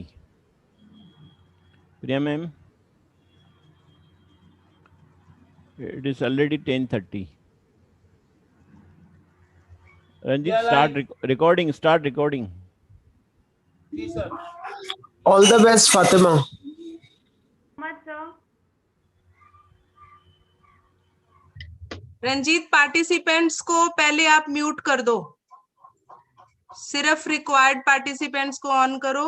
10:30. Priya ma'am, it is already 10:30. Ranjit, start recording. Start recording. Yes, sir. All the best, Fatima. Ranjit, participants को पहले आप mute कर दो, सिर्फ रिक्वायर्ड पार्टिसिपेंट्स को ऑन करो.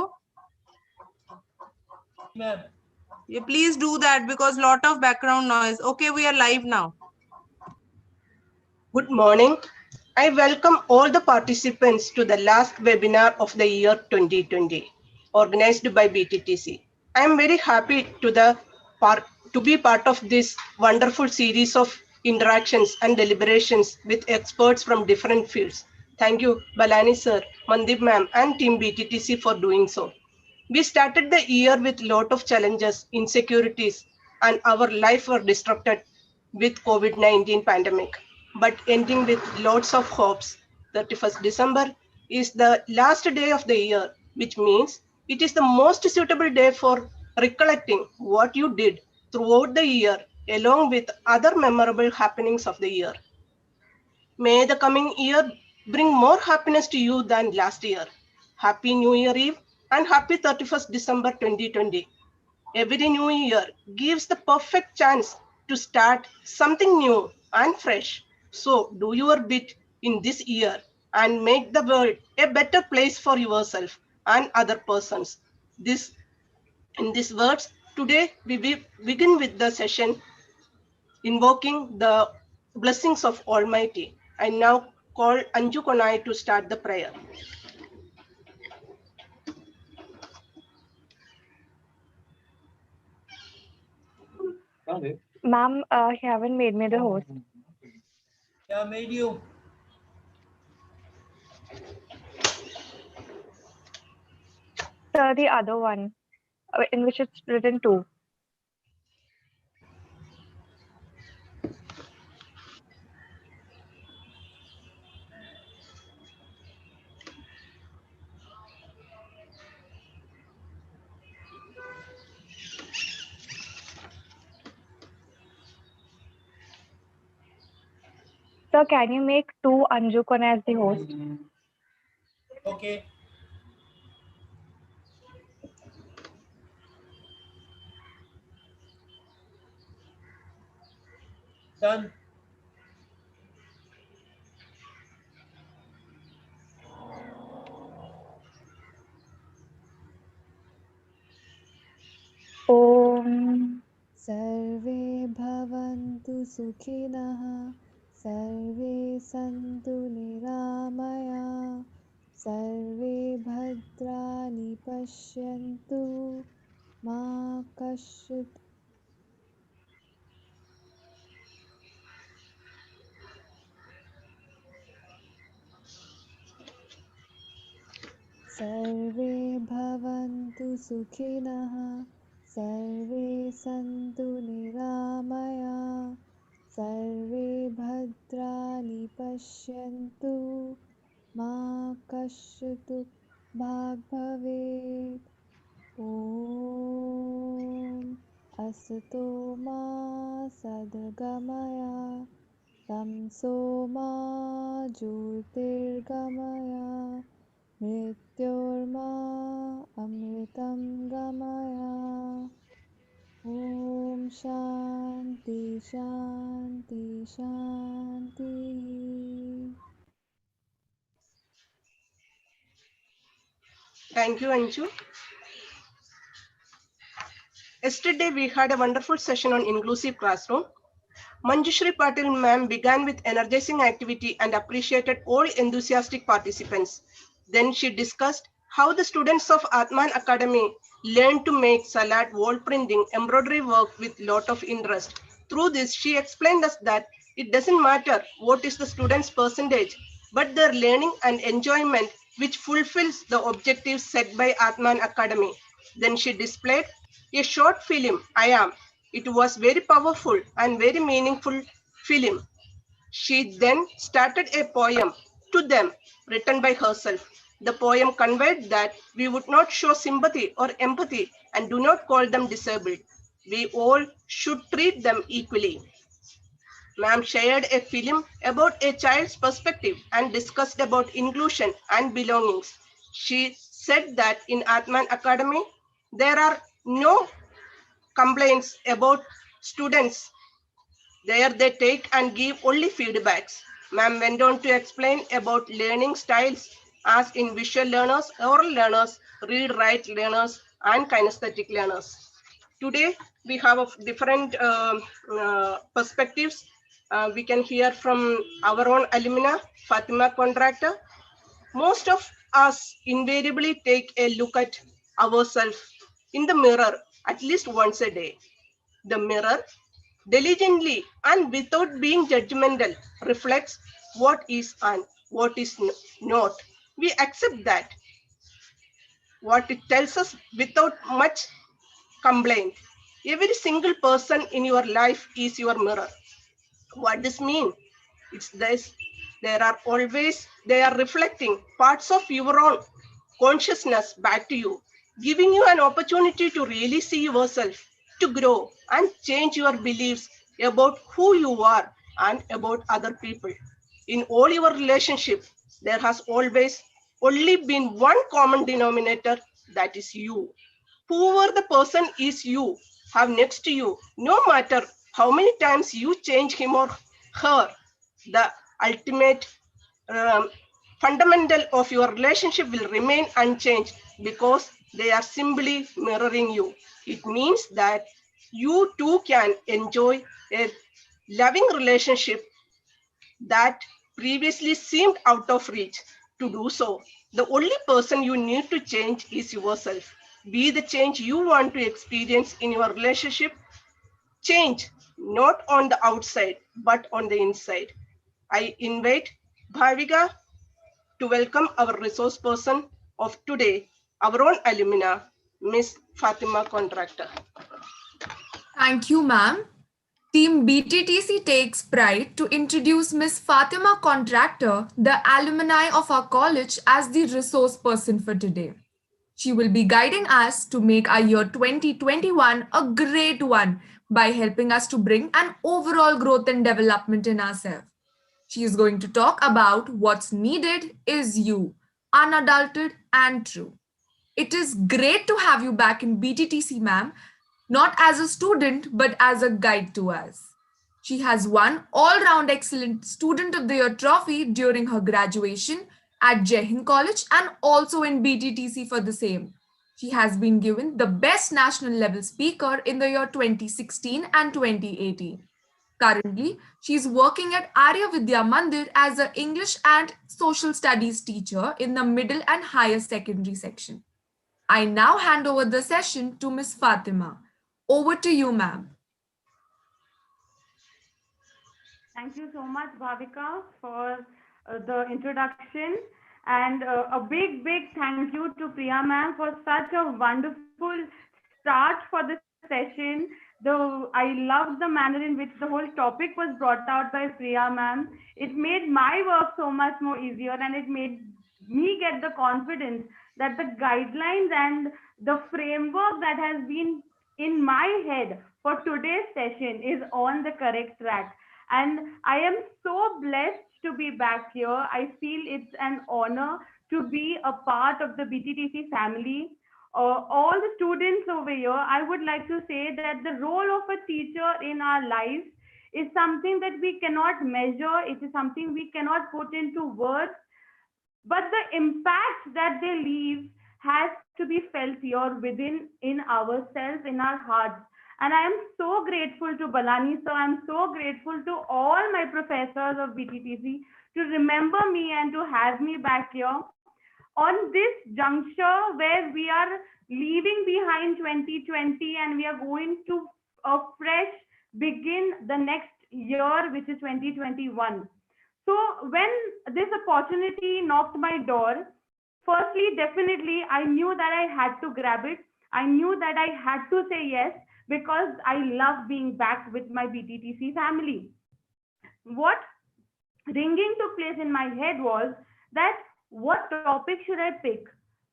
Ma'am. You please do that because lot of background noise. Okay, we are live now. Good morning. I welcome all the participants to the last webinar of the year 2020, organized by BTTC. I am very happy to be part of this wonderful series of interactions and deliberations with experts from different fields. Thank you, Balani sir, Mandip ma'am, and team BTTC for doing so. We started the year with lot of challenges, insecurities, and our life were disrupted with COVID-19 pandemic, but ending with lots of hopes. 31st December is the last day of the year, which means it is the most suitable day for recollecting what you did throughout the year, along with other memorable happenings of the year. May the coming year bring more happiness to you than last year. Happy New Year Eve and happy 31st December 2020. Every new year gives the perfect chance to start something new and fresh. So do your bit in this year and make the world a better place for yourself and other persons. In these words, today we begin with the session invoking the blessings of Almighty. I now call Anju Konai to start the prayer. Ma'am, you haven't made me the host. Yeah, made you. Sir, the other one, in which it's written 2. Sir, can you make 2 Anju Kona as the host? Okay. Done. Om. सर्वे भवन्तु सुखिनः सर्वे सन्तु निरामया सर्वे भद्राणि पश्यन्तु मा कश्चित् सर्वे भवन्तु सुखिनः सर्वे सन्तु निरामया सर्वे भद्राणि पश्यन्तु मा कश्चित् भाग् भवेत् ॐ असतो मा सद्गमया तमसो मा ज्योतिर्गमया मृत्योर्मा अमृतं गमया ॐ शान्ति शान्ति शान्तिः. Thank you, Anju. Yesterday, we had a wonderful session on inclusive classroom. Manjushri Patil ma'am began with energizing activity and appreciated all enthusiastic participants. Then she discussed how the students of Atman Academy learned to make salad, wall printing, embroidery work with lot of interest. Through this, she explained us that it doesn't matter what is the student's percentage, but their learning and enjoyment which fulfills the objectives set by Atman Academy. Then she displayed a short film, I Am. It was very powerful and very meaningful film. She then started a poem to them written by herself. The poem conveyed that we would not show sympathy or empathy and do not call them disabled. We all should treat them equally. Ma'am shared a film about a child's perspective and discussed about inclusion and belongings. She said that in Atman Academy, there are no complaints about students. There they take and give only feedbacks. Ma'am went on to explain about learning styles as in visual learners, oral learners, read, write learners, and kinesthetic learners. Today, we have different perspectives. We can hear from our own alumna, Fatima Contractor. Most of us invariably take a look at ourselves in the mirror at least once a day. The mirror, diligently and without being judgmental, reflects what is and what is not. We accept that, what it tells us without much complaint. Every single person in your life is your mirror. What does mean? It's this. They are reflecting parts of your own consciousness back to you, giving you an opportunity to really see yourself, to grow and change your beliefs about who you are and about other people. In all your relationships, there has always only been one common denominator, that is you. Whoever the person is you have next to you, no matter how many times you change him or her, the ultimate fundamental of your relationship will remain unchanged because they are simply mirroring you. It means that you too can enjoy a loving relationship that previously seemed out of reach. To do so, the only person you need to change is yourself. Be the change you want to experience in your relationship. Change not on the outside, but on the inside. I invite Bhavika to welcome our resource person of today, our own alumna, Miss Fatima Contractor. Thank you, ma'am. Team BTTC takes pride to introduce Miss Fatima Contractor, the alumni of our college, as the resource person for today. She will be guiding us to make our year 2021 a great one by helping us to bring an overall growth and development in ourselves. She is going to talk about what's needed is you, unadulterated and true. It is great to have you back in BTTC, ma'am, not as a student, but as a guide to us. She has won all-round excellent Student of the Year trophy during her graduation at Jehin College and also in BTTC for the same. She has been given the best national level speaker in the year 2016 and 2018. Currently, she is working at Arya Vidya Mandir as an English and Social Studies teacher in the middle and higher secondary section. I now hand over the session to Ms. Fatima. Over to you, ma'am. Thank you so much, Bhavika, for the introduction. And a big thank you to Priya ma'am for such a wonderful start for the session. I loved the manner in which the whole topic was brought out by Priya ma'am. It made my work so much more easier, and it made me get the confidence that the guidelines and the framework that has been in my head for today's session is on the correct track. And I am so blessed to be back here. I feel it's an honor to be a part of the BTTC family. All the students over here, I would like to say that the role of a teacher in our lives is something that we cannot measure. It is something we cannot put into words. But the impact that they leave has to be felt here within, in ourselves, in our hearts. And I am so grateful to Balani sir. I'm so grateful to all my professors of BTTC to remember me and to have me back here on this juncture where we are leaving behind 2020 and we are going to a fresh begin the next year, which is 2021. So when this opportunity knocked my door, firstly, definitely, I knew that I had to grab it. I knew that I had to say yes because I love being back with my BTTC family. What ringing took place in my head was that what topic should I pick?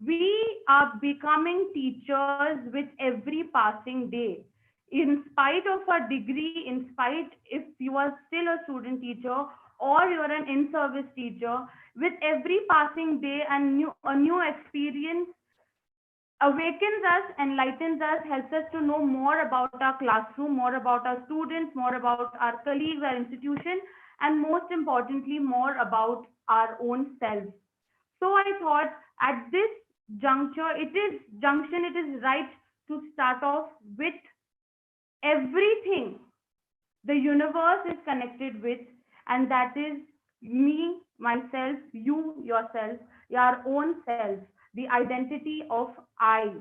We are becoming teachers with every passing day. In spite of a degree, in spite if you are still a student teacher or you're an in-service teacher, with every passing day and a new experience awakens us, enlightens us, helps us to know more about our classroom, more about our students, more about our colleagues, our institution, and most importantly, more about our own selves. So I thought at this it is right to start off with everything the universe is connected with, and that is me, myself, you, yourself, your own self, the identity of I.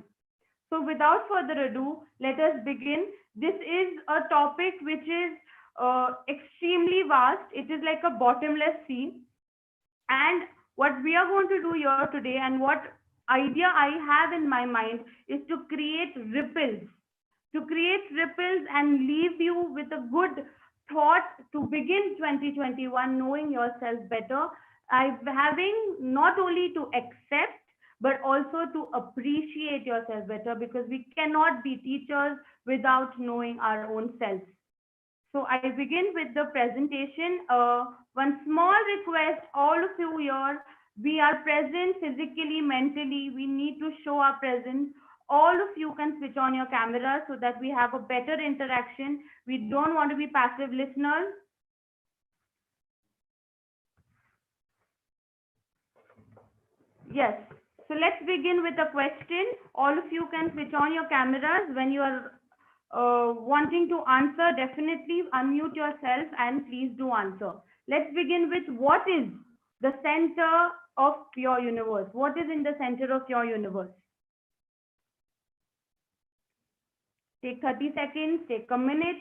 So without further ado, let us begin. This is a topic which is extremely vast. It is like a bottomless sea. And what we are going to do here today, and what idea I have in my mind, is to create ripples and leave you with a good thought to begin 2021 knowing yourself better. I having not only to accept but also to appreciate yourself better, because we cannot be teachers without knowing our own selves. So I begin with the presentation. One small request, all of you here, we are present physically, mentally, we need to show our presence. All of you can switch on your camera so that we have a better interaction. We don't want to be passive listeners. Yes. So let's begin with a question. All of you can switch on your cameras when you are wanting to answer. Definitely unmute yourself and please do answer. Let's begin with, what is the center of your universe? What is in the center of your universe? Take 30 seconds, take a minute,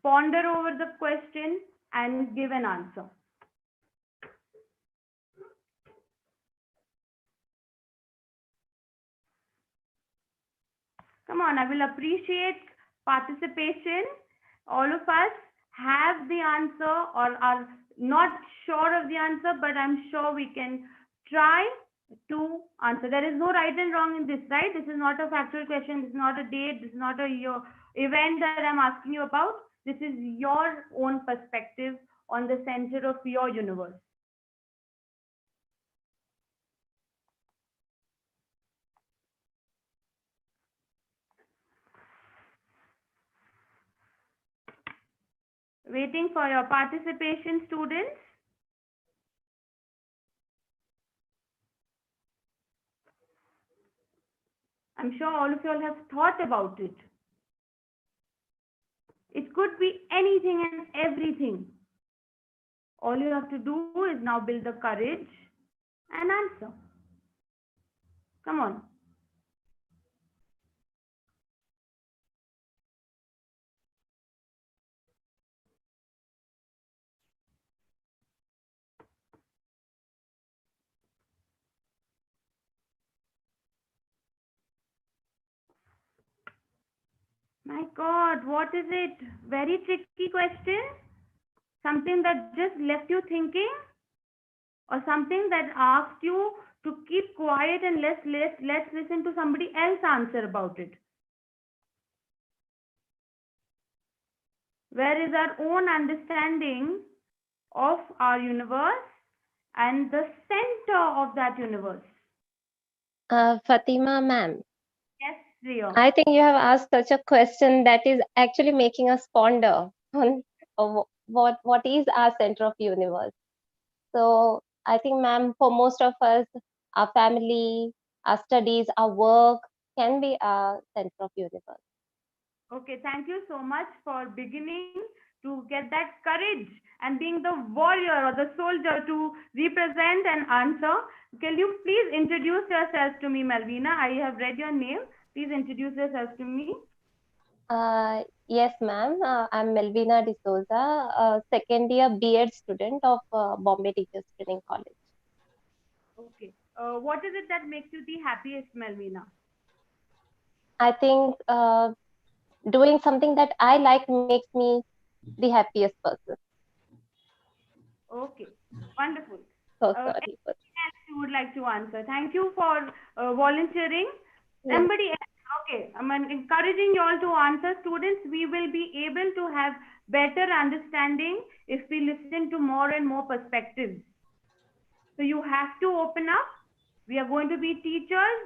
ponder over the question and give an answer. Come on, I will appreciate participation. All of us have the answer or are not sure of the answer, but I'm sure we can try to answer. There is no right and wrong in this, right? This is not a factual question. This is not a date. This is not a event that I'm asking you about. This is your own perspective on the center of your universe. Waiting for your participation, students. I'm sure all of you all have thought about it. It could be anything and everything. All you have to do is now build the courage and answer. Come on. My God, what is it? Very tricky question? Something that just left you thinking? Or something that asked you to keep quiet and let's listen to somebody else answer about it? Where is our own understanding of our universe and the center of that universe? Fatima ma'am, Yes, Ria. I think you have asked such a question that is actually making us ponder on what is our center of universe. So I think ma'am, for most of us, our family, our studies, our work can be our center of universe. Okay, thank you so much for beginning to get that courage and being the warrior or the soldier to represent and answer. Can you please introduce yourself to me, Melvina? I have read your name. Please introduce yourself to me. Yes, ma'am. I'm Melvina D'Souza, a second year B.Ed student of Bombay Teachers Training College. Okay. What is it that makes you the happiest, Melvina? I think doing something that I like makes me the happiest person. Okay, wonderful. So sorry. Anything else you would like to answer? Thank you for volunteering. Yeah. Somebody else? Okay, I'm encouraging you all to answer. Students, we will be able to have better understanding if we listen to more and more perspectives. So you have to open up. We are going to be teachers.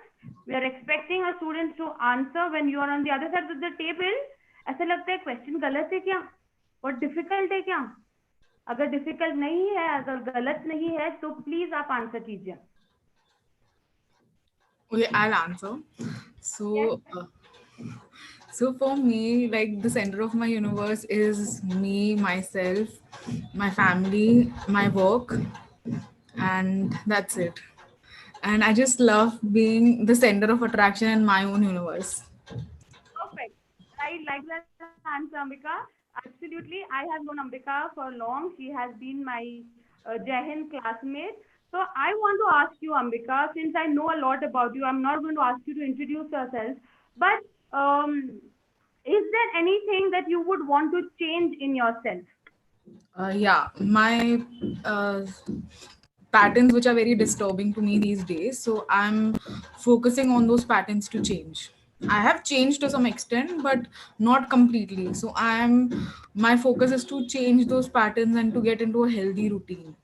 We are expecting our students to answer when you are on the other side of the table. ऐसा लगता है question गलत है क्या? बहुत difficult है क्या? अगर डिफिकल्ट नहीं है, अगर गलत नहीं है, तो प्लीज आप आंसर कीजिए. Okay, I'll answer. So, so for me, like the center of my universe is me, myself, my family, my work, and that's it. And I just love being the center of attraction in my own universe. Perfect. I like that answer, Ambika. Absolutely. I have known Ambika for long. She has been my Jai Hind classmate. So I want to ask you, Ambika, since I know a lot about you, I'm not going to ask you to introduce yourself, but is there anything that you would want to change in yourself? Yeah, my patterns which are very disturbing to me these days. So I'm focusing on those patterns to change. I have changed to some extent, but not completely. So my focus is to change those patterns and to get into a healthy routine.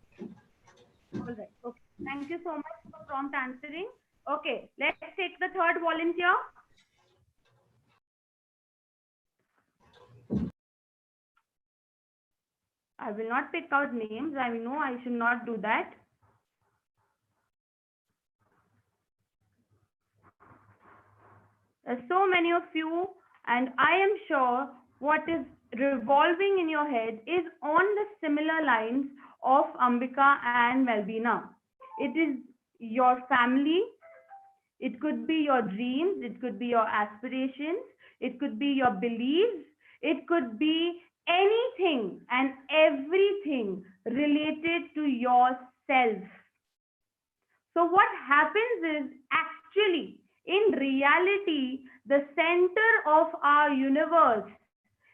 All right. Okay. Thank you so much for prompt answering. Okay. Let's take the third volunteer. I will not pick out names. I know I should not do that. There's so many of you, and I am sure what is revolving in your head is on the similar lines of Ambika and Melvina. It is your family. It could be your dreams. It could be your aspirations. It could be your beliefs. It could be anything and everything related to yourself. So what happens is actually, in reality, the center of our universe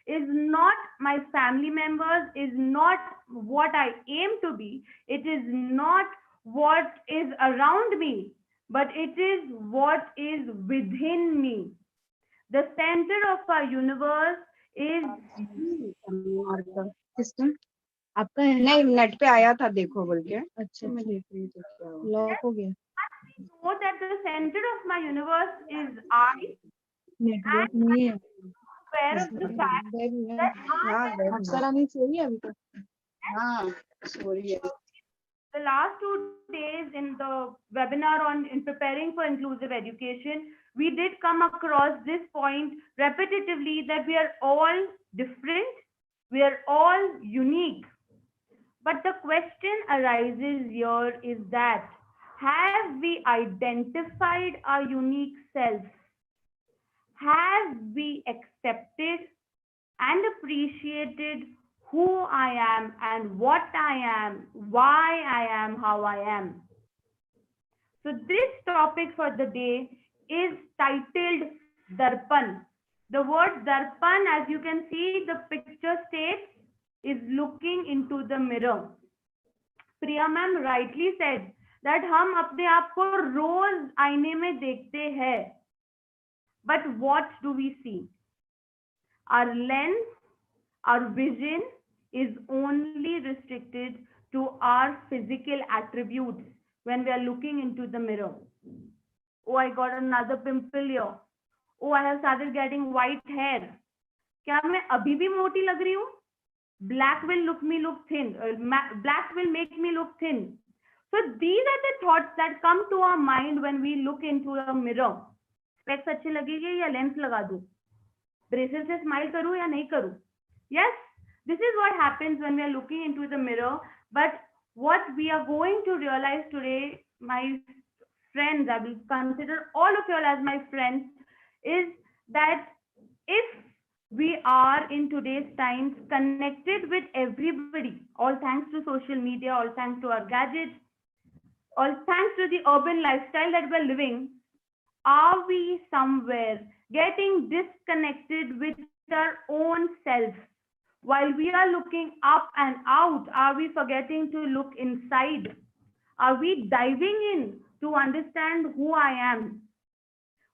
is not my family members, is not what I aim to be. It is not what is around me, but it is what is within me. The center of our universe is किसने आपका नहीं net पे आया था देखो बोल के. अच्छा मैं देख रही हूँ लॉक हो गया. know that the center of my universe is I. Network नहीं है. Aware of the fact that Akshara नहीं सो रही है अभी तक. हाँ सो रही है. the last 2 days in the webinar in preparing for inclusive education, we did come across this point repetitively that we are all different, we are all unique. But the question arises here is that, have we identified our unique self? Have we accepted and appreciated who I am and what I am, why I am, how I am? So this topic for the day is titled Darpan. The word Darpan, as you can see, the picture states, is looking into the mirror. Priya ma'am rightly said that हम अपने आप को रोज आईने में देखते हैं. But what do we see? Our lens, our vision is only restricted to our physical attributes when we are looking into the mirror. Oh, I got another pimple here. Oh, I have started getting white hair. क्या मैं अभी भी मोटी लग रही हूँ? Black will look thin. Black will make me look thin. So these are the thoughts that come to our mind when we look into a mirror. Specs अच्छे लगेंगे या लेंस लगा दूं? Braces से smile करूं या नहीं करूं? Yes, this is what happens when we are looking into the mirror. But what we are going to realize today, my friends, I will consider all of you all as my friends, is that if we are in today's times connected with everybody, all thanks to social media, all thanks to our gadgets, all thanks to the urban lifestyle that we're living, are we somewhere getting disconnected with our own self? While we are looking up and out, are we forgetting to look inside? Are we diving in to understand who I am?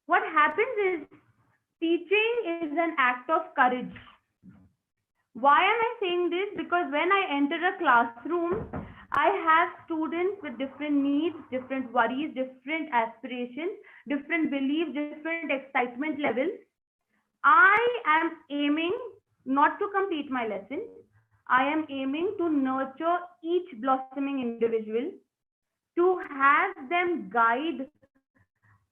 What happens is teaching is an act of courage. Why am I saying this? Because when I enter a classroom, I have students with different needs, different worries, different aspirations, different beliefs, different excitement levels. I am aiming not to complete my lesson. I am aiming to nurture each blossoming individual, to have them guide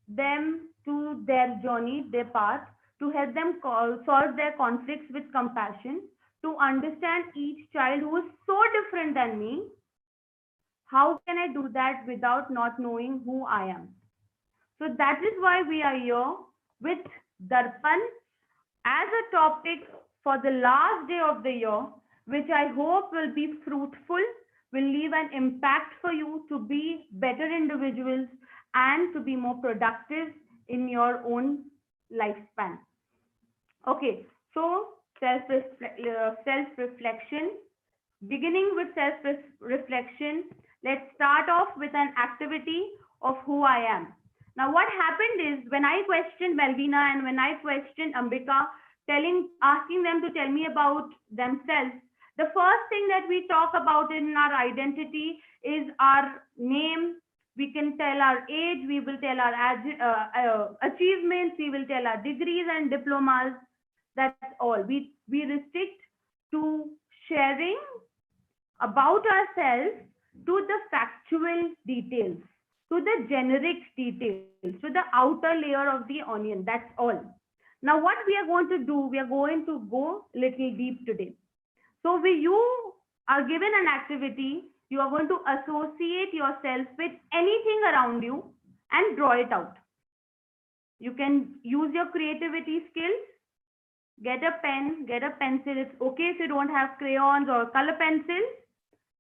them to their journey, their path, to help them solve their conflicts with compassion, to understand each child who is so different than me. How can I do that without not knowing who I am? So that is why we are here with Darpan as a topic for the last day of the year, which I hope will be fruitful, will leave an impact for you to be better individuals and to be more productive in your own lifespan. Okay, so self-reflection. Beginning with self-reflection, let's start off with an activity of who I am. Now, what happened is when I questioned Melvina and when I questioned Ambika, asking them to tell me about themselves, the first thing that we talk about in our identity is our name. We can tell our age, we will tell our achievements, we will tell our degrees and diplomas. That's all. We restrict to sharing about ourselves to the factual details, to the generic details, to the outer layer of the onion. That's all. Now, what we are going to do, we are going to go little deep today. So you are given an activity, you are going to associate yourself with anything around you and draw it out. You can use your creativity skills. Get a pen, get a pencil. It's okay if you don't have crayons or color pencils.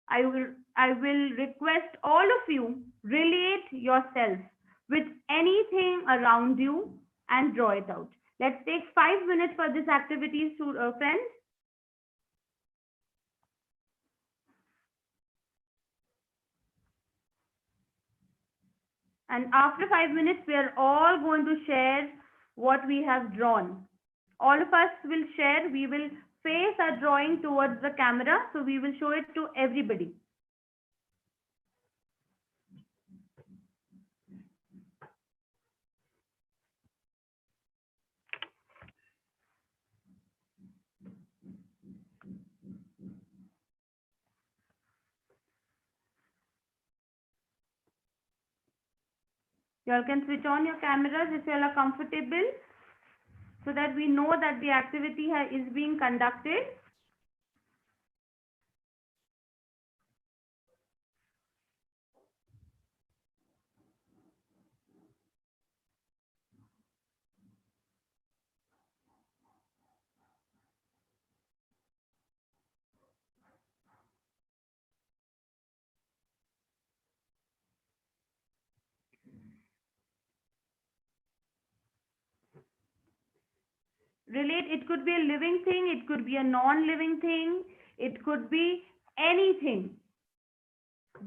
I will request all of you relate yourself with anything around you and draw it out. Let's take 5 minutes for this activity, friends. And after 5 minutes, we are all going to share what we have drawn. All of us will share. We will face our drawing towards the camera. So we will show it to everybody. You all can switch on your cameras if you all are comfortable, so that we know that the activity is being conducted. Relate, it could be a living thing, it could be a non-living thing, it could be anything.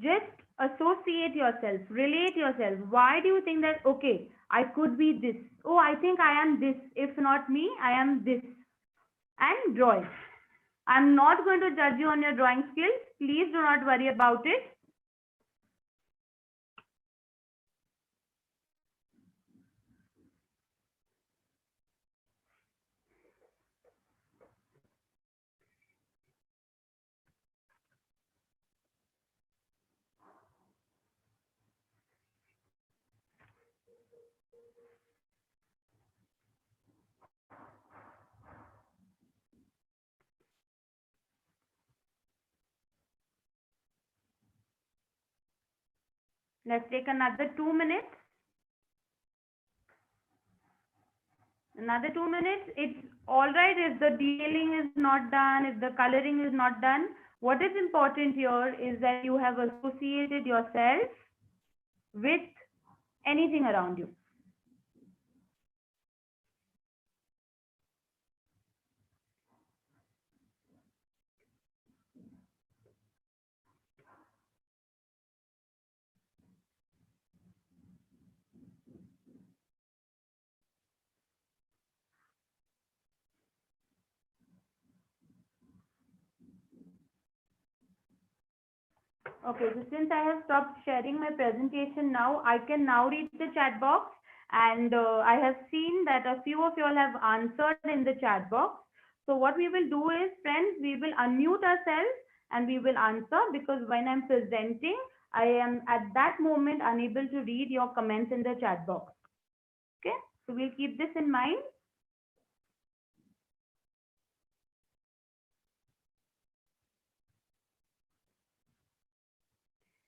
Just associate yourself, relate yourself. Why do you think that, okay, I could be this? Oh, I think I am this. If not me, I am this. And draw it. I'm not going to judge you on your drawing skills. Please do not worry about it. Let's take another 2 minutes. Another 2 minutes. It's all right if the detailing is not done, if the coloring is not done. What is important here is that you have associated yourself with anything around you. Okay, so since I have stopped sharing my presentation now, I can now read the chat box, and I have seen that a few of you all have answered in the chat box. So what we will do is, friends, we will unmute ourselves and we will answer, because when I'm presenting, I am at that moment unable to read your comments in the chat box. Okay, so we'll keep this in mind.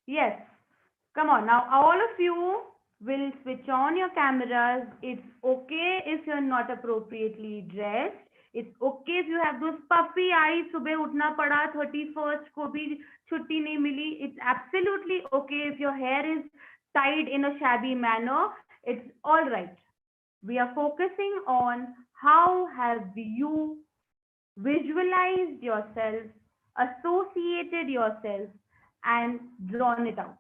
Yes. Come on, now all of you will switch on your cameras. It's okay if you're not appropriately dressed. It's okay if you have those puffy eyes. सुबह उठना पड़ा 31st को भी छुट्टी नहीं मिली. It's absolutely okay if your hair is tied in a shabby manner. It's all right. We are focusing on how have you visualized yourself, associated yourself, and drawn it out.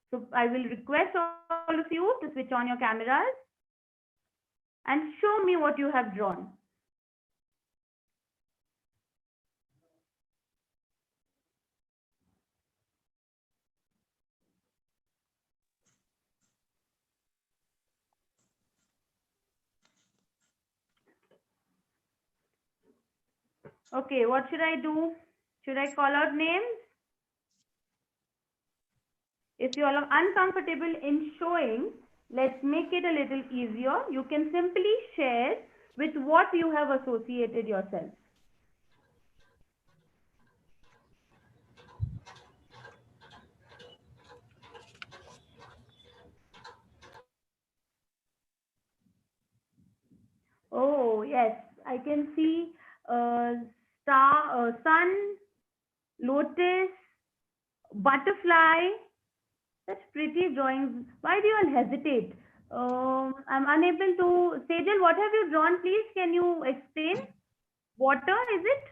So I will request all of you to switch on your cameras and show me what you have drawn. Okay, what should I do? Should I call out names? If you are uncomfortable in showing, let's make it a little easier. You can simply share with what you have associated yourself. Oh, yes, I can see sun, lotus, butterfly. Such pretty drawings. Why do you all hesitate? I'm unable to. Sejal, what have you drawn, please? Can you explain? Water, is it?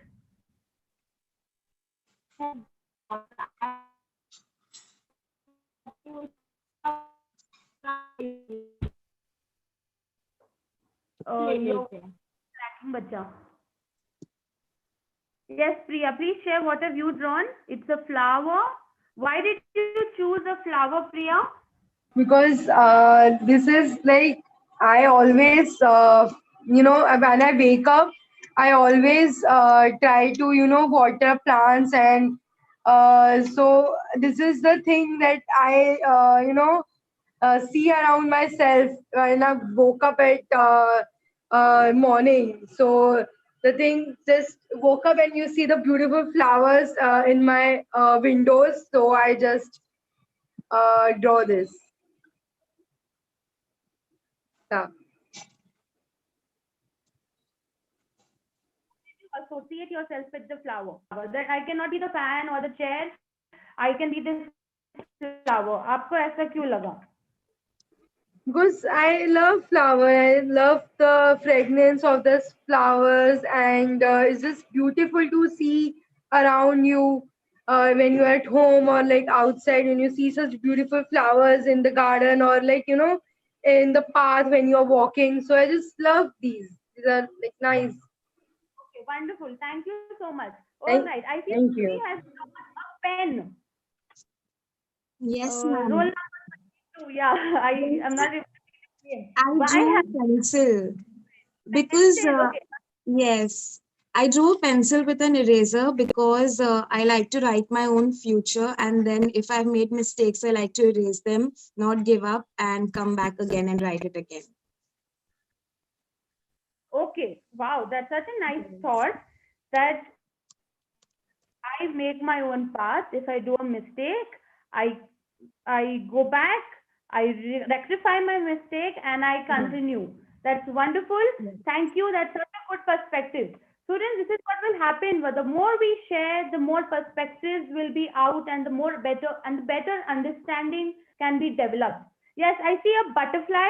You're lacking, bacha. Yes, Priya, please share what have you drawn? It's a flower. Why did you choose a flower, Priya? Because this is like I always, when I wake up, I always try to, water plants, and so this is the thing that I, see around myself when I woke up at morning. So the thing just woke up and you see the beautiful flowers in my windows. So I just draw this. Yeah. Associate yourself with the flower. That I cannot be the fan or the chair. I can be this flower. आपको ऐसा क्यों लगा? Because I love flower. I love the fragrance of the flowers, and it's just beautiful to see around you when you're at home or like outside, when you see such beautiful flowers in the garden, or like in the path when you're walking. So I just love these. These are like nice. Okay, wonderful. Thank you so much. All Thank- right. I see thank somebody you. has a pen. Yes, Roll ma'am. number 2. Yeah, I am not able to see. I But I drew have pencil because pencil. Okay. yes, I drew pencil with an eraser because I like to write my own future, and then if I've made mistakes, I like to erase them, not give up, and come back again and write it again. Okay. Wow, that's such a nice thought that I make my own path. If I do a mistake, I go back, I rectify my mistake, and I continue. That's wonderful. Thank you. That's such a good perspective. Students, this is what will happen. The more we share, the more perspectives will be out, and the more better understanding can be developed. Yes, I see a butterfly.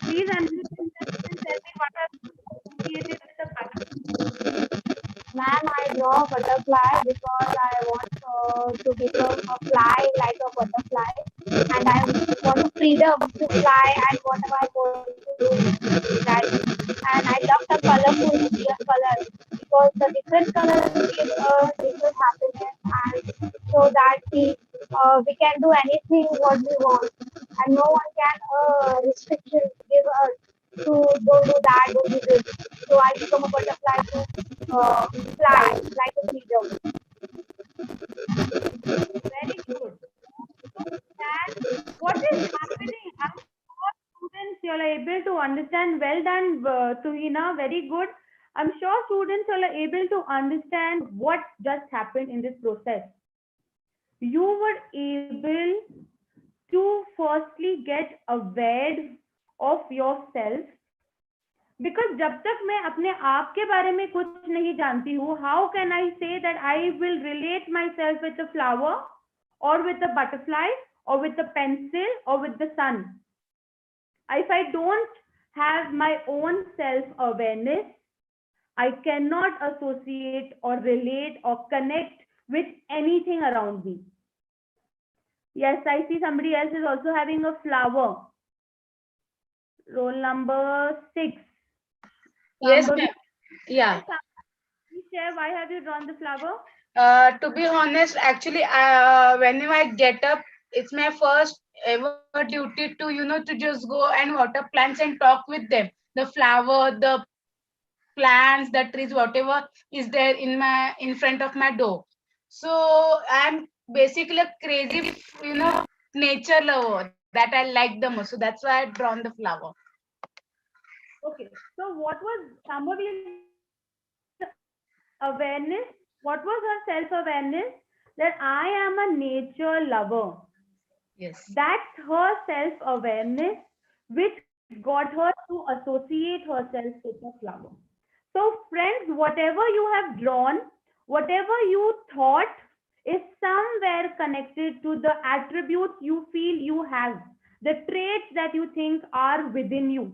Please unmute yourself and tell me what are associated with the butterfly. Ma'am, I draw a butterfly because I want to become a fly like a butterfly, and I want freedom to fly, and whatever I want to do that. And I love the colorful colors because the different colors give different happiness, and so that we can do anything what we want, and no one can restriction give us to don't do that, don't do this. So I become a butterfly to fly like a freedom. Very good. And what is happening? I'm sure students, you're able to understand. Well done, Tuhina. Very good. I'm sure students are able to understand what just happened in this process. You were able to firstly get aware of yourself, because जब तक मैं अपने आप के बारे में कुछ नहीं जानती हूँ, how can I say that I will relate myself with the flower or with the butterfly or with the pencil or with the sun? If I don't have my own self-awareness, I cannot associate or relate or connect with anything around me. Yes, I see somebody else is also having a flower. Roll number 6. Yes, ma'am. Yeah. Please share, why have you drawn the flower? To be honest, actually, whenever I get up, it's my first ever duty to, to just go and water plants and talk with them. The flower, the plants, the trees, whatever is there in front of my door. So I'm basically a crazy, nature lover that I like the most. So that's why I drawn the flower. Okay, so what was somebody's awareness? What was her self-awareness? That I am a nature lover. Yes. That's her self-awareness, which got her to associate herself with a flower. So friends, whatever you have drawn, whatever you thought is somewhere connected to the attributes you feel you have, the traits that you think are within you.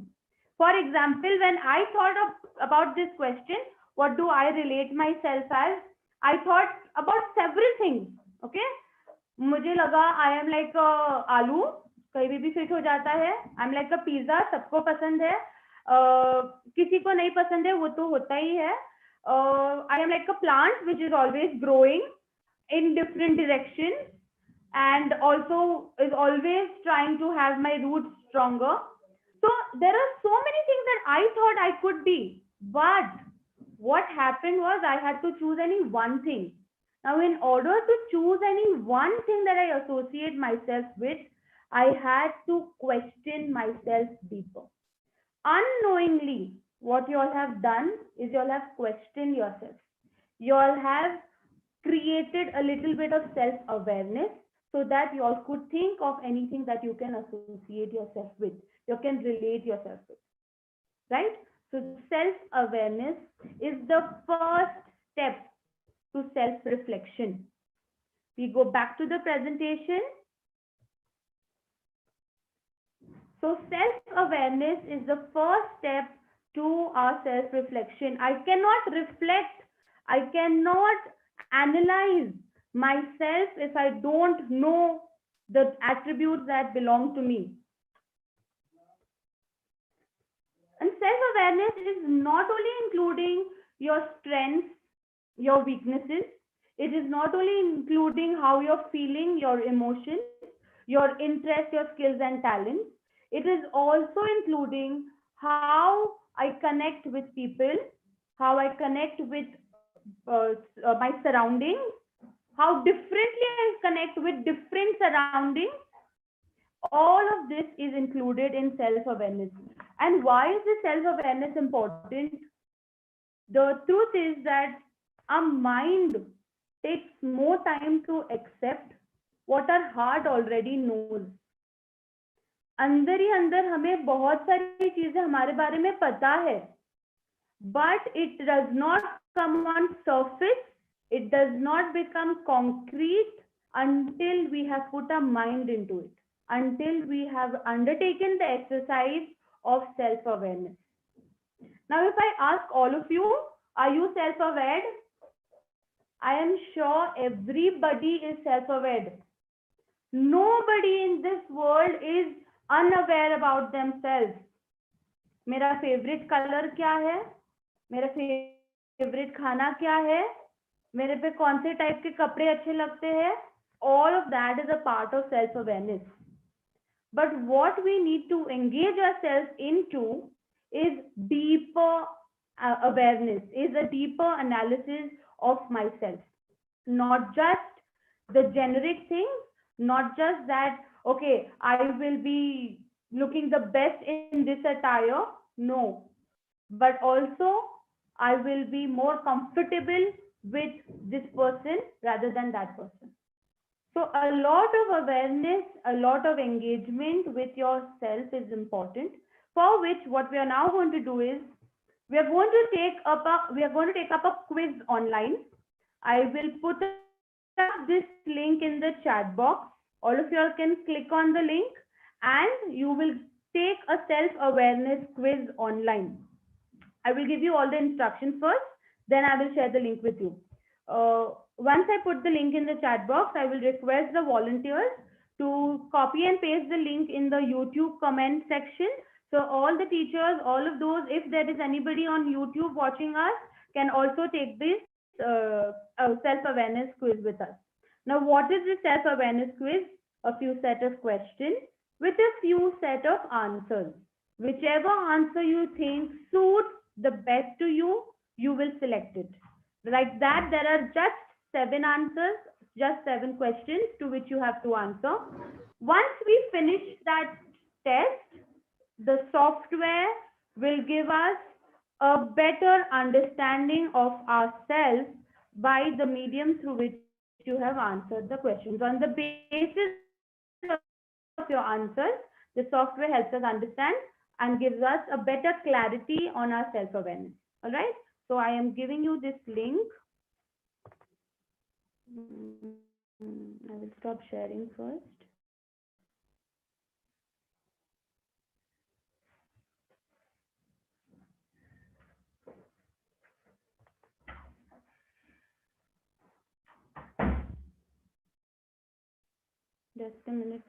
For example, when I thought about this question, what do I relate myself as? I thought about several things. Okay, मुझे लगा I am like आलू, कहीं भी fit हो जाता है. I am like a pizza, सबको पसंद है, किसी को नहीं पसंद है वो तो होता ही है. I am like a plant which is always growing in different directions and also is always trying to have my roots stronger. So there are so many things that I thought I could be, but what happened was I had to choose any one thing. Now, in order to choose any one thing that I associate myself with, I had to question myself deeper. Unknowingly, what you all have done is you all have questioned yourself. You all have created a little bit of self-awareness so that you all could think of anything that you can associate yourself with, you can relate yourself with, right? So self-awareness is the first step to self-reflection. We go back to the presentation. So self-awareness is the first step to our self-reflection. I cannot reflect, I cannot analyze myself if I don't know the attributes that belong to me. And self-awareness is not only including your strengths, your weaknesses, it is not only including how you're feeling, your emotions, your interests, your skills and talents. It is also including how I connect with people, how I connect with my surroundings, how differently I connect with different surroundings. All of this is included in self-awareness. And why is this self-awareness important? The truth is that our mind takes more time to accept what our heart already knows. अंदर ही अंदर हमें बहुत सारी चीजें हमारे बारे में पता है, but it does not come on surface, it does not become concrete until we have put our mind into it, until we have undertaken the exercise of self-awareness. Now, if I ask all of you, are you self-aware? I am sure everybody is self-aware. Nobody in this world is unaware about themselves. मेरा favorite color क्या है? मेरा favourite खाना क्या है, मेरे पे कौन से टाइप के कपड़े अच्छे लगते हैं, all of that is a part of self awareness. But what we need to engage ourselves into is deeper awareness, is a deeper analysis of myself, not just the generic things, not just that okay, I will be looking the best in this attire, no, but also I will be more comfortable with this person rather than that person. So a lot of awareness, a lot of engagement with yourself is important, for which what we are now going to do is we are going to take up a quiz online. I will put up this link in the chat box. All of you all can click on the link and you will take a self-awareness quiz online. I will give you all the instructions first, then I will share the link with you. Once I put the link in the chat box, I will request the volunteers to copy and paste the link in the YouTube comment section. So all the teachers, all of those, if there is anybody on YouTube watching us, can also take this self-awareness quiz with us. Now, what is the self-awareness quiz? A few set of questions with a few set of answers. Whichever answer you think suits the best to you, you will select it. Like that, there are just 7 answers, just 7 questions to which you have to answer. Once we finish that test, the software will give us a better understanding of ourselves by the medium through which you have answered the questions. On the basis of your answers, the software helps us understand and gives us a better clarity on our self-awareness. All right. So I am giving you this link. I will stop sharing first. Just a minute.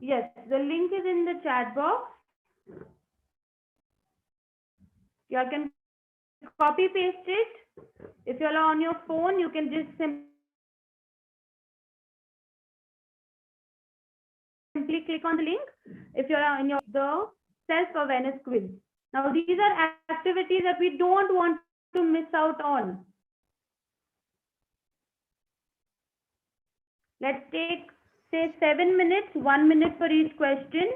Yes, the link is in the chat box. You can copy paste it. If you're on your phone, you can just simply click on the link. If you're on the self-awareness quiz. Now, these are activities that we don't want to miss out on. Let's take, say, 7 minutes, 1 minute for each question.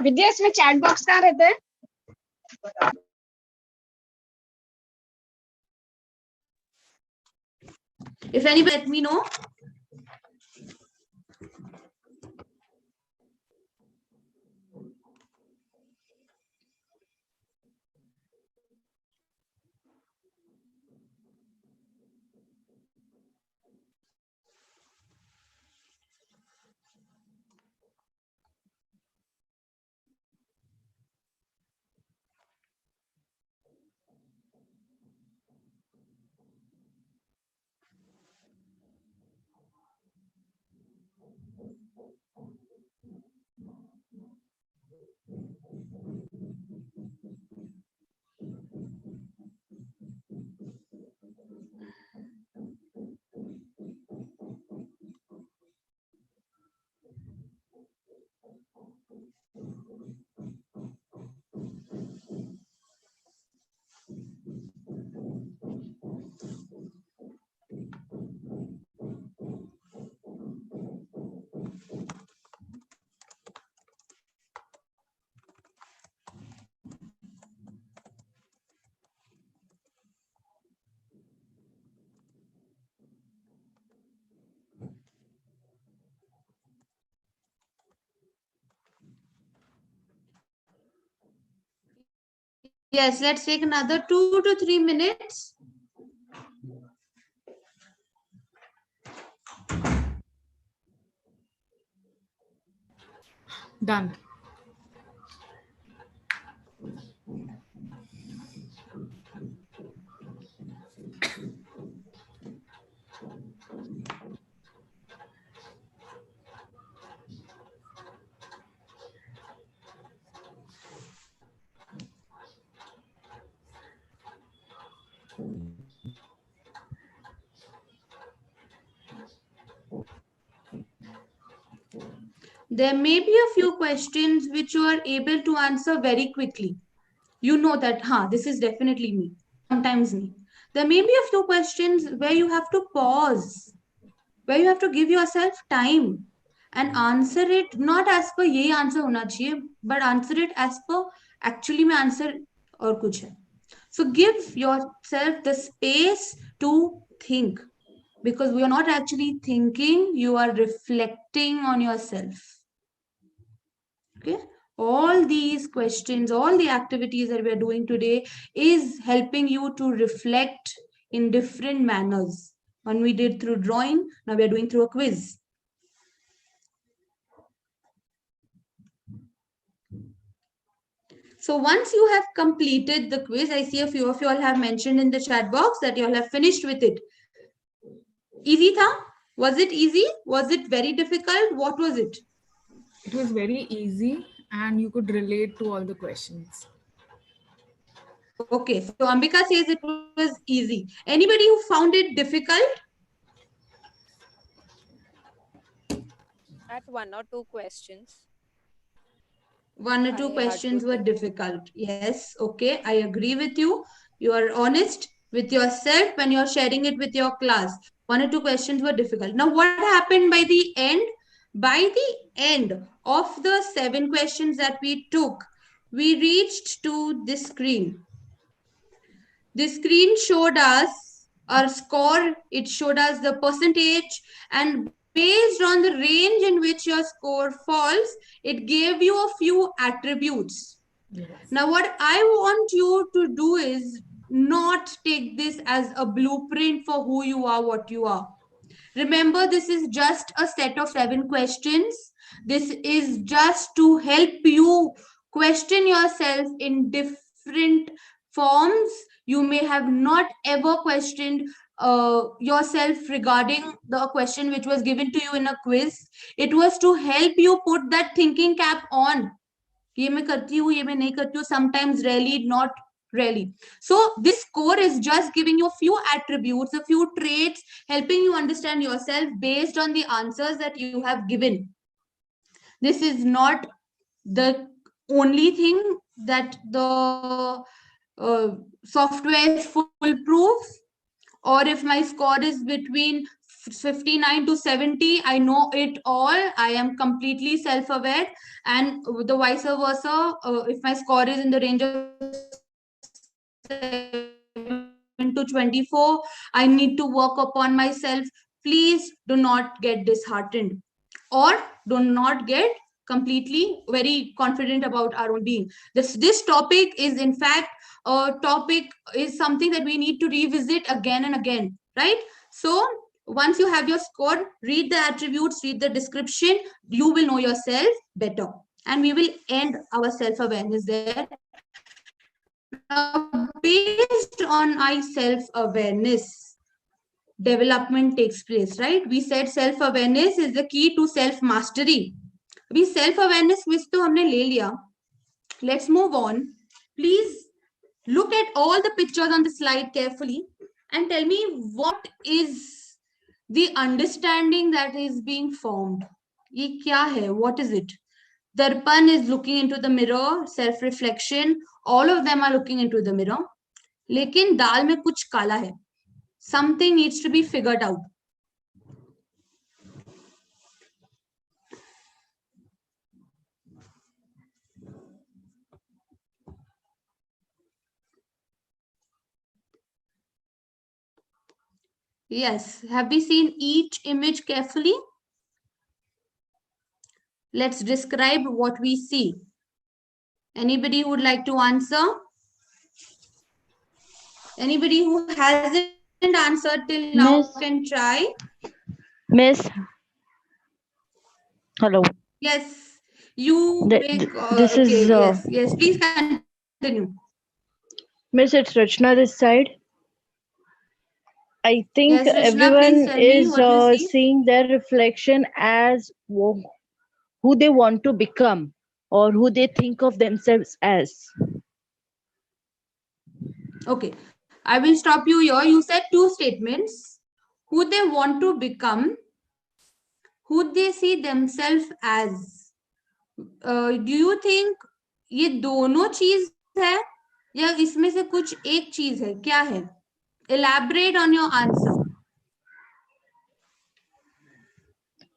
विद्या इसमें chat box कहाँ रहता है? If anybody let me know. Yes, let's take another 2 to 3 minutes. Done. There may be a few questions which you are able to answer very quickly. You know that, this is definitely me, sometimes me. There may be a few questions where you have to pause, where you have to give yourself time and answer it not as per ye answer hona chahiye, but answer it as per actually mein answer aur kuch hai. So give yourself the space to think, because we are not actually thinking, you are reflecting on yourself. Okay, all these questions, all the activities that we are doing today is helping you to reflect in different manners. When we did through drawing, now we are doing through a quiz. So once you have completed the quiz, I see a few of you all have mentioned in the chat box that you all have finished with it. Easy tha? Was it easy? Was it very difficult? What was it? It was very easy and you could relate to all the questions. Okay, so Ambika says it was easy. Anybody who found it difficult? At 1 or 2 questions. 1 or 2 questions were difficult. Yes, okay, I agree with you. You are honest with yourself when you're sharing it with your class. 1 or 2 questions were difficult. Now, what happened by the end? By the end of the 7 questions that we took, we reached to this screen. This screen showed us our score. It showed us the percentage, and based on the range in which your score falls, it gave you a few attributes. Now, what I want you to do is not take this as a blueprint for who you are, what you are. Remember, this is just a set of 7 questions. This is just to help you question yourself in different forms. You may have not ever questioned yourself regarding the question which was given to you in a quiz. It was to help you put that thinking cap on. ये मैं करती हूँ, ये मैं नहीं करती हूँ, sometimes rarely, not really. So this score is just giving you a few attributes, a few traits, helping you understand yourself based on the answers that you have given. This is not the only thing that the software is foolproof, or if my score is between 59 to 70, I know it all. I am completely self-aware, and the vice versa. If my score is in the range of 7 to 24, I need to work upon myself. Please do not get disheartened, or do not get completely very confident about our own being. This topic is in fact a topic, is something that we need to revisit again and again, right? So once you have your score, read the attributes, read the description, you will know yourself better, and we will end our self-awareness there. Now, based on our self-awareness, development takes place, right? We said self-awareness is the key to self-mastery. अभी self-awareness quiz तो हमने ले लिया. Let's move on. Please look at all the pictures on the slide carefully and tell me what is the understanding that is being formed. ये क्या है? What is it? Darpan is looking into the mirror, self-reflection. All of them are looking into the mirror. लेकिन दाल में कुछ काला है. Something needs to be figured out. Yes. Have we seen each image carefully? Let's describe what we see. Anybody would like to answer? Anybody who hasn't answered till now Miss, can try. Miss, hello. Yes, you make. This Okay, is yes, yes. Please continue. Miss. It's Rachna this side. I think Yes, Rachna, please everyone tell me is what you see. seeing their reflection as who they want to become or who they think of themselves as. Okay, I will stop you here. You said two statements: who they want to become, who they see themselves as. Do you think ये दोनों चीज है या इसमें से कुछ एक चीज है? क्या है? Elaborate on your answer.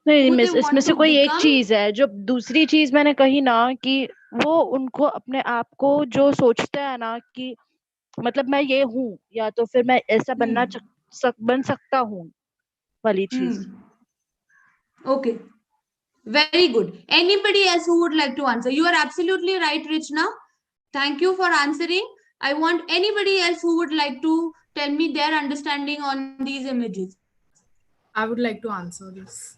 नहीं Who they मिस, इसमें want से to कोई एक become. चीज है जो दूसरी चीज मैंने कही ना कि वो उनको अपने आप को जो सोचते हैं ना कि मतलब मैं ये हूँ या तो फिर मैं ऐसा बन सकता हूँ वाली चीज. Okay. Very good. Anybody else who would like to answer? You are absolutely right, Richna. Thank you for answering. I want anybody else who would like to tell me their understanding on these images. I would like to answer this.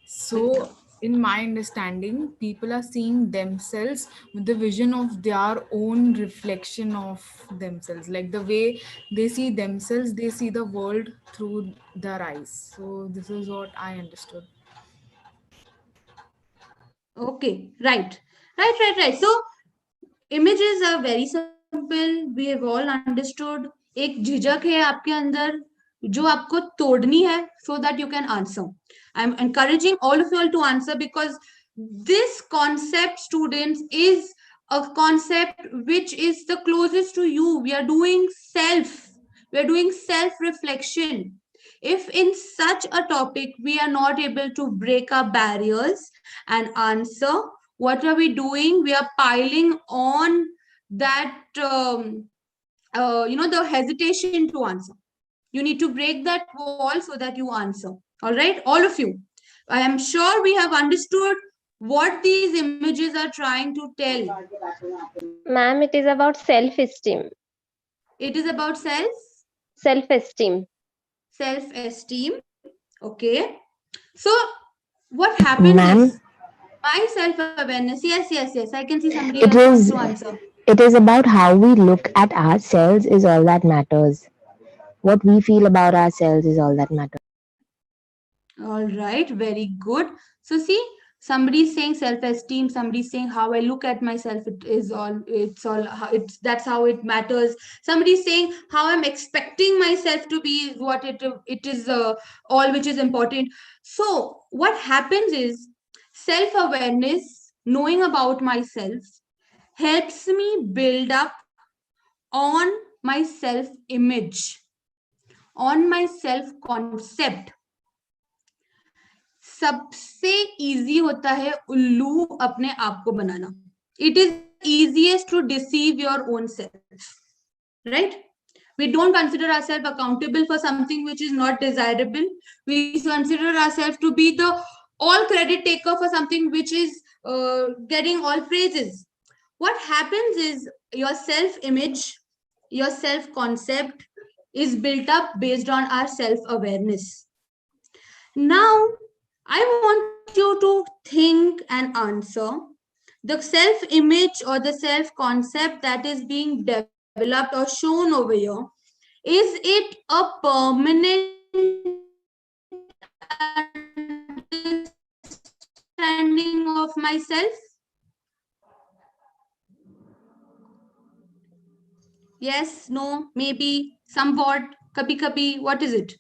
So, in my understanding, people are seeing themselves with the vision of their own reflection of themselves. Like the way they see themselves, they see the world through their eyes. So, this is what I understood. Okay, right. So, images are very simple. We have all understood. एक झिझक है आपके अंदर जो आपको तोड़नी है so that you can answer. I'm encouraging all of you all to answer because this concept, students, is a concept which is the closest to you. We are doing self-reflection. If in such a topic we are not able to break our barriers and answer, what are we doing? We are piling on that, the hesitation to answer. You need to break that wall so that you answer. All right, all of you. I am sure we have understood what these images are trying to tell. Ma'am, it is about self-esteem. It is about Self-esteem. Self-esteem. Okay. So what happens Ma'am, is my self-awareness. Yes. I can see somebody it else wants is to answer. it is about how we look at ourselves is all that matters. What we feel about ourselves is all that matters. All right, very good. So see, somebody is saying self-esteem, somebody is saying how I look at myself, that's how it matters. Somebody is saying how I'm expecting myself to be what it is all which is important. So what happens is self-awareness, knowing about myself, helps me build up on my self-image, on my self-concept. सबसे easy होता है उल्लू अपने आप को बनाना. It is easiest to deceive your own self, right? We don't consider ourselves accountable for something which is not desirable. We consider ourselves to be the all credit taker for something which is getting all praises. What happens is your self-image, your self-concept is built up based on our self-awareness. Now, I want you to think and answer the self-image or the self-concept that is being developed or shown over here. Is it a permanent understanding of myself? Yes, no, maybe, somewhat, kabhi, what is it?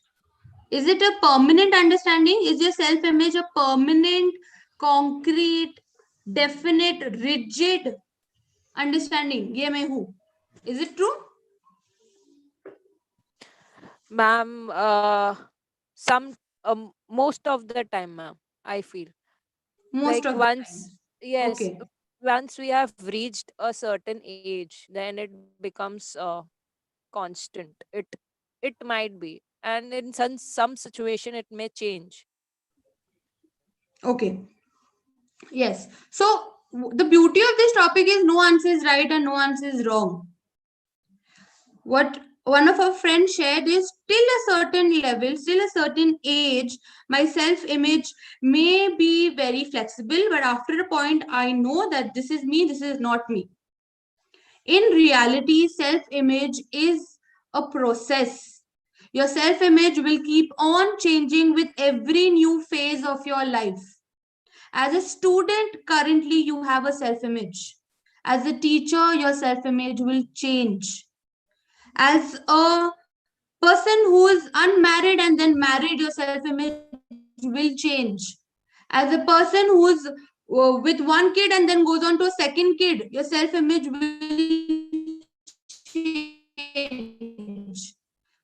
Is it a permanent understanding? Is your self-image a permanent, concrete, definite, rigid understanding? Ye main hu. Is it true? Ma'am, most of the time, ma'am, I feel. Most Like of the time. yes, Okay. once we have reached a certain age, then it becomes constant. It might be. And in some situation it may change. Okay. Yes. So the beauty of this topic is no answer is right and no answer is wrong. what one of our friends shared is till a certain level, till a certain age, my self-image may be very flexible, but after a point I know that this is me, this is not me. In reality, self-image is a process. Your self-image will keep on changing with every new phase of your life. As a student, currently you have a self-image. As a teacher, your self-image will change. As a person who is unmarried and then married, your self-image will change. As a person who is with one kid and then goes on to a second kid, your self-image will change.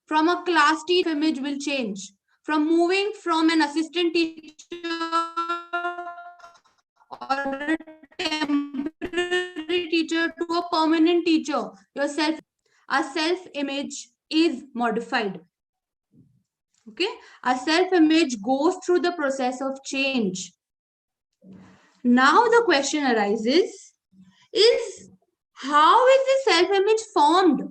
From a class teacher, self-image will change. From moving from an assistant teacher or a temporary teacher to a permanent teacher, our self-image is modified. Okay, our self-image goes through the process of change. Now the question arises is, how is the self-image formed?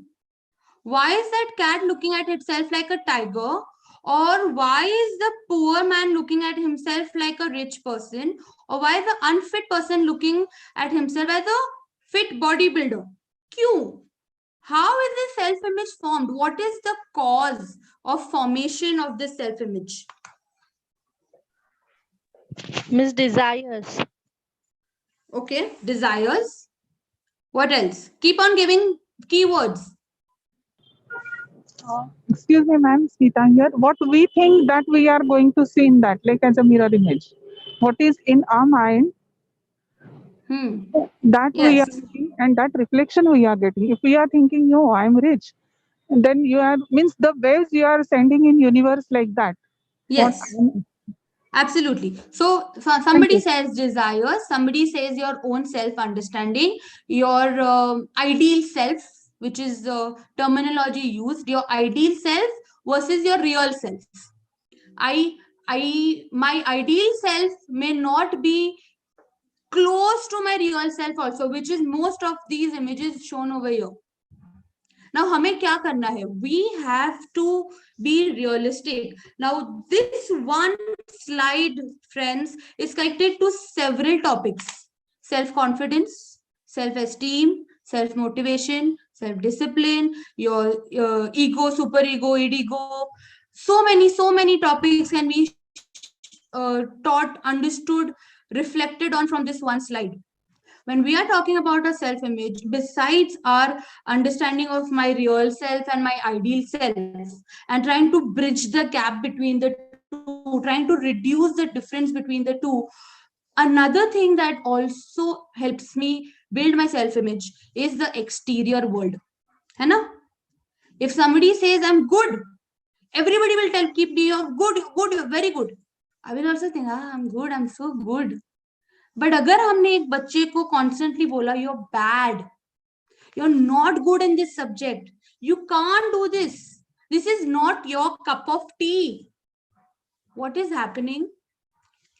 Why is that cat looking at itself like a tiger? Or why is the poor man looking at himself like a rich person? Or why is the unfit person looking at himself as a fit bodybuilder? Q. How is the self-image formed? What is the cause of formation of this self-image? Miss Desires. Okay, desires. What else? Keep on giving keywords. Excuse me, ma'am, Smita here. What we think that we are going to see in that, like as a mirror image. What is in our mind, that we are Yes. getting, and that reflection we are getting. If we are thinking, no, I'm rich, then you are means the waves you are sending in universe like that. Yes. Absolutely. So somebody says desire, somebody says your own self-understanding, your ideal self, which is the terminology used, your ideal self versus your real self. My ideal self may not be close to my real self also, which is most of these images shown over here. Now, हमें क्या करना है? We have to be realistic. Now, this one slide, friends, is connected to several topics: self-confidence, self-esteem, self-motivation, self-discipline, your ego, superego, id-ego. So many topics can be taught, understood, reflected on from this one slide. When we are talking about a self-image, besides our understanding of my real self and my ideal self, and trying to bridge the gap between the two, trying to reduce the difference between the two, another thing that also helps me build my self-image is the exterior world. है ना? If somebody says I'm good, everybody will tell, keep me, you're good, good, very good. I will also think, I'm good, I'm so good. But अगर हमने एक बच्चे को constantly बोला you are bad, you are not good in this subject, you can't do this, this is not your cup of tea, what is happening?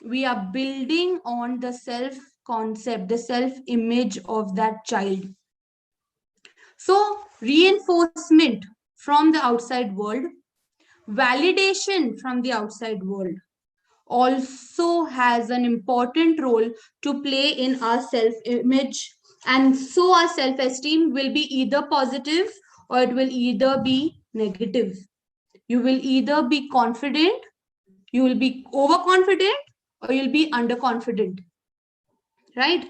We are building on the self concept, the self image of that child. So reinforcement from the outside world, validation from the outside world also has an important role to play in our self-image, and so our self-esteem will be either positive or it will either be negative. You will either be confident, you will be overconfident, or you'll be underconfident, right?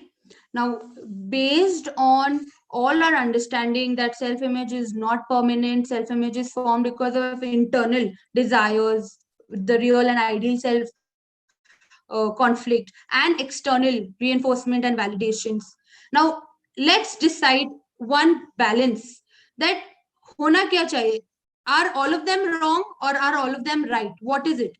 Now, based on all our understanding that self-image is not permanent, self-image is formed because of internal desires, the real and ideal self conflict, and external reinforcement and validations. Now, let's decide one balance, that hona kya chahiye? Are all of them wrong or are all of them right? What is it?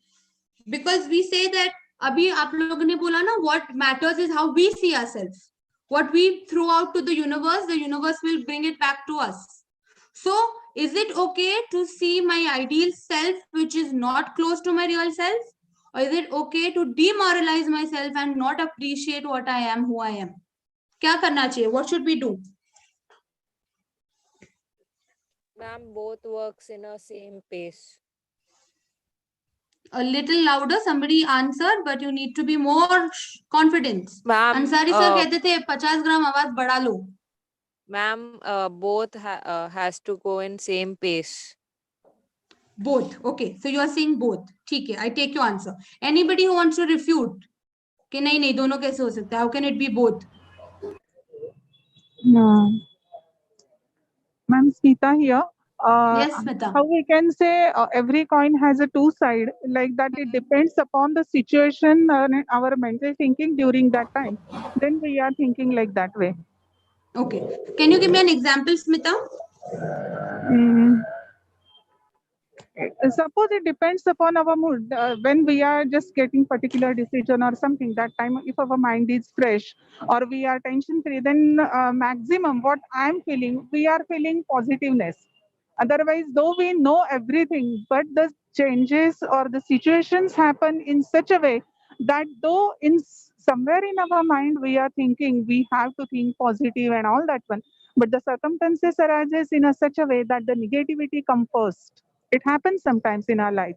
Because we say that abhi aap logon ne bola na, what matters is how we see ourselves. What we throw out to the universe will bring it back to us. So is it okay to see my ideal self which is not close to my real self? Or is it okay to demoralize myself and not appreciate what I am, who I am? Kya karna chahiye? What should we do? Ma'am, both works in a same pace. A little louder, somebody answered, but you need to be more confident. Ma'am, Ansari sir कहते थे 50 ग्राम आवाज बढ़ा लो. Ma'am, both has to go in same pace. Both. Okay, so you are saying both. ठीक है, I take your answer. Anybody who wants to refute? कि नहीं नहीं दोनों कैसे हो सकता है? How can it be both? No. Ma'am, Smita here. Yes, Smita. How we can say every coin has a two side, like that it depends upon the situation and our mental thinking during that time. Then we are thinking like that way. Okay. Can you give me an example, Smita? Suppose it depends upon our mood. When we are just getting particular decision or something, that time if our mind is fresh or we are tension free, then maximum what I'm feeling, we are feeling positiveness. Otherwise, though we know everything, but the changes or the situations happen in such a way that though somewhere in our mind we are thinking we have to think positive and all that one, but the circumstances arises in a such a way that the negativity comes first. It happens sometimes in our life.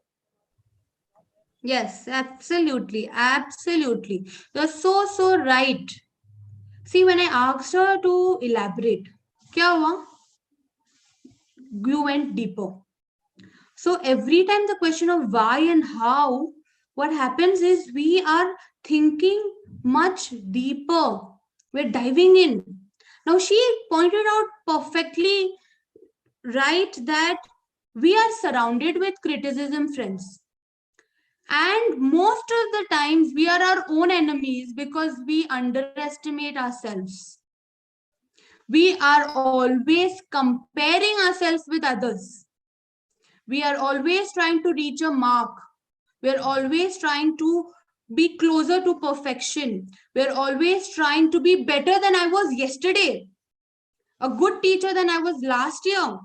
Yes, absolutely. Absolutely. You're so right. See, when I asked her to elaborate, क्या हुआ? You went deeper. So every time the question of why and how, what happens is we are thinking much deeper. We're diving in. Now she pointed out perfectly right that we are surrounded with criticism, friends. And most of the times we are our own enemies because we underestimate ourselves. We are always comparing ourselves with others. We are always trying to reach a mark. We're always trying to be closer to perfection. We're always trying to be better than I was yesterday, a good teacher than I was last year.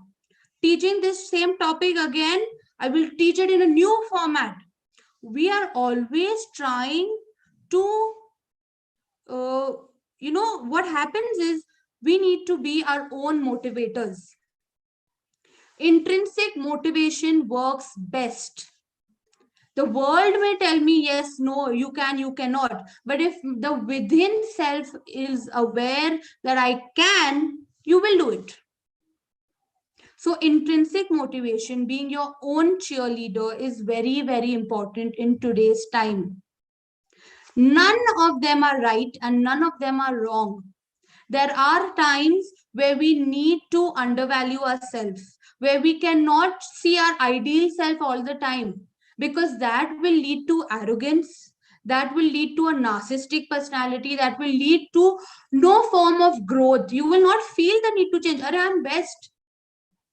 Teaching this same topic again, I will teach it in a new format. We are always trying to, what happens is we need to be our own motivators. Intrinsic motivation works best. The world may tell me, yes, no, you can, you cannot. But if the within self is aware that I can, you will do it. So intrinsic motivation, being your own cheerleader, is very, very important in today's time. None of them are right and none of them are wrong. There are times where we need to undervalue ourselves, where we cannot see our ideal self all the time, because that will lead to arrogance, that will lead to a narcissistic personality, that will lead to no form of growth. You will not feel the need to change. अरे I'm best.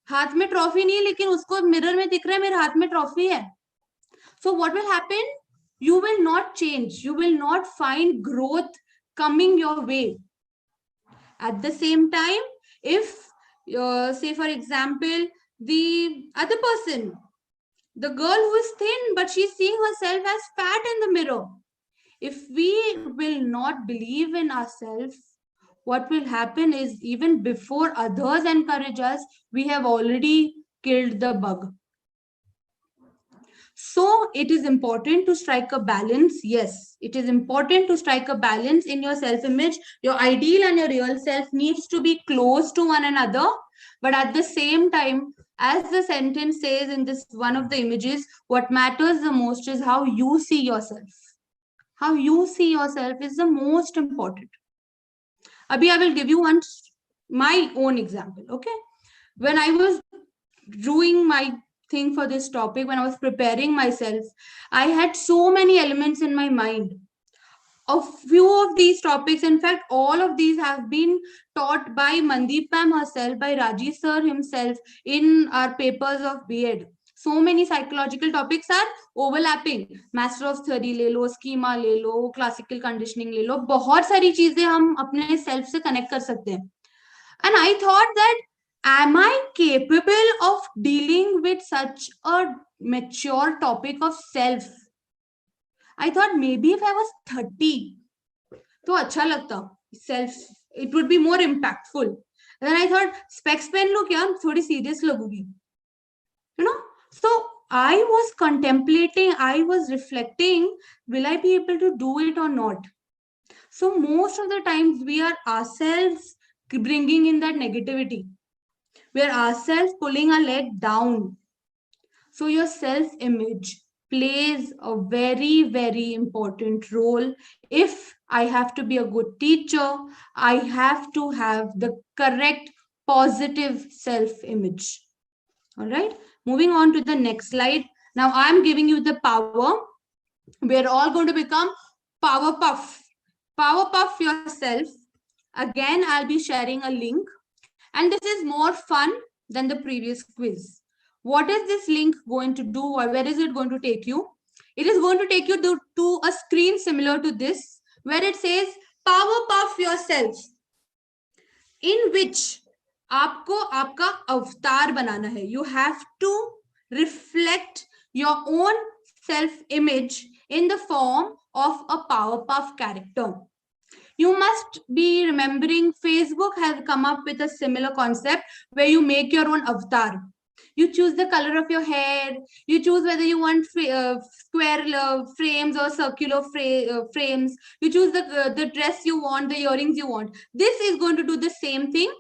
हाथ में trophy नहीं है लेकिन उसको mirror में दिख रहा है मेरे हाथ में ट्रॉफी है. So what will happen? You will not change. You will not find growth coming your way. At the same time, if say for example, the other person, the girl who is thin, but she's seeing herself as fat in the mirror. If we will not believe in ourselves, what will happen is even before others encourage us, we have already killed the bug. So it is important to strike a balance. Yes, it is important to strike a balance in your self-image. Your ideal and your real self needs to be close to one another. But at the same time, as the sentence says in this one of the images, what matters the most is how you see yourself. How you see yourself is the most important. Abhi, I will give you my own example. Okay. When I was doing my thing for this topic, when I was preparing myself, I had so many elements in my mind. A few of these topics, in fact, all of these have been taught by Mandeep ma'am herself, by Raji sir himself in our papers of B.Ed. So many psychological topics are overlapping. Master of theory ले लो, schema ले लो, classical conditioning ले लो, बहुत सारी चीजें हम अपने self से connect कर सकते हैं. And I thought that, am I capable of dealing with such a mature topic of self? I thought maybe if I was 30, तो अच्छा लगता self, it would be more impactful. Then I thought specs पहन लो क्या, थोड़ी serious लगूंगी. You know, so I was contemplating, I was reflecting, will I be able to do it or not? So most of the times we are ourselves bringing in that negativity. We are ourselves pulling our leg down. So your self-image plays a very, very important role. If I have to be a good teacher, I have to have the correct positive self-image. All right, moving on to the next slide. Now I'm giving you the power. We're all going to become power puff. Power puff yourself. Again, I'll be sharing a link, and this is more fun than the previous quiz. What is this link going to do, or where is it going to take you? It is going to take you to a screen similar to this, where it says power puff yourself, in which आपको आपका अवतार बनाना है. You have to reflect your own self-image in the form of a Powerpuff character. You must be remembering Facebook has come up with a similar concept where you make your own avatar. You choose the color of your hair. You choose whether you want square frames or circular frames. You choose the dress you want, the earrings you want. This is going to do the same thing.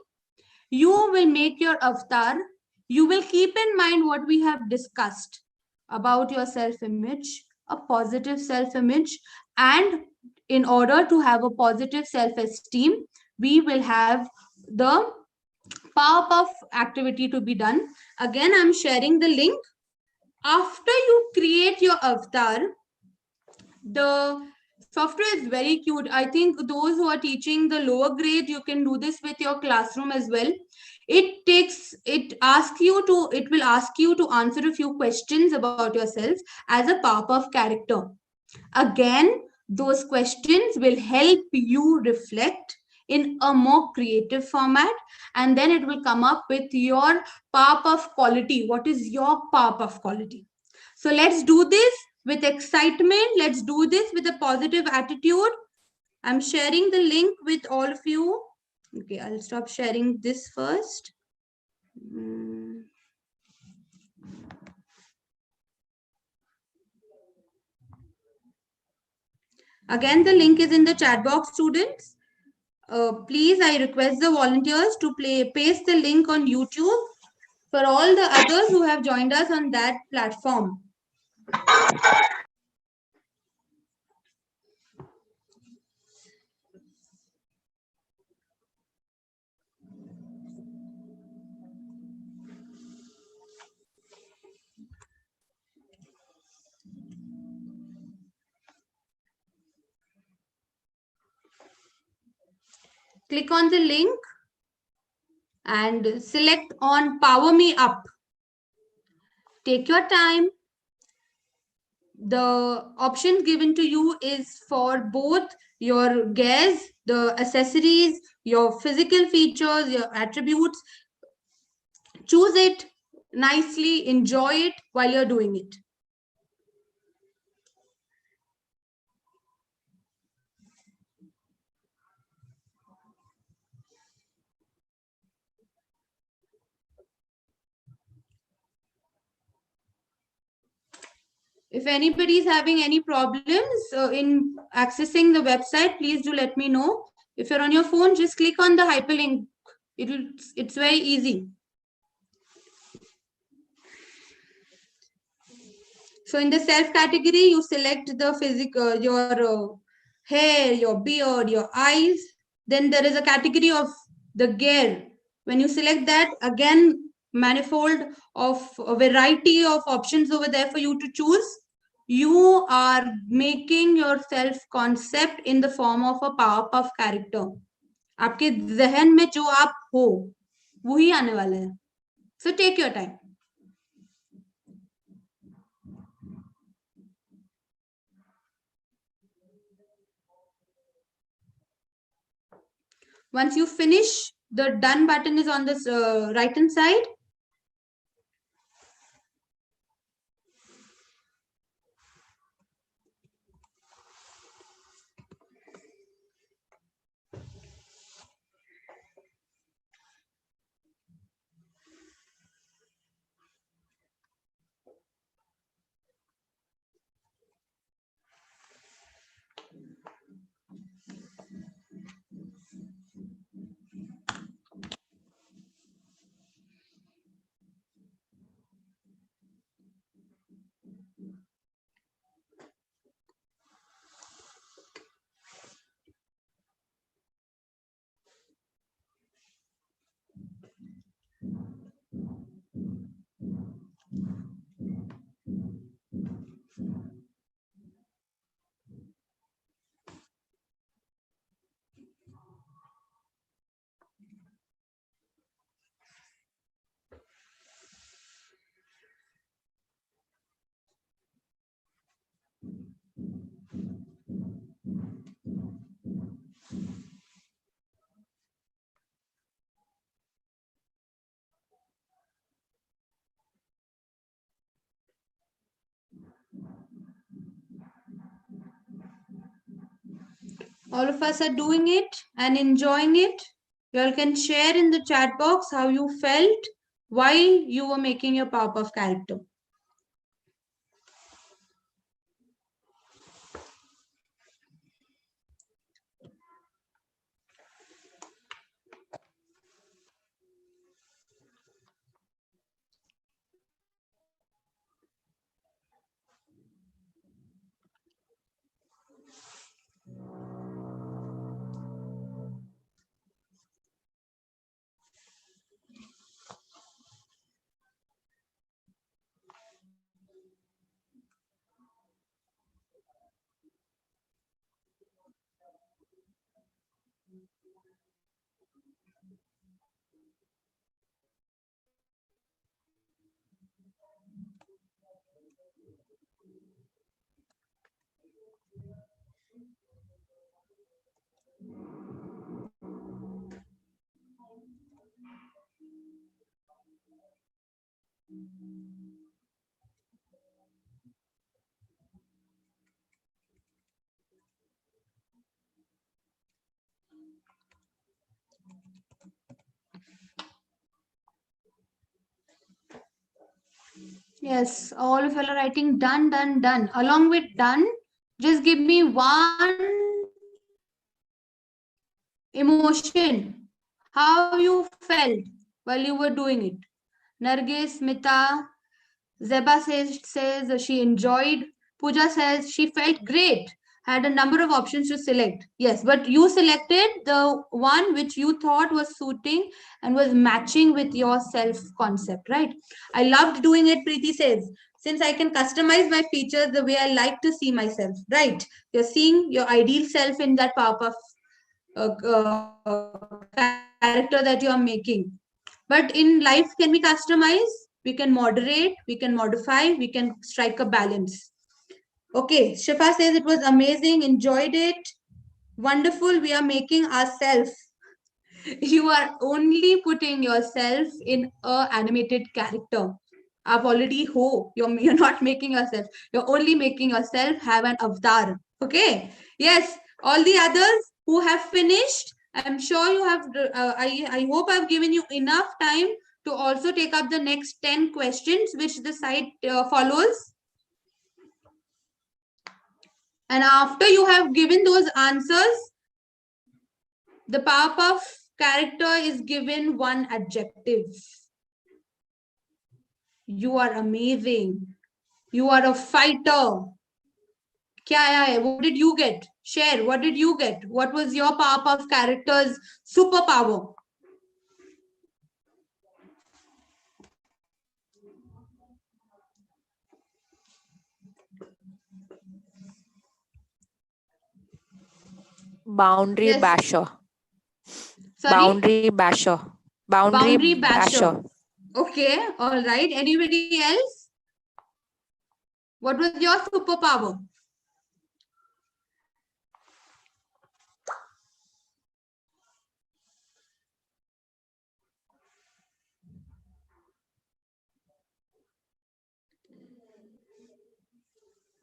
You will make your avatar. You will keep in mind what we have discussed about your self-image, a positive self-image, and in order to have a positive self-esteem, we will have the Powerpuff activity to be done. Again, I'm sharing the link. After you create your avatar, the software is very cute. I think those who are teaching the lower grade, you can do this with your classroom as well. It will ask you to answer a few questions about yourself as a Powerpuff character. Again, those questions will help you reflect in a more creative format, and then it will come up with your Powerpuff quality. What is your Powerpuff quality? So let's do this with excitement. Let's do this with a positive attitude. I'm sharing the link with all of you. Okay, I'll stop sharing this first. Again, the link is in the chat box, students. Please, I request the volunteers to paste the link on YouTube for all the others who have joined us on that platform. Click on the link and select on Power Me Up. Take your time. The option given to you is for both your gears, the accessories, your physical features, your attributes. Choose it nicely, enjoy it while you're doing it. If anybody is having any problems in accessing the website, please do let me know. If you're on your phone, just click on the hyperlink. It's very easy. So in the self category, you select the physical, your hair, your beard, your eyes. Then there is a category of the gear. When you select that, again, manifold of a variety of options over there for you to choose. You are making your self concept in the form of a Powerpuff character. आपके जहन में जो आप हो वही आने वाला है. So take your time. Once you finish, the done button is on the right hand side. All of us are doing it and enjoying it. You all can share in the chat box how you felt, why you were making your Powerpuff character. Yes, all of you are writing done, done, done. Along with done, just give me one emotion. How you felt while you were doing it. Nargis, Mita, Zeba says she enjoyed. Pooja says she felt great. Had a number of options to select. Yes, but you selected the one which you thought was suiting and was matching with your self concept, right? I loved doing it, Preeti says, since I can customize my features the way I like to see myself, right? You're seeing your ideal self in that Powerpuff character that you are making. But in life, can we customize? We can moderate, we can modify, we can strike a balance. Okay, Shifa says it was amazing, enjoyed it. Wonderful, we are making ourselves. You are only putting yourself in a animated character. I've already you're not making yourself. You're only making yourself have an avatar. Okay. Yes. All the others who have finished, I'm sure you have. I hope I've given you enough time to also take up the next 10 questions which the site follows. And after you have given those answers, the Powerpuff character is given one adjective. You are amazing. You are a fighter. What did you get? Share. What did you get? What was your Powerpuff character's superpower? Boundary Yes. basher. Sorry? Boundary basher. Boundary basher. Okay. All right. Anybody else? What was your superpower?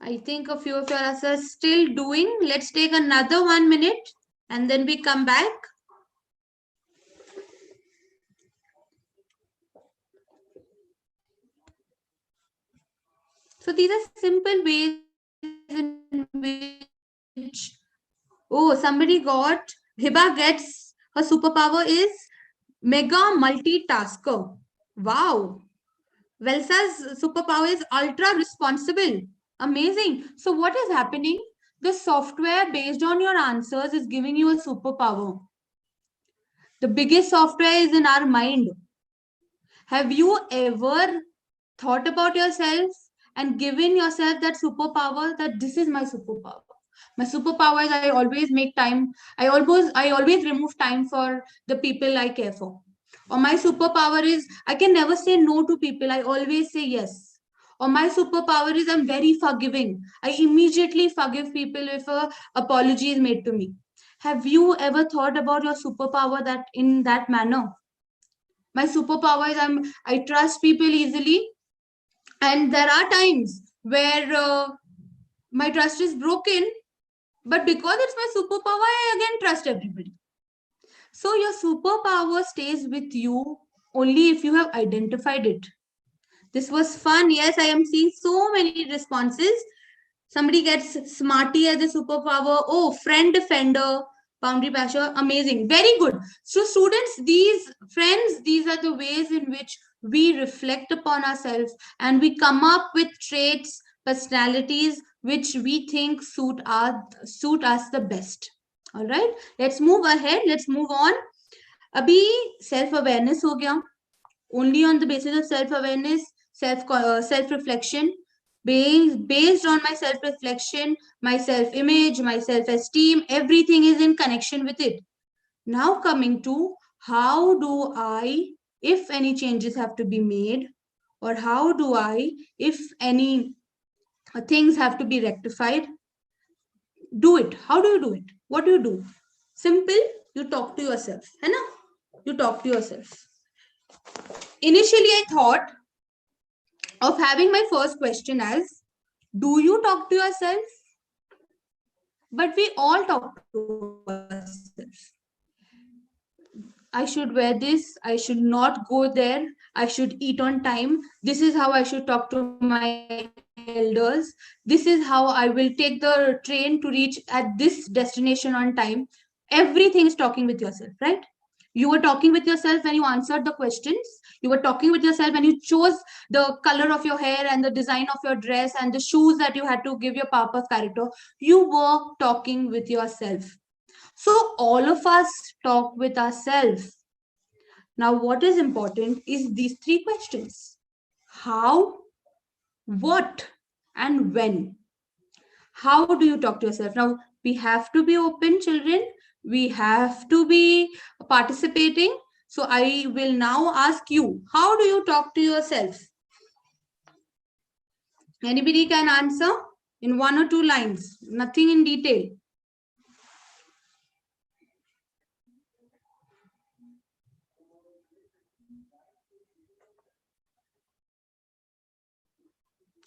I think a few of us are still doing. Let's take another 1 minute and then we come back. So these are simple ways in which, oh, somebody got, Hiba gets, her superpower is mega multitasker. Wow. Velsa's superpower is ultra responsible. Amazing. So what is happening? The software based on your answers is giving you a superpower. The biggest software is in our mind. Have you ever thought about yourself and given yourself that superpower, that this is my superpower? My superpower is I always make time. I always remove time for the people I care for. Or my superpower is I can never say no to people. I always say yes. Or my superpower is I'm very forgiving. I immediately forgive people if a apology is made to me. Have you ever thought about your superpower that in that manner? My superpower is I trust people easily, and there are times where my trust is broken, But because it's my superpower, I again trust everybody. So your superpower stays with you only if you have identified it. This was fun. Yes, I am seeing so many responses. Somebody gets smarty as a superpower. Oh, friend defender, boundary basher, amazing. Very good. So students, these friends, these are the ways in which we reflect upon ourselves and we come up with traits, personalities which we think suit us the best. All right, let's move ahead. Let's move on. Abhi self awareness ho gaya. Only on the basis of self awareness, self reflection, based on my self reflection, my self image, my self esteem, everything is in connection with it. Now coming to how do I, if any changes have to be made, or how do I, if any things have to be rectified, do it. How do you do it? What do you do? Simple, you talk to yourself. है ना? You talk to yourself. Initially, I thought of having my first question as, do you talk to yourself? But we all talk to ourselves. I should wear this. I should not go there. I should eat on time. This is how I should talk to my elders. This is how I will take the train to reach at this destination on time. Everything is talking with yourself, right? You were talking with yourself when you answered the questions. You were talking with yourself when you chose the color of your hair and the design of your dress and the shoes that you had to give your papa's character. You were talking with yourself. So all of us talk with ourselves. Now, what is important is these three questions: how, what, and when. How do you talk to yourself? Now, we have to be open, children. We have to be participating. So I will now ask you, how do you talk to yourself? Anybody can answer in 1 or 2 lines, nothing in detail.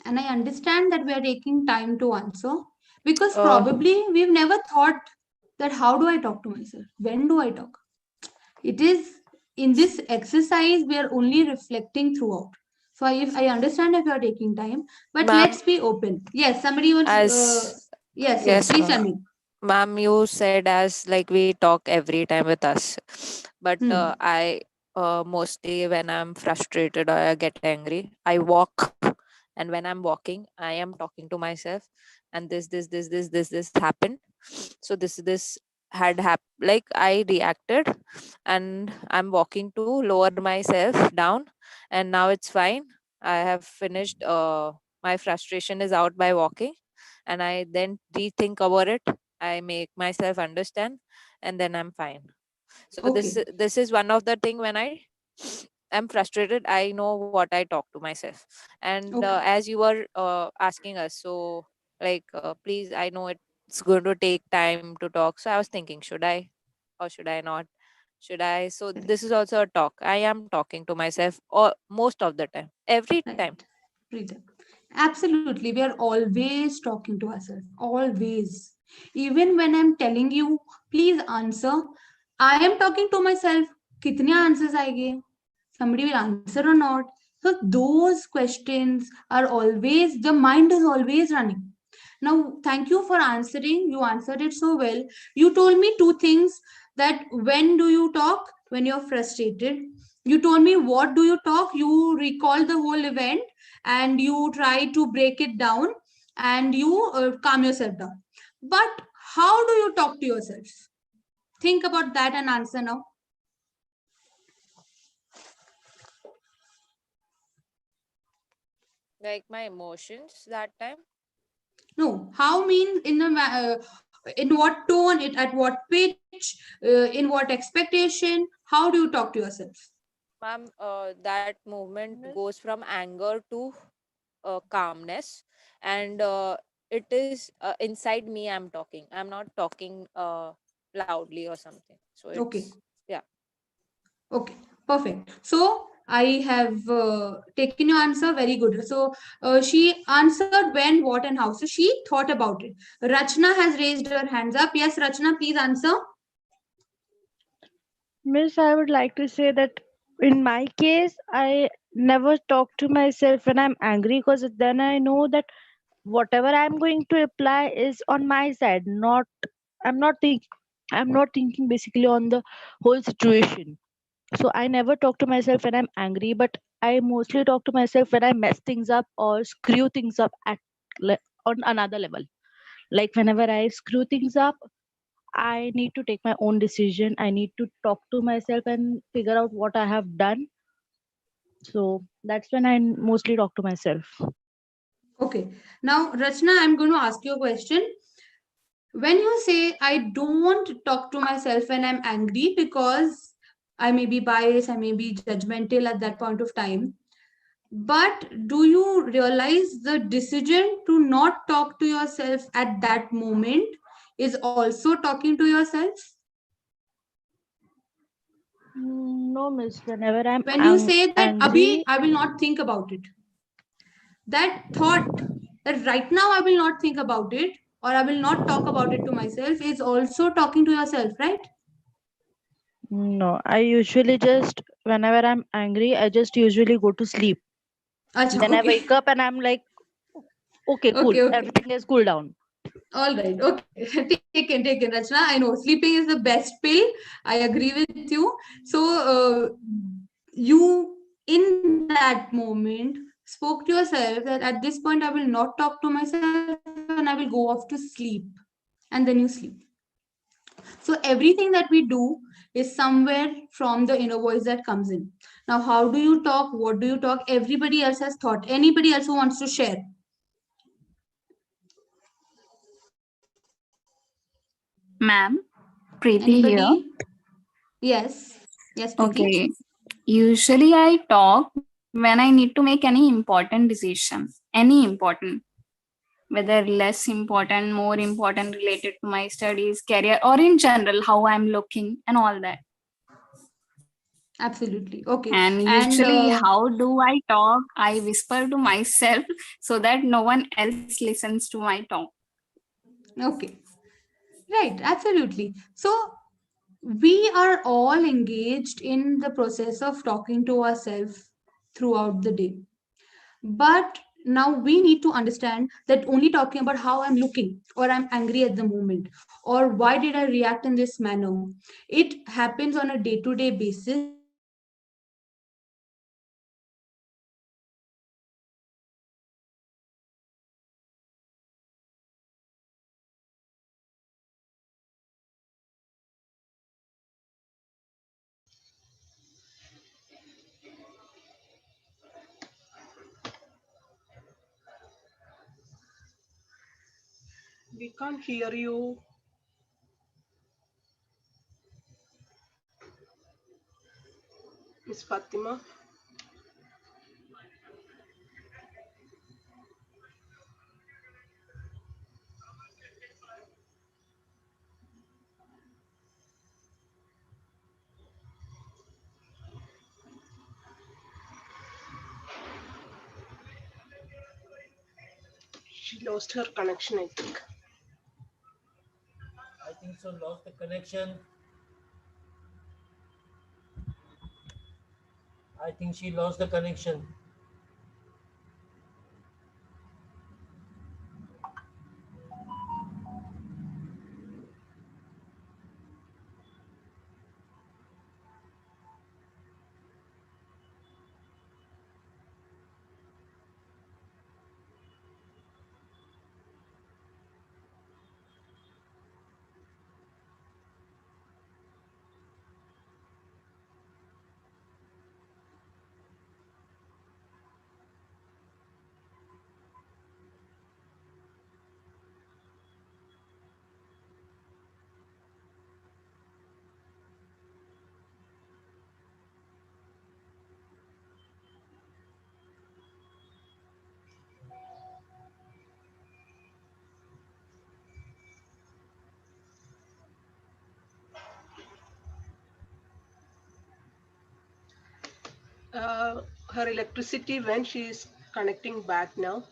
And I understand that we are taking time to answer because probably we've never thought that how do I talk to myself? When do I talk? It is in this exercise, we are only reflecting throughout. So I understand if you are taking time, but let's be open. Yes, somebody wants. Yes, please tell me. Ma'am, you said as like we talk every time with us, but I mostly when I'm frustrated or I get angry, I walk, and when I'm walking, I am talking to myself, and this happened. So this had happened. Like I reacted, and I'm walking to lower myself down, and now it's fine. I have finished. My frustration is out by walking, and I then rethink about it. I make myself understand, and then I'm fine. So this is one of the thing when I am frustrated, I know what I talk to myself. And as you were asking us, so like please, I know it's going to take time to talk, so I was thinking, should I or should I not? Should I? So this is also a talk. I am talking to myself or most of the time, every time. Absolutely. We are always talking to ourselves. Always. Even when I'm telling you, please answer, I am talking to myself. Kitne answers aayege? Somebody will answer or not. So those questions are always, the mind is always running. Now, thank you for answering. You answered it so well. You told me two things: that when do you talk? When you're frustrated. You told me what do you talk? You recall the whole event and you try to break it down and you calm yourself down. But how do you talk to yourself? Think about that and answer now. Like my emotions that time. No, how mean in what tone, at what pitch, in what expectation? How do you talk to yourself? Ma'am, that movement goes from anger to calmness, and it is inside me. I'm talking. I'm not talking loudly or something. So it's yeah. Okay, perfect. So I have taken your answer very good. So she answered when, what, and how. So she thought about it. Rachna has raised her hands up. Yes, Rachna, please answer. Miss, I would like to say that in my case, I never talk to myself when I'm angry because then I know that whatever I'm going to apply is on my side. Not I'm not think I'm not thinking basically on the whole situation. So I never talk to myself when I'm angry, but I mostly talk to myself when I mess things up or screw things up on another level. Like whenever I screw things up, I need to take my own decision. I need to talk to myself and figure out what I have done. So that's when I mostly talk to myself. Okay. Now, Rachna, I'm going to ask you a question. When you say I don't talk to myself when I'm angry because I may be biased, I may be judgmental at that point of time, but do you realize the decision to not talk to yourself at that moment is also talking to yourself? No, miss. Whenever I'm When you say that, Abhi, angry, I will not think about it. That thought that right now I will not think about it or I will not talk about it to myself is also talking to yourself, right? no. I usually just, whenever I'm angry, I just usually go to sleep. Achha, Then I okay. wake up and I'm like, okay, cool. Okay, okay. Everything is cool down. All right. Okay. Taken, taken, Rachna. I know sleeping is the best pill. I agree with you. So, you in that moment spoke to yourself that at this point I will not talk to myself and I will go off to sleep. And then you sleep. So everything that we do is somewhere from the inner voice that comes in. Now, how do you talk? What do you talk? Everybody else has thought. Anybody else who wants to share? Ma'am, Preeti here. Anybody? Yes. Yes, Preeti. Okay. Usually I talk when I need to make any important decision, any important, whether less important, more important related to my studies, career, or in general, how I'm looking and all that. Absolutely. Okay. And And usually, how do I talk? I whisper to myself so that no one else listens to my talk. okay. Right. Absolutely. So we are all engaged in the process of talking to ourselves throughout the day. But now we need to understand that only talking about how I'm looking or I'm angry at the moment or why did I react in this manner, it happens on a day-to-day basis and it happens every day. So we need to understand that We can't hear you. Miss Fatima. She lost her connection, I think. I think so. Lost the connection. I think she lost the connection. her electricity when she is connecting back now.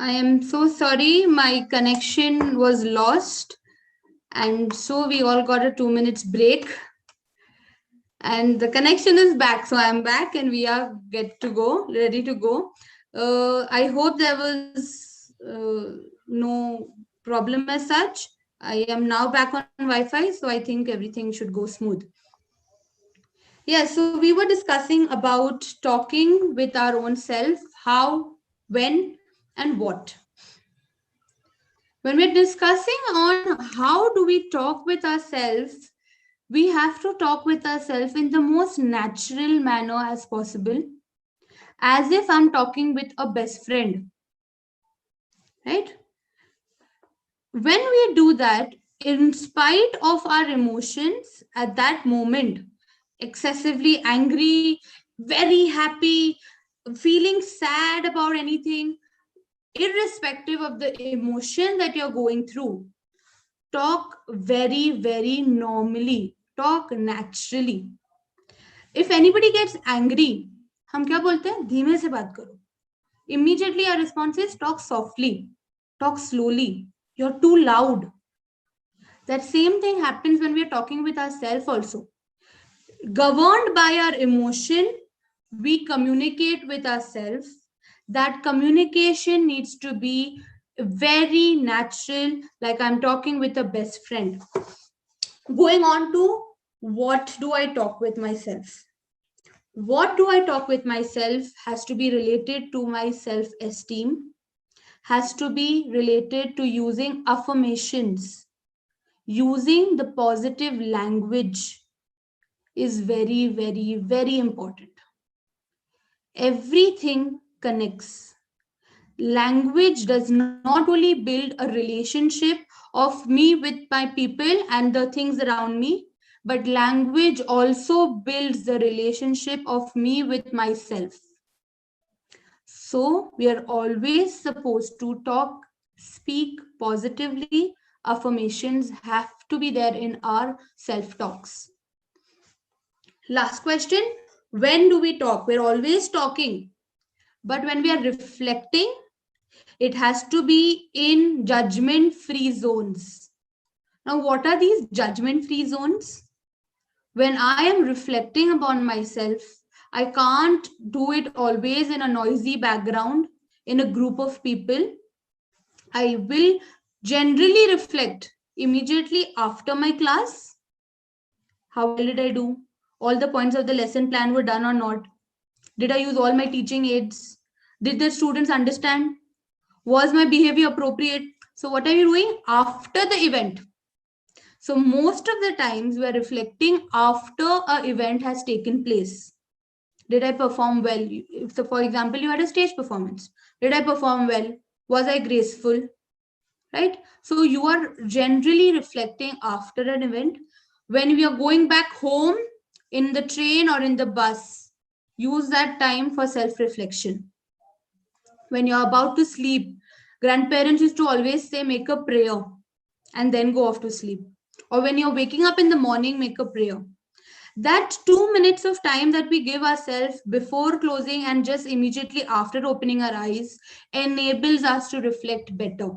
I am so sorry, my connection was lost. And so we all got a 2 minutes break. And the connection is back. So I'm back and we are ready to go. I hope there was no problem as such. I am now back on Wi-Fi, so I think everything should go smooth. Yeah, so we were discussing about talking with our own self, how, when, and what. When we're discussing on how do we talk with ourselves, we have to talk with ourselves in the most natural manner as possible, as if I'm talking with a best friend, right? When we do that, in spite of our emotions at that moment, excessively angry, very happy, feeling sad about anything, irrespective of the emotion that you're going through, talk very, very normally, talk naturally. If anybody gets angry, हम क्या बोलते हैं? धीमे से बात करो. Immediately our response is talk softly, talk slowly. You're too loud. That same thing happens when we are talking with ourselves also. Governed by our emotion, we communicate with ourselves. That communication needs to be very natural, like I'm talking with a best friend. Going on to what do I talk with myself? What do I talk with myself has to be related to my self-esteem, has to be related to using affirmations. Using the positive language is very, very, very important. Everything connects. Language does not only build a relationship of me with my people and the things around me, but language also builds the relationship of me with myself. So we are always supposed to talk, speak positively. Affirmations have to be there in our self-talks. Last question, when do we talk? We're always talking, but when we are reflecting, it has to be in judgment-free zones. Now, what are these judgment-free zones? When I am reflecting upon myself, I can't do it always in a noisy background, in a group of people. I will generally reflect immediately after my class. How well did I do? All the points of the lesson plan were done or not? Did I use all my teaching aids? Did the students understand? Was my behavior appropriate? So what are you doing after the event? So most of the times we are reflecting after an event has taken place. Did I perform well? So for example, you had a stage performance. Did I perform well? Was I graceful? Right? So you are generally reflecting after an event. When we are going back home in the train or in the bus, use that time for self-reflection. When you're about to sleep, grandparents used to always say, make a prayer and then go off to sleep. Or when you're waking up in the morning, make a prayer. That 2 minutes of time that we give ourselves before closing and just immediately after opening our eyes enables us to reflect better.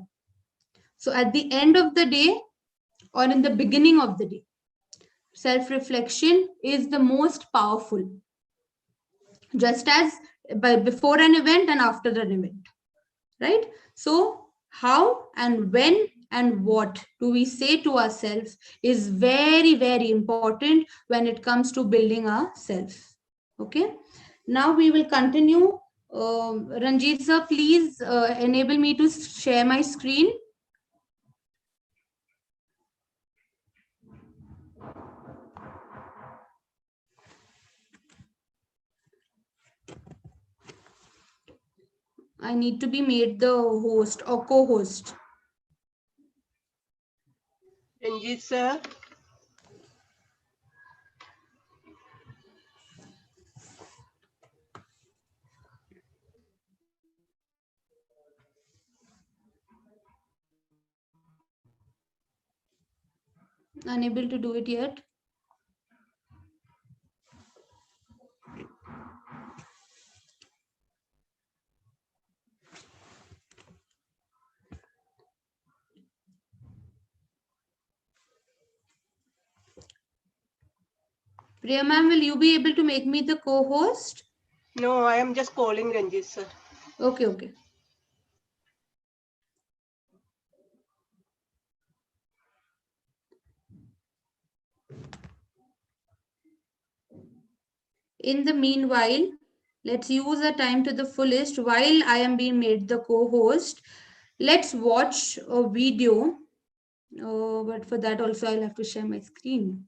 So at the end of the day or in the beginning of the day, self-reflection is the most powerful, just as before an event and after an event, right? So how and when and what do we say to ourselves is very, very important when it comes to building ourselves. Okay, now we will continue. Ranjit sir, please enable me to share my screen. I need to be made the host or co-host. Ranjit sir. Unable to do it yet. Priya ma'am, will you be able to make me the co-host? No, I am just calling Ranjit sir. Okay, okay. In the meanwhile, let's use the time to the fullest. While I am being made the co-host, let's watch a video. But for that also I'll have to share my screen.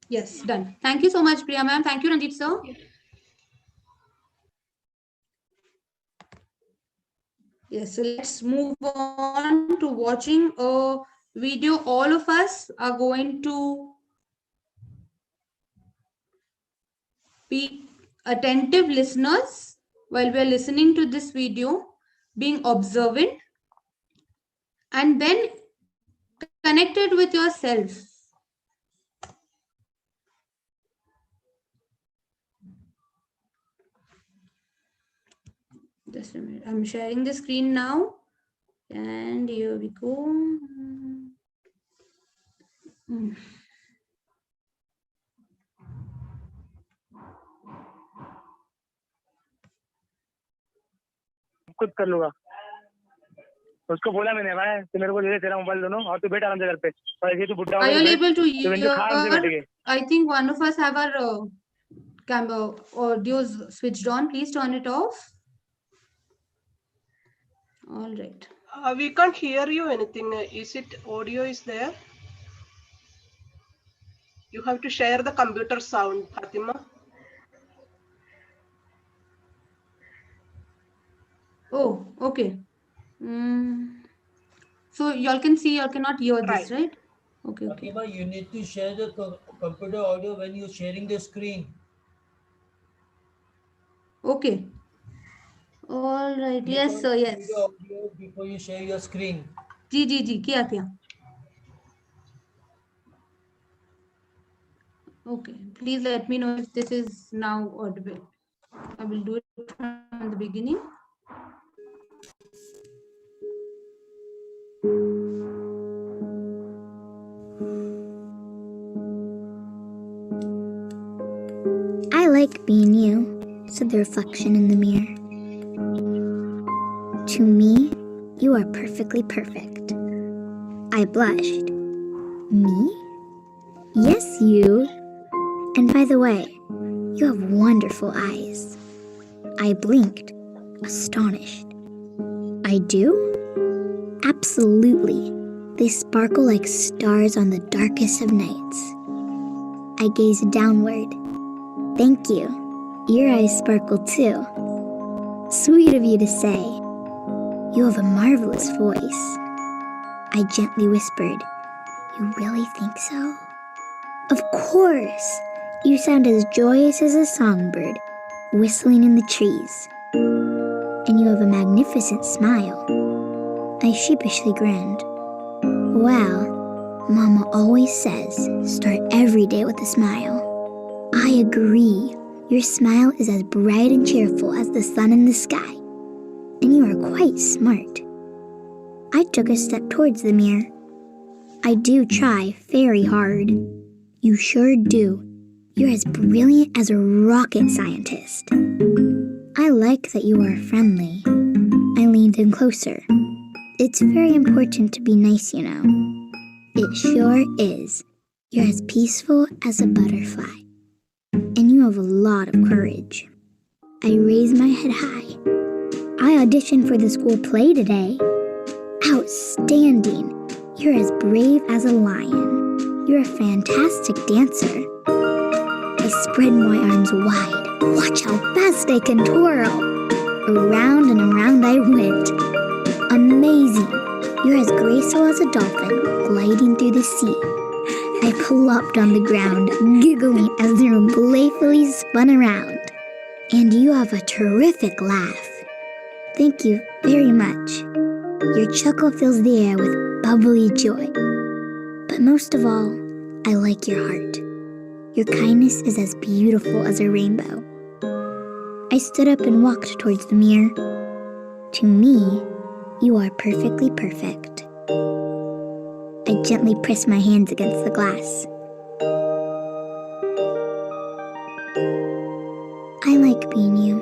Yes, done. Thank you so much, Priya ma'am. Thank you, Ranjit sir. Yes, so let's move on to watching a video. All of us are going to be attentive listeners while we are listening to this video, being observant, and then connected with yourself. Just a minute. I'm sharing the screen now. And here we go. खुद कर लूंगा उसको बोला मैंने भाई तो मेरे को दे दे तेरा मोबाइल दोनों और तू बैठ आराम से घर पे और ऐसे तू बुड्ढा हो Are you गया able to तो मैं खा आराम से बैठ hear? के I think one of us have our camera audio switched on. Please turn it off. All right. We can't hear you anything. Is it audio is there? You have to share the computer sound, Fatima. Oh, okay. So y'all can see, y'all cannot hear this, right? Okay, okay. Fatima, you need to share the computer audio when you're sharing the screen. Okay. All right. Click Yes, on sir. Yes. video audio before you share your screen. जी किया Okay. Please let me know if this is now audible. I will do it from the beginning. I like being you, said the reflection in the mirror. To me, you are perfectly perfect. I blushed. Me? Yes, you. And by the way, you have wonderful eyes. I blinked, astonished. I do? Absolutely. They sparkle like stars on the darkest of nights. I gazed downward. Thank you. Your eyes sparkle too. Sweet of you to say. You have a marvelous voice. I gently whispered, You really think so? Of course. You sound as joyous as a songbird whistling in the trees. And you have a magnificent smile. I sheepishly grinned. Well, Mama always says, start every day with a smile. I agree. Your smile is as bright and cheerful as the sun in the sky. And you are quite smart. I took a step towards the mirror. I do try very hard. You sure do. You're as brilliant as a rocket scientist. I like that you are friendly. I leaned in closer. It's very important to be nice, you know. It sure is. You're as peaceful as a butterfly. And you have a lot of courage. I raised my head high. I auditioned for the school play today. Outstanding. You're as brave as a lion. You're a fantastic dancer. I spread my arms wide. Watch how fast I can twirl. Around and around I went. Amazing. You're as graceful as a dolphin gliding through the sea. I plopped on the ground, giggling as the room playfully spun around. And you have a terrific laugh. Thank you very much. Your chuckle fills the air with bubbly joy. But most of all, I like your heart. Your kindness is as beautiful as a rainbow. I stood up and walked towards the mirror. To me, you are perfectly perfect. I gently pressed my hands against the glass. I like being you.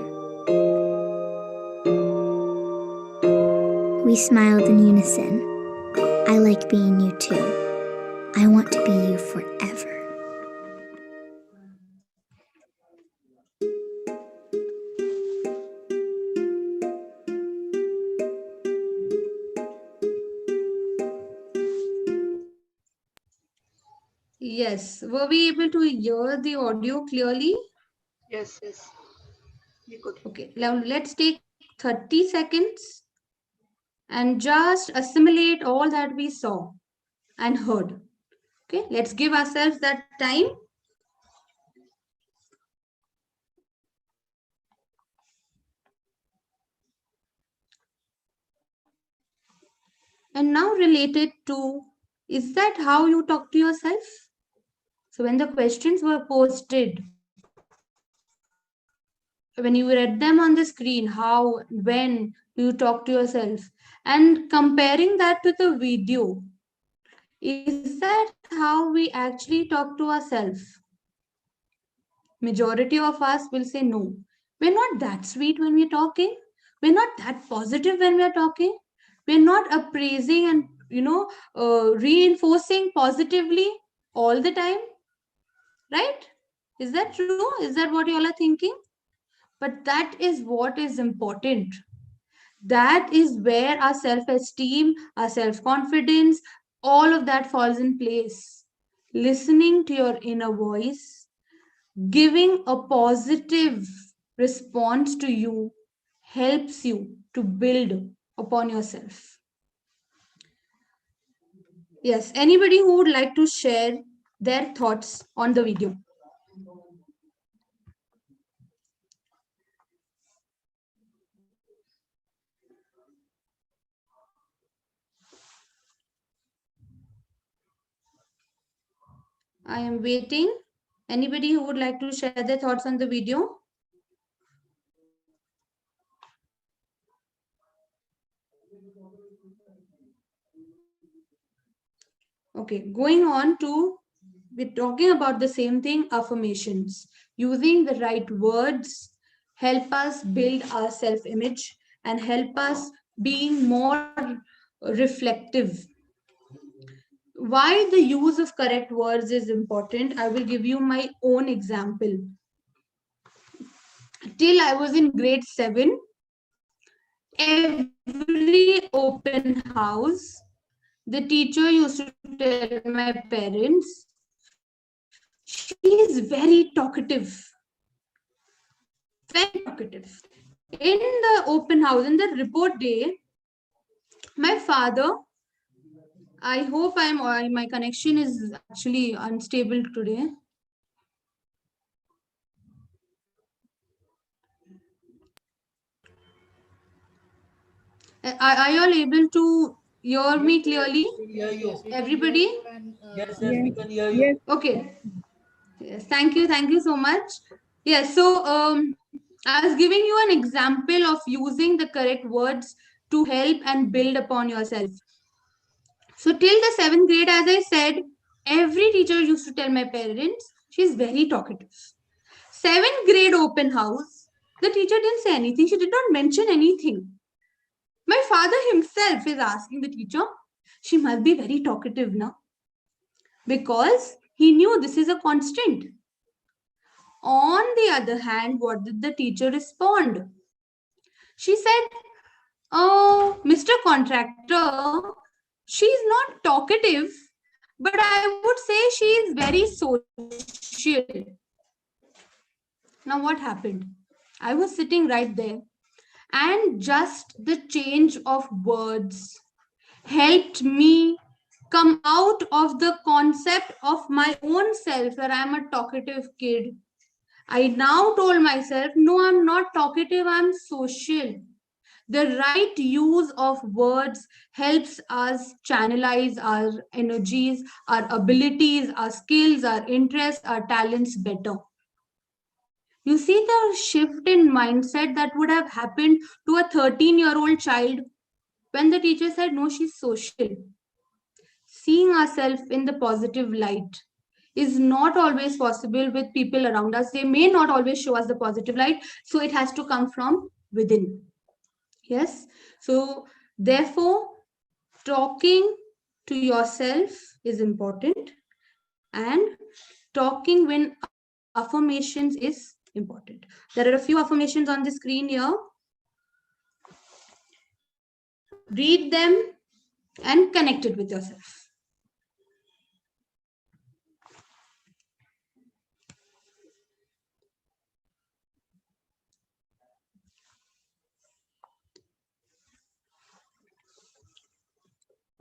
We smiled in unison. I like being you too. I want to be you forever. Yes. Were we able to hear the audio clearly? Yes, yes. We could. Okay. Now let's take 30 seconds and just assimilate all that we saw and heard. Okay. Let's give ourselves that time. And now related to, is that how you talk to yourself? So when the questions were posted, when you read them on the screen, how, when do you talk to yourself? And comparing that to the video, is that how we actually talk to ourselves? Majority of us will say no. We're not that sweet when we're talking. We're not that positive when we're talking. We're not appraising and reinforcing positively all the time, right? Is that true? Is that what you all are thinking? But that is what is important. That is where our self-esteem, our self-confidence, all of that falls in place. Listening to your inner voice, giving a positive response to you helps you to build upon yourself. Yes, anybody who would like to share their thoughts on the video? I am waiting. Anybody who would like to share their thoughts on the video? Okay, going on to, we're talking about the same thing, affirmations. Using the right words help us build our self-image and help us being more reflective. Why the use of correct words is important, I will give you my own example. Till I was in grade 7, every open house, the teacher used to tell my parents, she is very talkative. Very talkative. In the open house, in the report day, my father, I hope my connection is actually unstable today. Are you all able to hear me clearly? Hear you. Everybody? Yes, we can hear you. Okay. Yes, thank you so much. Yes, so I was giving you an example of using the correct words to help and build upon yourself. So till the 7th grade, as I said, every teacher used to tell my parents, she's very talkative. 7th grade open house, the teacher didn't say anything. She did not mention anything. My father himself is asking the teacher, she must be very talkative now. Because he knew this is a constant. On the other hand, what did the teacher respond? She said, "Oh, Mr. Contractor, she's not talkative, but I would say she is very social." Now, what happened? I was sitting right there, and just the change of words helped me come out of the concept of my own self where I'm a talkative kid. I now told myself, no, I'm not talkative, I'm social. The right use of words helps us channelize our energies, our abilities, our skills, our interests, our talents better. You see the shift in mindset that would have happened to a 13-year-old child when the teacher said, no, she's social. Seeing ourselves in the positive light is not always possible with people around us. They may not always show us the positive light, so it has to come from within. Yes, so therefore talking to yourself is important, and talking when affirmations is important. There are a few affirmations on the screen here. Read them and connect it with yourself.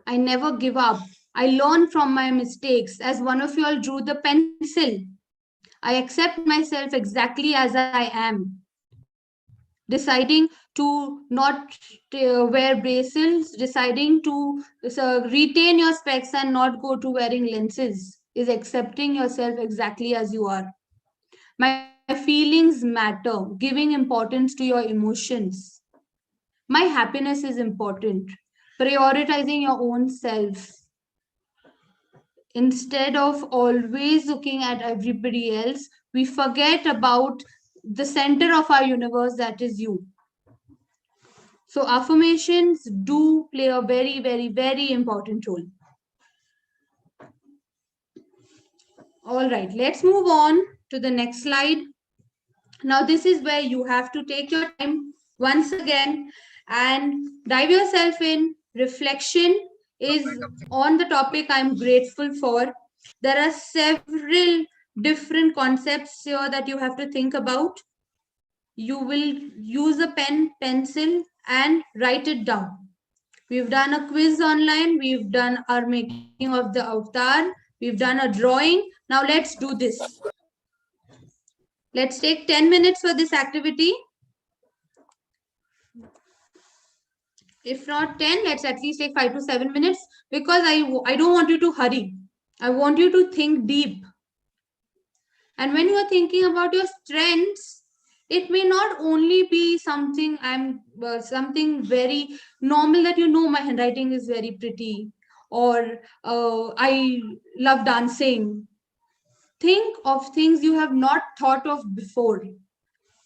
I never give up. I learn from my mistakes. As one of you all drew the pencil, I accept myself exactly as I am. Deciding to not wear braces, deciding to retain your specs and not go to wearing lenses is accepting yourself exactly as you are. My feelings matter, giving importance to your emotions. My happiness is important, prioritizing your own self instead of always looking at everybody else. We forget about the center of our universe, that is you. So affirmations do play a very, very, very important role. All right, let's move on to the next slide. Now, this is where you have to take your time once again and dive yourself in. Reflection is on the topic I'm grateful for. There are several different concepts here that you have to think about. You will use a pen, pencil, and write it down. We've done a quiz online. We've done our making of the avatar. We've done a drawing. Now let's do this. Let's take 10 minutes for this activity. If not 10, let's at least take 5 to 7 minutes because I don't want you to hurry. I want you to think deep. And when you are thinking about your strengths, it may not only be something something very normal that my handwriting is very pretty, or I love dancing. Think of things you have not thought of before.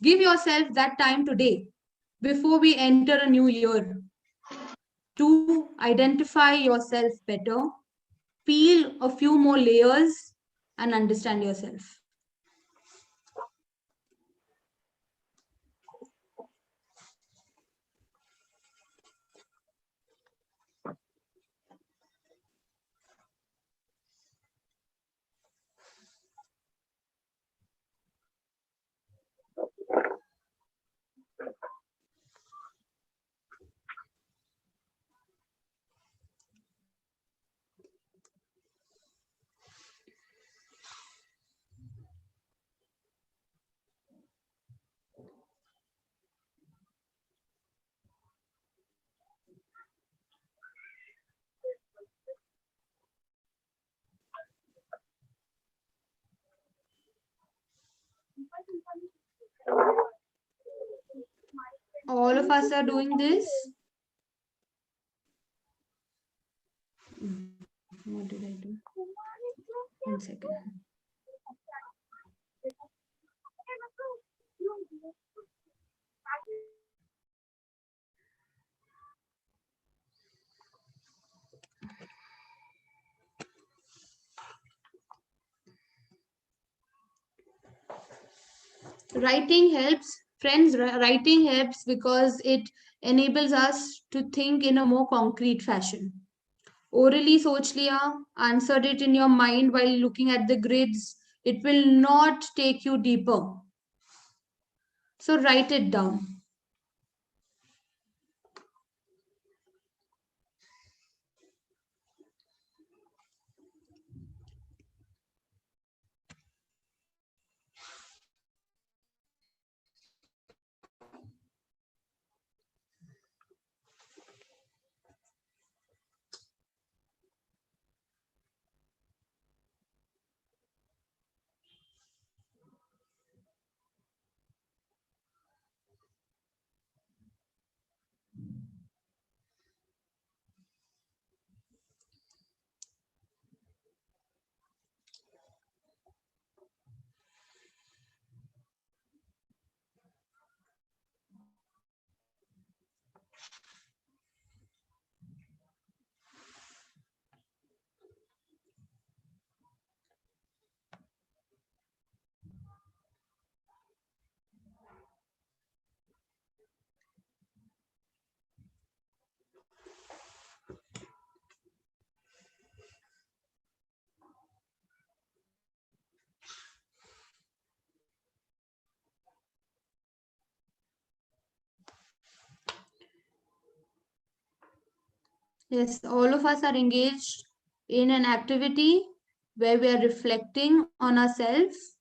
Give yourself that time today before we enter a new year to identify yourself better, peel a few more layers, and understand yourself. all of us are doing this. What did I do? 1 second. Writing helps, friends. Writing helps because it enables us to think in a more concrete fashion. Orally soch liya, answered it in your mind while looking at the grids, it will not take you deeper. So write it down. Yes, all of us are engaged in an activity where we are reflecting on ourselves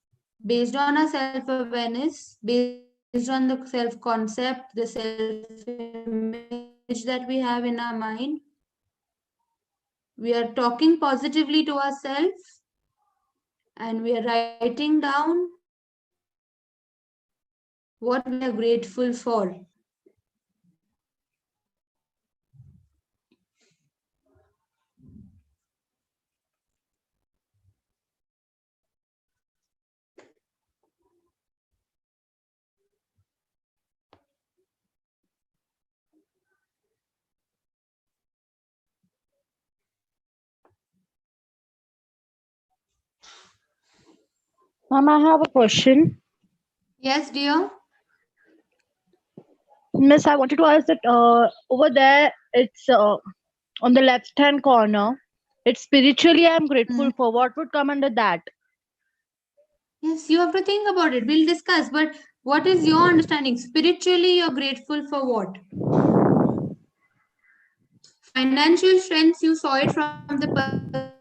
based on our self-awareness, based on the self-concept, the self-image that we have in our mind. We are talking positively to ourselves and we are writing down what we are grateful for. Ma'am, I have a question. Yes, dear. Miss, I wanted to ask that over there, it's on the left hand corner. It's spiritually, I'm grateful for. What would come under that? Yes, you have to think about it. We'll discuss. But what is your understanding? Spiritually, you're grateful for what? Financial strength, you saw it from the perspective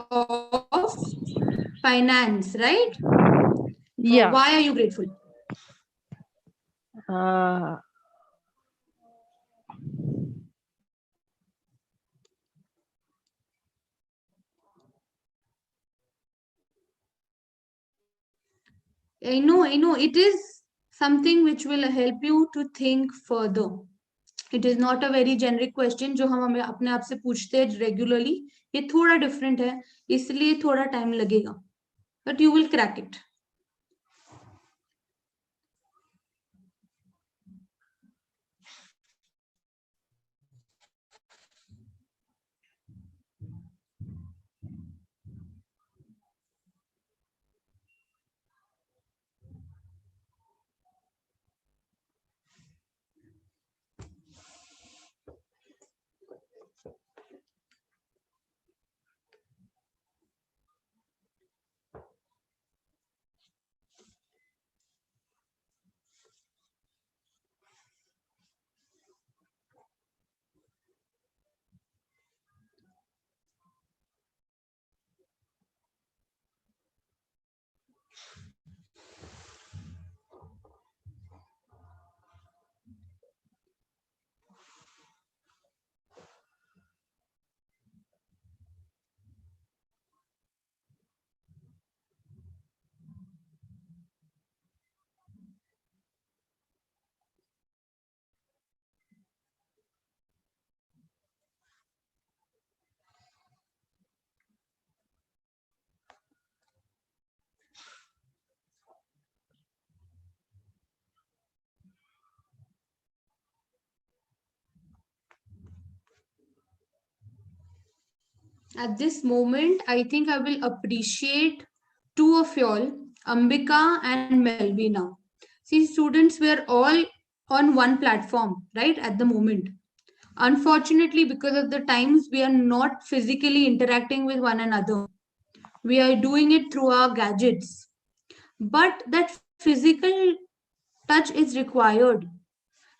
of finance, right? Yeah. Why are you grateful? I know. It is something which will help you to think further. It is not a very generic question जो हम हमें अपने आप से पूछते हैं regularly. ये थोड़ा different है, इसलिए थोड़ा time लगेगा. But you will crack it. At this moment, I think I will appreciate two of y'all, Ambika and Melvina. See, students, we are all on one platform, right, at the moment. Unfortunately, because of the times, we are not physically interacting with one another. We are doing it through our gadgets. But that physical touch is required.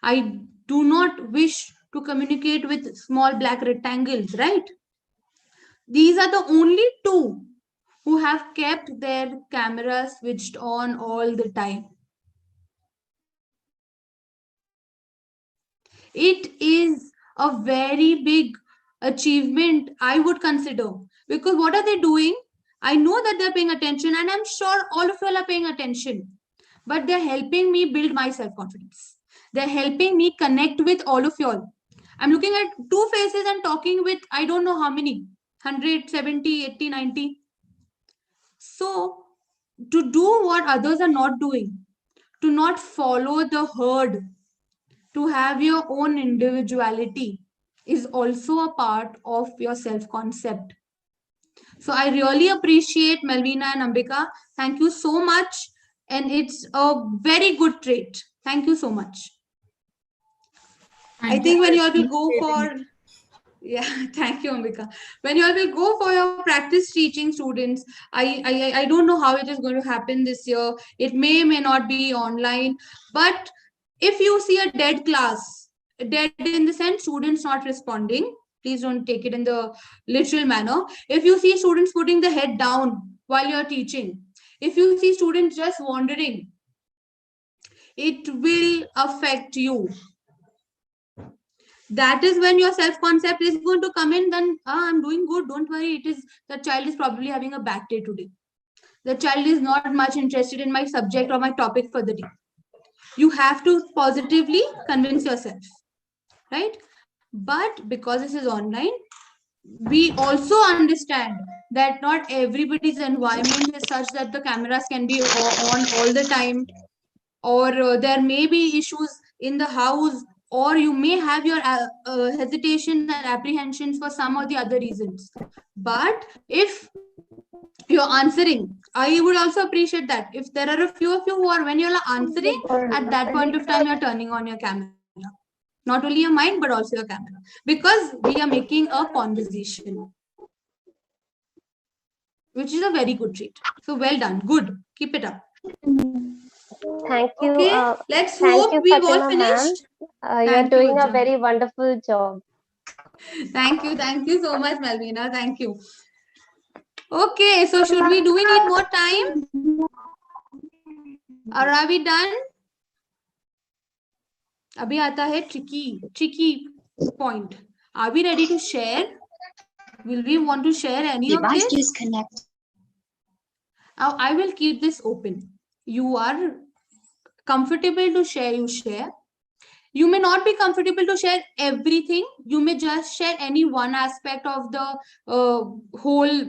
I do not wish to communicate with small black rectangles, right? These are the only two who have kept their cameras switched on all the time. It is a very big achievement, I would consider. Because what are they doing? I know that they're paying attention, and I'm sure all of you are paying attention. But they're helping me build my self confidence. They're helping me connect with all of y'all. I'm looking at two faces and talking with I don't know how many 100, 70, 80, 90. So, to do what others are not doing, to not follow the herd, to have your own individuality is also a part of your self concept. So I really appreciate Melvina and Ambika. Thank you so much. And it's a very good trait. Thank you so much. I think when you all will go for, yeah, thank you, Ambika. When you all will go for your practice teaching students, I don't know how it is going to happen this year. It may not be online, but if you see a dead class, dead in the sense students not responding, please don't take it in the literal manner. If you see students putting the head down while you're teaching, if you see students just wandering, it will affect you. That is when your self concept is going to come in. Then I'm doing good, don't worry. It is the child is probably having a bad day today. The child is not much interested in my subject or my topic for the day. You have to positively convince yourself, right? But because this is online, we also understand that not everybody's environment is such that the cameras can be on all the time, or there may be issues in the house, or you may have your hesitations and apprehensions for some or the other reasons. But if you're answering, I would also appreciate that if there are a few of you who are, when you're answering, at that point of time you're turning on your camera, not only your mind but also your camera, because we are making a conversation, which is a very good trait. So well done, good, keep it up. Thank you. Okay, let's Thank hope you, we've all Fatima ma'am. finished. You're Thank you, doing a Ajam. very wonderful job. Thank you so much, Melvina. Thank you. Okay, so do we need more time? Or are we done? Abhi aata hai tricky point. Are we ready to share? Will we want to share any of this? Disconnect. Now, I will keep this open. You are comfortable to share, you share. You may not be comfortable to share everything. You may just share any one aspect of the whole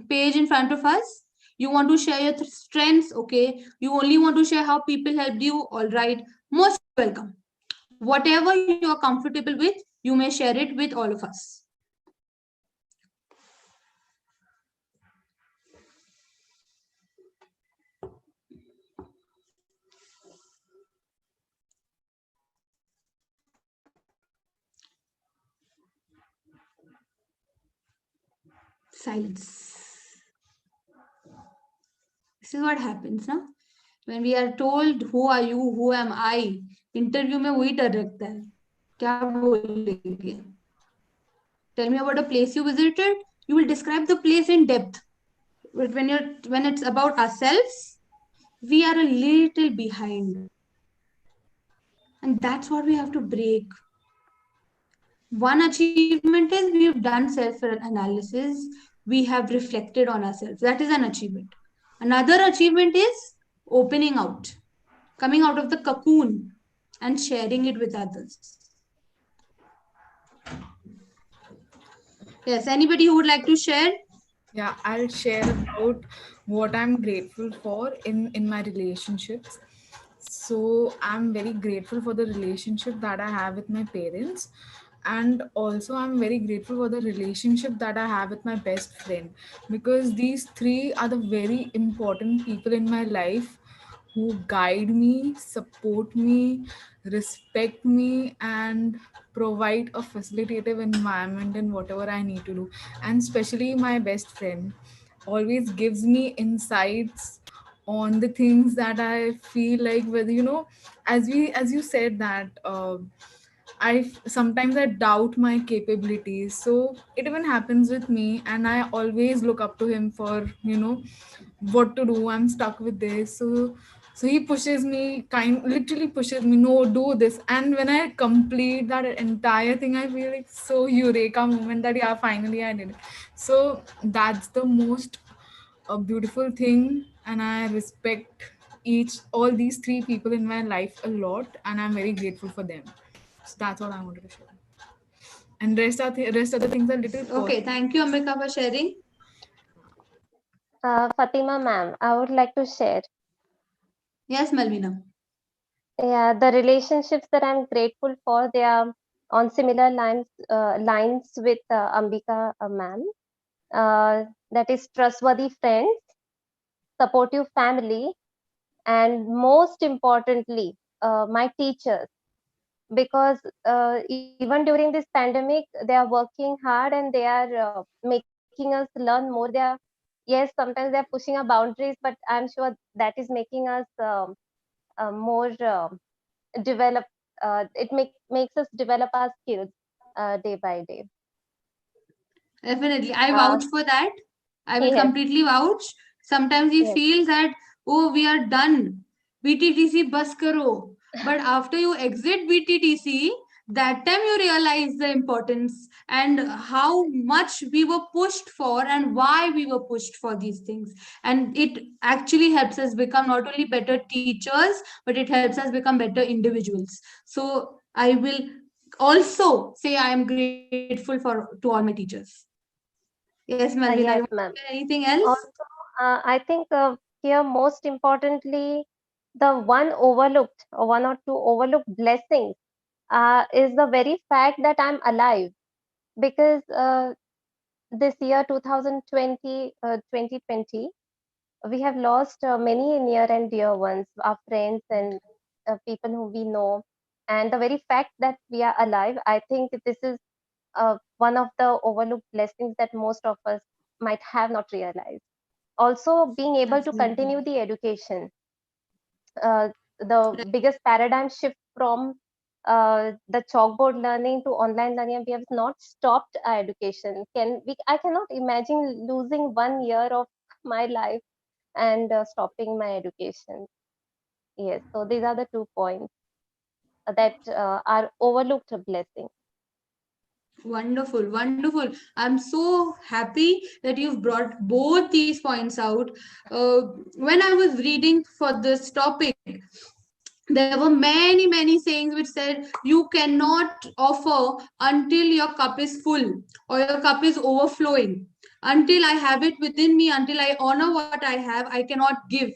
page in front of us. You want to share your strengths, okay? You only want to share how people helped you, all right? Most welcome. Whatever you are comfortable with, you may share it with all of us. Silence. This is what happens, na? When we are told who are you, who am I, interview में वही डर लगता है. क्या बोलेंगे? Tell me about a place you visited. You will describe the place in depth. But when it's about ourselves, we are a little behind, and that's what we have to break. One achievement is we've done self-analysis. We have reflected on ourselves. That is an achievement. Another achievement is opening out, coming out of the cocoon and sharing it with others. Yes, anybody who would like to share? Yeah, I'll share about what I'm grateful for in my relationships. So I'm very grateful for the relationship that I have with my parents, And also I'm very grateful for the relationship that I have with my best friend, because these three are the very important people in my life who guide me, support me, respect me, and provide a facilitative environment in whatever I need to do. And especially my best friend always gives me insights on the things that I feel like, whether as you said that sometimes I doubt my capabilities. So it even happens with me, and I always look up to him for what to do. I'm stuck with this, so he pushes me, literally pushes me. No, do this. And when I complete that entire thing, I feel like so eureka moment that yeah, finally I did it. So that's the most beautiful thing, and I respect all these three people in my life a lot, and I'm very grateful for them. So that's all I wanted to share. And rest of the things are little Okay, thank you, Ambika, for sharing. Fatima ma'am, I would like to share. Yes, Malvina. Yeah, the relationships that I'm grateful for, they are on similar lines with Ambika ma'am. That is trustworthy friends, supportive family, and most importantly, my teachers. Because even during this pandemic, they are working hard and they are making us learn more. Yes, sometimes they are pushing our boundaries, but I'm sure that is making us more develop. It makes us develop our skills day by day. Definitely. I Uh, vouch for that. I will yes, completely vouch. Sometimes we yes, feel that, oh, we are done. BTTC bus karo. But after you exit BTTC, that time you realize the importance and how much we were pushed for and why we were pushed for these things. And it actually helps us become not only better teachers, but it helps us become better individuals. So I will also say I am grateful to all my teachers. Yes, Malvina, you want to yes, share ma'am. anything else? Also, I think here most importantly, the one or two overlooked blessings is the very fact that I'm alive. Because this year 2020, we have lost many near and dear ones, our friends and people who we know. And the very fact that we are alive, I think this is one of the overlooked blessings that most of us might have not realized. Also, being able to Absolutely. continue the education, the biggest paradigm shift from the chalkboard learning to online learning. We have not stopped our education. I cannot imagine losing 1 year of my life and stopping my education. Yes, so these are the 2 points that are overlooked blessing. Wonderful, wonderful. I'm so happy that you've brought both these points out. When I was reading for this topic, there were many, many sayings which said you cannot offer until your cup is full or your cup is overflowing. Until I have it within me, until I honor what I have, I cannot give.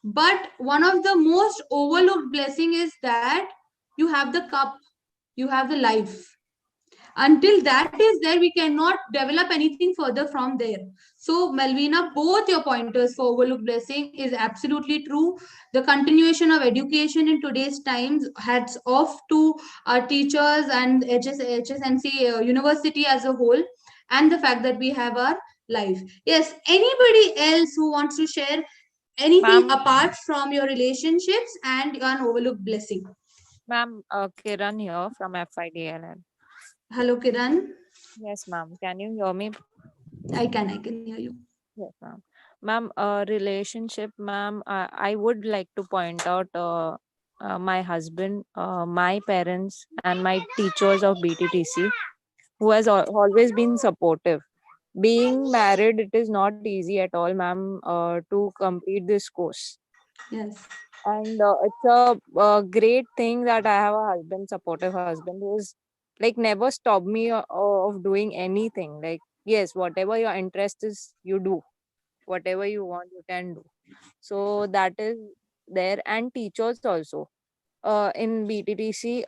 But one of the most overlooked blessing is that you have the cup, you have the life. Until that is there, we cannot develop anything further from there. So Melvina, both your pointers for overlooked blessing is absolutely true. The continuation of education in today's times, hats off to our teachers and HSNC university as a whole, and the fact that we have our life. Yes, anybody else who wants to share anything Ma'am, apart from your relationships and an overlooked blessing? ma'am, Kiran here from FIDLN. Hello, Kiran. Yes, ma'am. Can you hear me? I can hear you. Yes, ma'am. Ma'am, relationship, ma'am, I would like to point out my husband, my parents, and my teachers of BTTC, who has always been supportive. Being married, it is not easy at all, ma'am, to complete this course. Yes. And it's a great thing that I have a husband, supportive husband, who's like never stopped me of doing anything. Like, yes, whatever your interest is, you do. Whatever you want, you can do. So that is there. And teachers also in BTTC.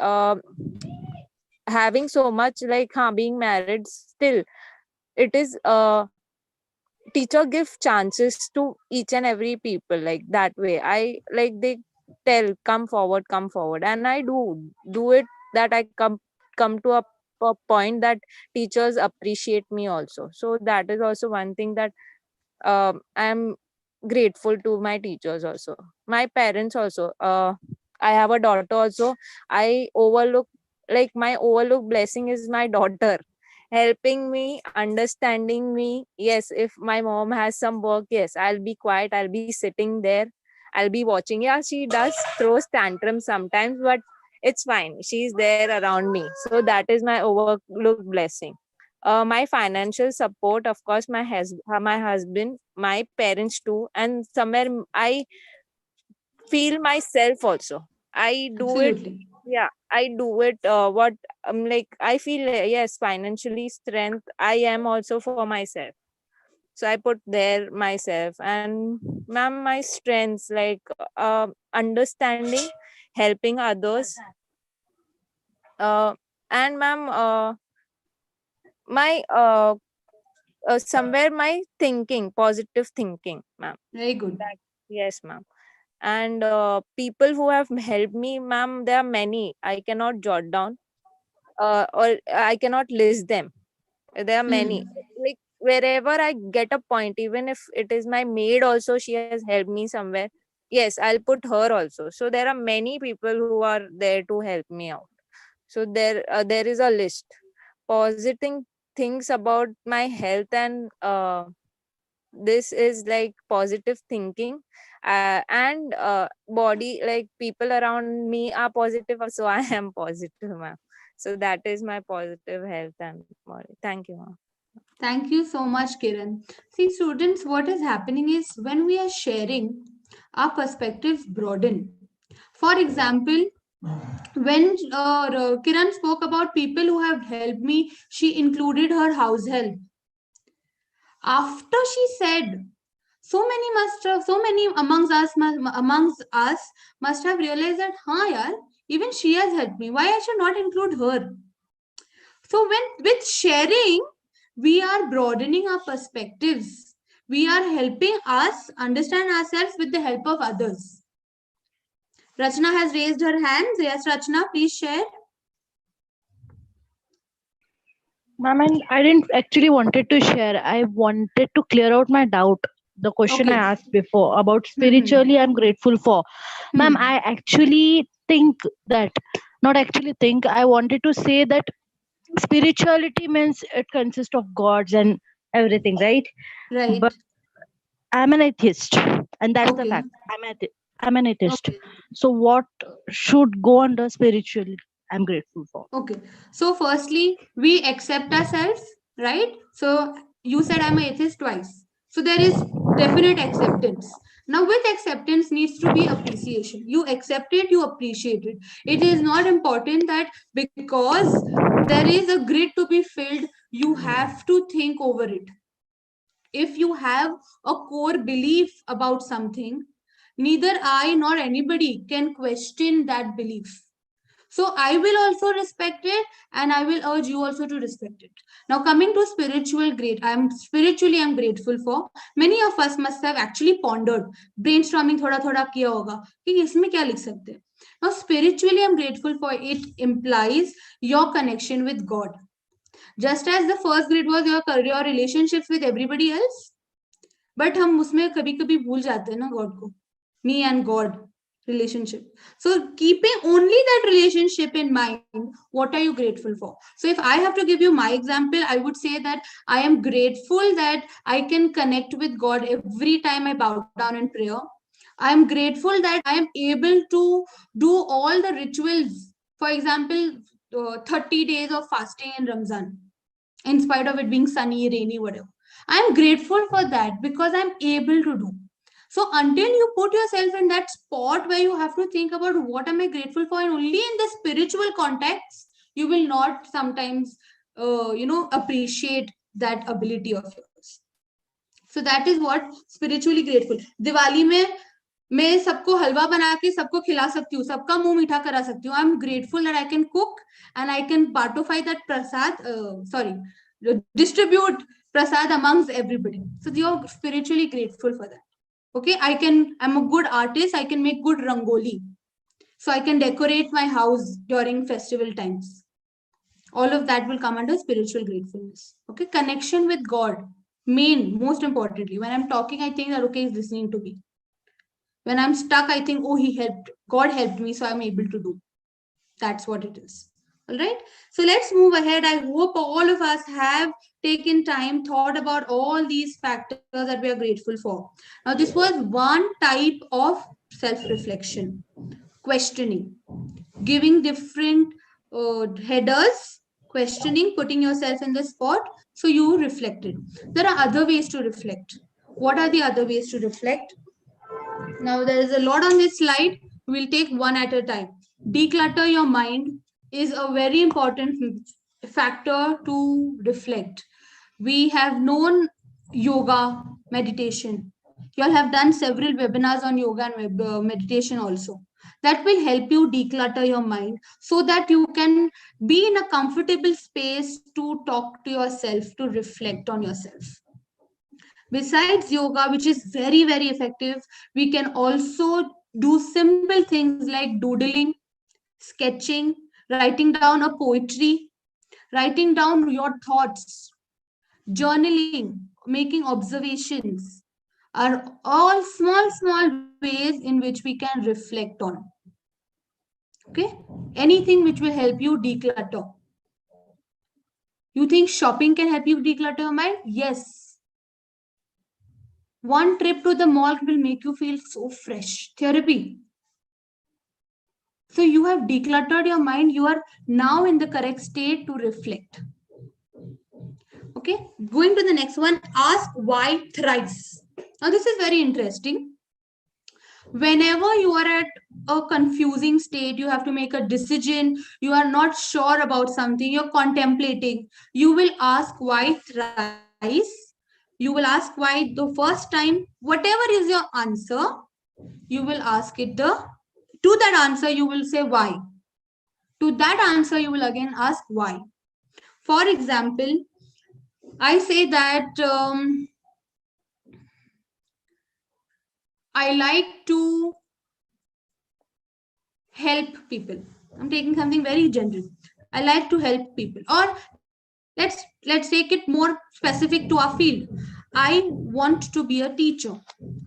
having so much like being married, still it is teacher give chances to each and every people like that way. I like they tell come forward, and I do it, that I come to a point that teachers appreciate me also. So that is also one thing that I'm grateful to my teachers also, my parents also. I have a daughter also. I overlook, like my overlooked blessing is my daughter, helping me, understanding me. Yes, if my mom has some work, yes, I'll be quiet, I'll be sitting there, I'll be watching. Yeah, she does throw tantrums sometimes, but it's fine, she's there around me. So that is my overlooked blessing. My financial support, of course, my husband, my parents too, and somewhere I feel myself also. I do it. Absolutely. Yeah, I do it. What like I feel, yes, financially strength I am also for myself. So I put there myself, and ma'am, my strengths like understanding, helping others, uh, and ma'am, my somewhere my thinking, positive thinking, ma'am. Very good. That, yes, ma'am. And people who have helped me, ma'am, there are many. I cannot jot down, or I cannot list them. There are many. Like wherever I get a point, even if it is my maid, also she has helped me somewhere. Yes, I'll put her also. So there are many people who are there to help me out. So there is a list. Positive things about my health, and this is like positive thinking, and body, like people around me are positive, so I am positive, ma'am. So that is my positive health and body. Thank you, ma'am. Thank you so much, Kiran. See, students, what is happening is when we are sharing, our perspectives broaden. For example, when Kiran spoke about people who have helped me, she included her house help. After she said, so many amongst us must have realized that, yaar, even she has helped me. Why I should not include her? So when with sharing, we are broadening our perspectives. We are helping us understand ourselves with the help of others. Rachna has raised her hand. Yes, Rachna, please share. Ma'am, I didn't actually wanted to share. I wanted to clear out my doubt. The question I asked before about spiritually, I'm grateful for. Ma'am, I actually think that, not actually think, I wanted to say that spirituality means it consists of gods and everything, right? Right. But I'm an atheist, and that's the fact. I'm an atheist. So what should go under spirituality? I'm grateful for. Okay. So firstly, we accept ourselves, right? So you said I'm an atheist twice. So there is definite acceptance. Now with acceptance needs to be appreciation. You accept it, you appreciate it. It is not important that because there is a grid to be filled, you have to think over it. If you have a core belief about something, neither I nor anybody can question that belief. So I will also respect it, and I will urge you also to respect it. Now coming to spiritual I'm grateful for. Many of us must have actually pondered, brainstorming thoda kiya hoga कि इसमें क्या लिख सकते हैं. Now spiritually I'm grateful for, it implies your connection with God. Just as the first grid was your relationships with everybody else, but हम उसमें कभी-कभी भूल जाते हैं ना God को. Me and God relationship. So keeping only that relationship in mind, what are you grateful for? So if I have to give you my example, I would say that I am grateful that I can connect with God every time I bow down in prayer. I am grateful that I am able to do all the rituals. For example, 30 days of fasting in Ramzan, in spite of it being sunny, rainy, whatever. I'm grateful for that because I'm able to do. So until you put yourself in that spot where you have to think about what am I grateful for, and only in the spiritual context, you will not sometimes, appreciate that ability of yours. So that is what spiritually grateful. Diwali mein मैं सबको हलवा बना के सबको खिला सकती हूँ, सबका मुंह मीठा करा सकती हूँ. I'm grateful that I can cook and I can partify that distribute prasad amongst everybody. So you're spiritually grateful for that. Okay, I'm a good artist. I can make good rangoli. So I can decorate my house during festival times. All of that will come under spiritual gratefulness. Okay, connection with God. Most importantly, when I'm talking, I think that, okay, he's listening to me. When I'm stuck, I think, oh, he helped. God helped me, so I'm able to do. That's what it is. All right. So let's move ahead. I hope all of us have taken time, thought about all these factors that we are grateful for. Now, this was one type of self-reflection, questioning, giving different headers, questioning, putting yourself in the spot. So you reflected. There are other ways to reflect. What are the other ways to reflect? Now, there is a lot on this slide. We'll take one at a time. Declutter your mind is a very important factor to reflect. We have known yoga, meditation. You all have done several webinars on yoga and meditation also. That will help you declutter your mind so that you can be in a comfortable space to talk to yourself, to reflect on yourself. Besides yoga, which is very, very effective, we can also do simple things like doodling, sketching, writing down a poetry, writing down your thoughts, journaling, making observations are all small, small ways in which we can reflect on. Okay? Anything which will help you declutter. You think shopping can help you declutter your mind? Yes. One trip to the mall will make you feel so fresh. Therapy. So you have decluttered your mind. You are now in the correct state to reflect. Okay, going to the next one, ask why thrice. Now this is very interesting. Whenever you are at a confusing state, you have to make a decision, you are not sure about something, you're contemplating, you will ask why thrice. You will ask why the first time. Whatever is your answer, you will ask it to that answer you will say why. To that answer you will again ask why. For example, I say that I like to help people. I'm taking something very general. I like to help people. Or let's take it more specific to our field. I want to be a teacher.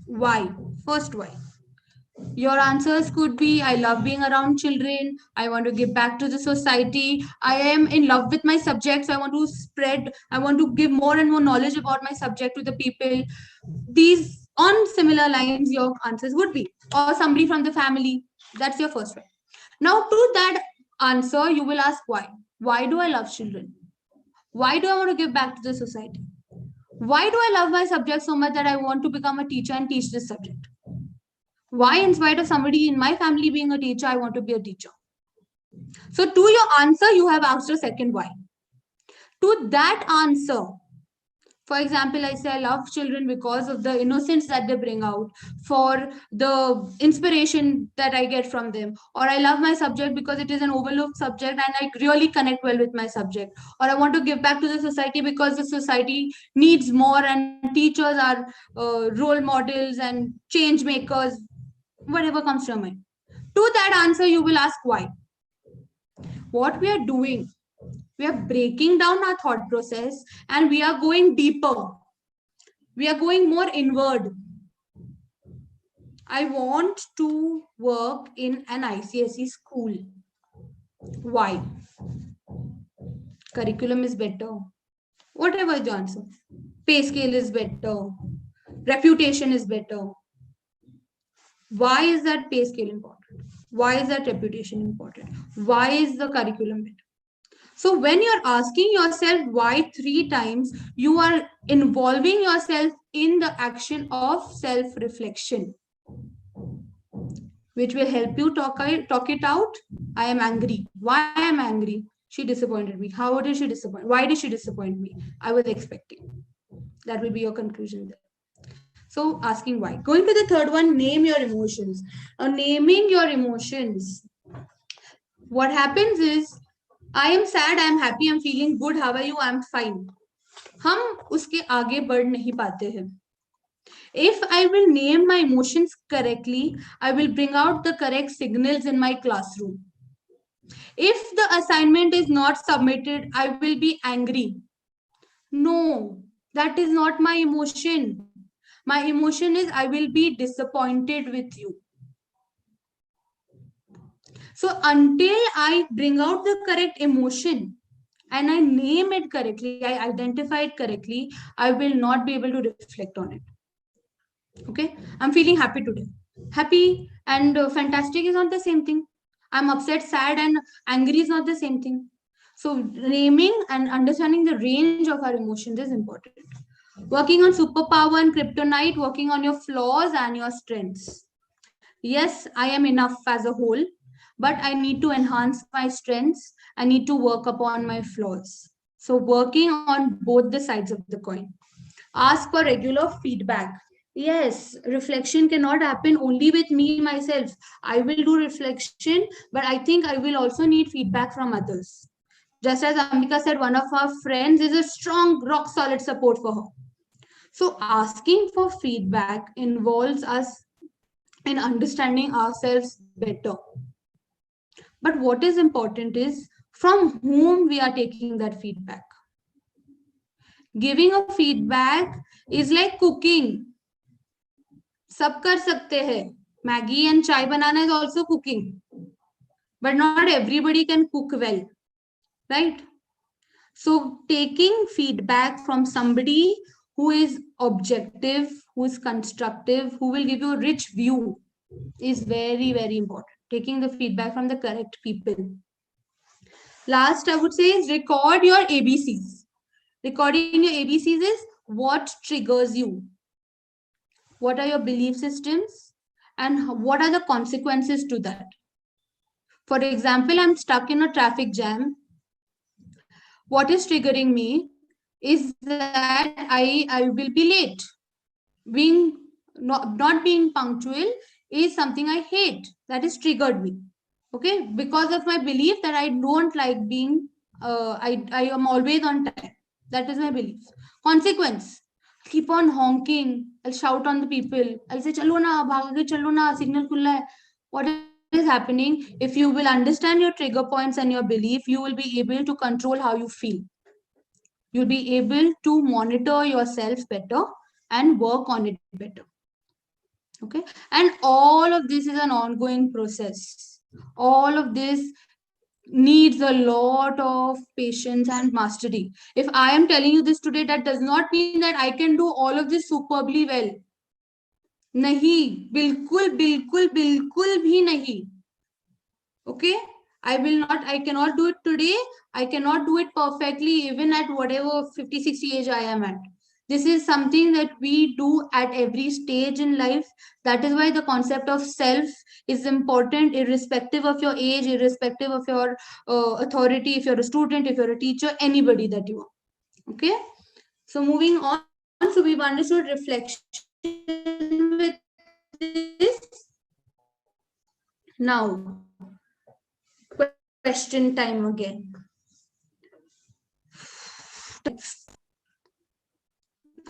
Why? First, why? Your answers could be, I love being around children. I want to give back to the society. I am in love with my subject. So I want to give more and more knowledge about my subject to the people. These on similar lines, your answers would be, or somebody from the family. That's your first one. Now to that answer, you will ask why. Why do I love children? Why do I want to give back to the society? Why do I love my subject so much that I want to become a teacher and teach this subject? Why, in spite of somebody in my family being a teacher, I want to be a teacher? So to your answer, you have asked a second why. To that answer, for example, I say I love children because of the innocence that they bring out, for the inspiration that I get from them, or I love my subject because it is an overlooked subject and I really connect well with my subject, or I want to give back to the society because the society needs more and teachers are role models and change makers, whatever comes to your mind. To that answer, you will ask why. What we are doing, we are breaking down our thought process and we are going deeper. We are going more inward. I want to work in an ICSE school. Why? Curriculum is better. Whatever is the answer. Pay scale is better. Reputation is better. Why is that pay scale important? Why is that reputation important? Why is the curriculum better? So when you're asking yourself why 3 times, you are involving yourself in the action of self-reflection, which will help you talk it out. I am angry. Why am I angry? She disappointed me. How did she disappoint? Why did she disappoint me? I was expecting. That will be your conclusion there. So asking why. Going to the third one, name your emotions. Naming your emotions. What happens is, I am sad, I am happy, I am feeling good, how are you, I am fine. हम उसके आगे बढ़ नहीं पाते हैं. If I will name my emotions correctly, I will bring out the correct signals in my classroom. If the assignment is not submitted, I will be angry. No, that is not my emotion. My emotion is I will be disappointed with you. So until I bring out the correct emotion and I name it correctly, I identify it correctly, I will not be able to reflect on it. Okay, I'm feeling happy today. Happy and fantastic is not the same thing. I'm upset, sad, and angry is not the same thing. So naming and understanding the range of our emotions is important. Working on superpower and kryptonite, working on your flaws and your strengths. Yes, I am enough as a whole, but I need to enhance my strengths. I need to work upon my flaws. So working on both the sides of the coin. Ask for regular feedback. Yes, reflection cannot happen only with me myself. I will do reflection, but I think I will also need feedback from others. Just as Ambika said, one of our friends is a strong, rock solid support for her. So asking for feedback involves us in understanding ourselves better. But what is important is from whom we are taking that feedback. Giving a feedback is like cooking. सब कर सकते हैं. Maggie and chai banana is also cooking. But not everybody can cook well. Right? So taking feedback from somebody who is objective, who is constructive, who will give you a rich view is very, very important. Taking the feedback from the correct people. Last, I would say is record your ABCs. Recording your ABCs is what triggers you. What are your belief systems and what are the consequences to that? For example, I'm stuck in a traffic jam. What is triggering me is that I will be late. Being not being punctual is something I hate. That is triggered me. Okay, because of my belief that I don't like being, I am always on time. That is my belief. Consequence, keep on honking. I'll shout on the people. I'll say, chalo na, bhage chalo na, signal khulla hai. What is happening? If you will understand your trigger points and your belief, you will be able to control how you feel. You'll be able to monitor yourself better and work on it better. Okay, and all of this is an ongoing process. All of this needs a lot of patience and mastery. If I am telling you this today, that does not mean that I can do all of this superbly well. Nahi, bilkul, bilkul, bilkul bhi nahi. Okay, I cannot do it today. I cannot do it perfectly even at whatever 50, 60 age I am at. This is something that we do at every stage in life. That is why the concept of self is important, irrespective of your age, irrespective of your authority, if you're a student, if you're a teacher, anybody that you are. Okay, so moving on. So we've understood reflection with this. Now, question time again.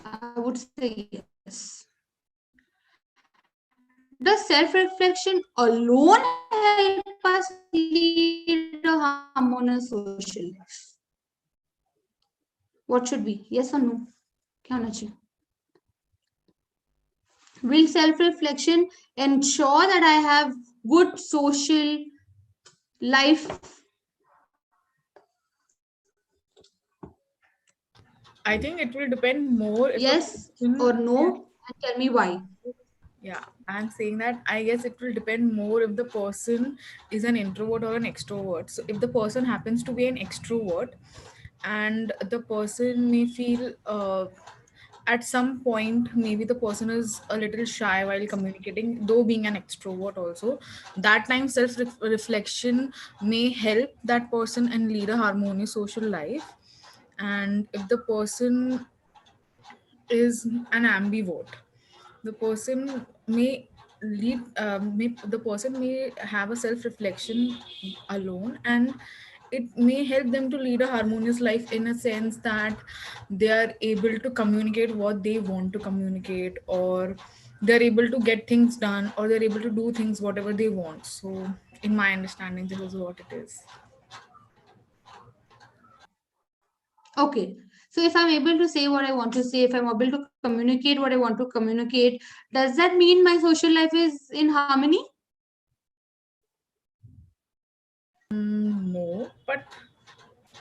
I would say yes. Does self-reflection alone help us lead a harmonious social life? What should be? Yes or no? क्या होना चाहिए? Will self-reflection ensure that I have good social life? I think it will depend more if yes or no, and tell me why. Yeah, I'm saying that I guess it will depend more if the person is an introvert or an extrovert. So if the person happens to be an extrovert and the person may feel at some point maybe the person is a little shy while communicating, though being an extrovert also, that time self reflection may help that person and lead a harmonious social life. And if the person is an ambivert, the person may the person may have a self-reflection alone, and it may help them to lead a harmonious life in a sense that they are able to communicate what they want to communicate, or they're able to get things done, or they're able to do things whatever they want. So in my understanding, this is what it is. Okay. So if I'm able to say what I want to say, if I'm able to communicate what I want to communicate, does that mean my social life is in harmony? No, but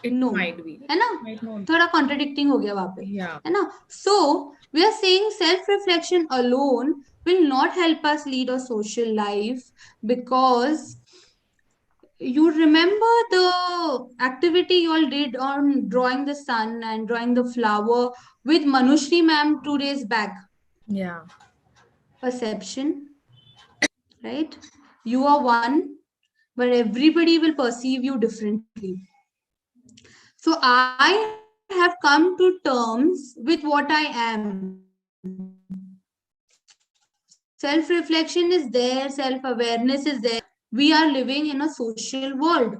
it No. might be. है ना? Might not. थोड़ा contradicting हो गया वहाँ पे. Yeah. है ना? So we are saying self-reflection alone will not help us lead a social life, because you remember the activity you all did on drawing the sun and drawing the flower with Manushri ma'am 2 days back. Yeah. Perception, right? You are one, but everybody will perceive you differently. So I have come to terms with what I am. Self-reflection is there, self-awareness is there. We are living in a social world.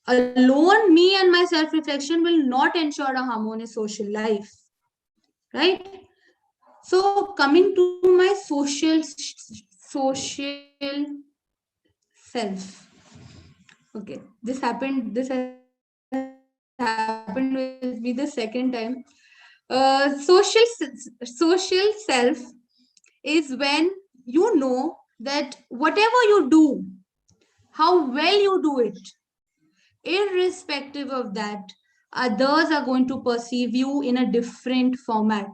Alone, me and my self-reflection will not ensure a harmonious social life, right? So coming to my social self. Okay, this has happened with me the second time. Social self is when you know that whatever you do, how well you do it, irrespective of that, others are going to perceive you in a different format.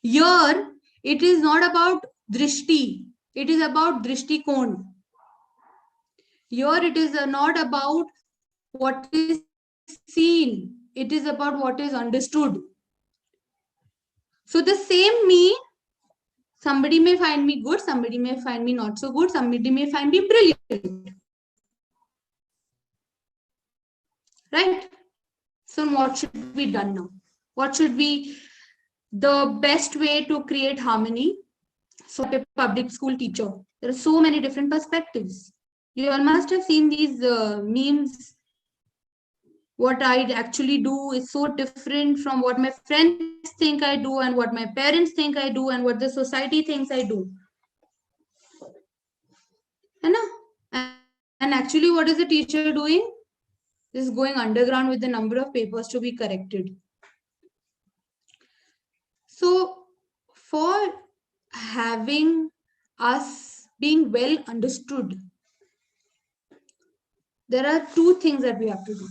Here, it is not about drishti, it is about drishtikon. Here, it is not about what is seen, it is about what is understood. So the same me, somebody may find me good, somebody may find me not so good, somebody may find me brilliant. Right? So what should be done now? What should be the best way to create harmony? So a public school teacher, there are so many different perspectives. You all must have seen these memes. What I actually do is so different from what my friends think I do, and what my parents think I do, and what the society thinks I do. And actually, what is the teacher doing? Is going underground with the number of papers to be corrected. So for having us being well understood, there are two things that we have to do.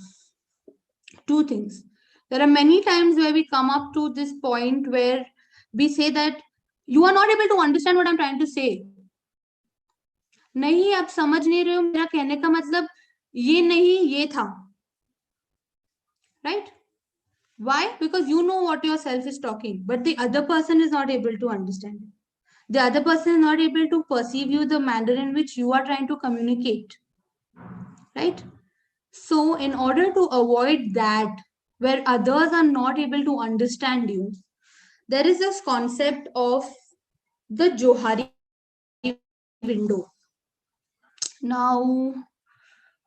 Two things. There are many times where we come up to this point where we say that you are not able to understand what I'm trying to say. नहीं, आप समझ नहीं रहे हो, मेरा कहने का मतलब ये नहीं, ये था. Right? Why? Because you know what yourself is talking, but the other person is not able to understand it. The other person is not able to perceive you the manner in which you are trying to communicate. Right? So in order to avoid that, where others are not able to understand you, there is this concept of the Johari window. Now,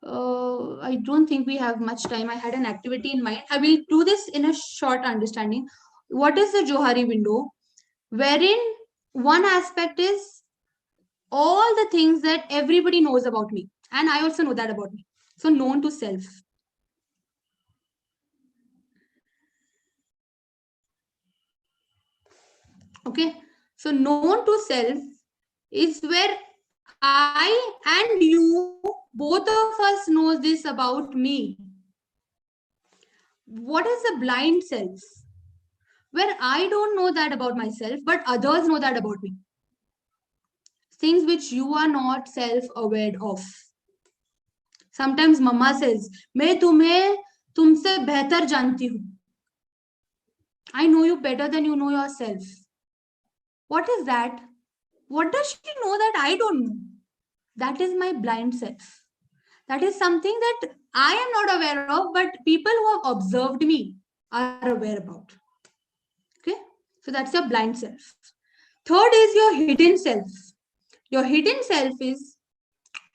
I don't think we have much time. I had an activity in mind. I will do this in a short understanding. What is the Johari window? Wherein one aspect is all the things that everybody knows about me, and I also know that about me. So known to self. Okay, so known to self is where I and you, both of us knows this about me. What is the blind self? Where I don't know that about myself, but others know that about me. Things which you are not self-aware of. Sometimes mama says, मैं तुम्हें तुमसे बेहतर जानती हूँ. I know you better than you know yourself. What is that? What does she know that I don't know? That is my blind self. That is something that I am not aware of, but people who have observed me are aware about. Okay. So that's your blind self. Third is your hidden self. Your hidden self is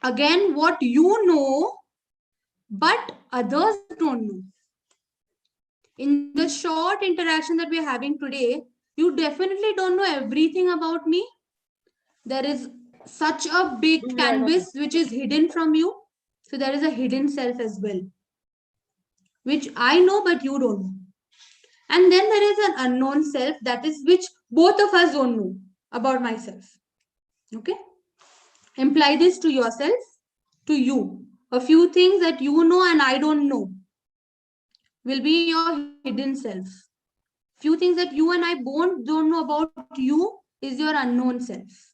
again what you know, but others don't know. In the short interaction that we are having today, you definitely don't know everything about me. There is such a big canvas which is hidden from you. So there is a hidden self as well, which I know, but you don't know. And then there is an unknown self, that is which both of us don't know about myself. Okay. Imply this to yourself, to you. A few things that you know and I don't know will be your hidden self. Few things that you and I both don't know about you is your unknown self.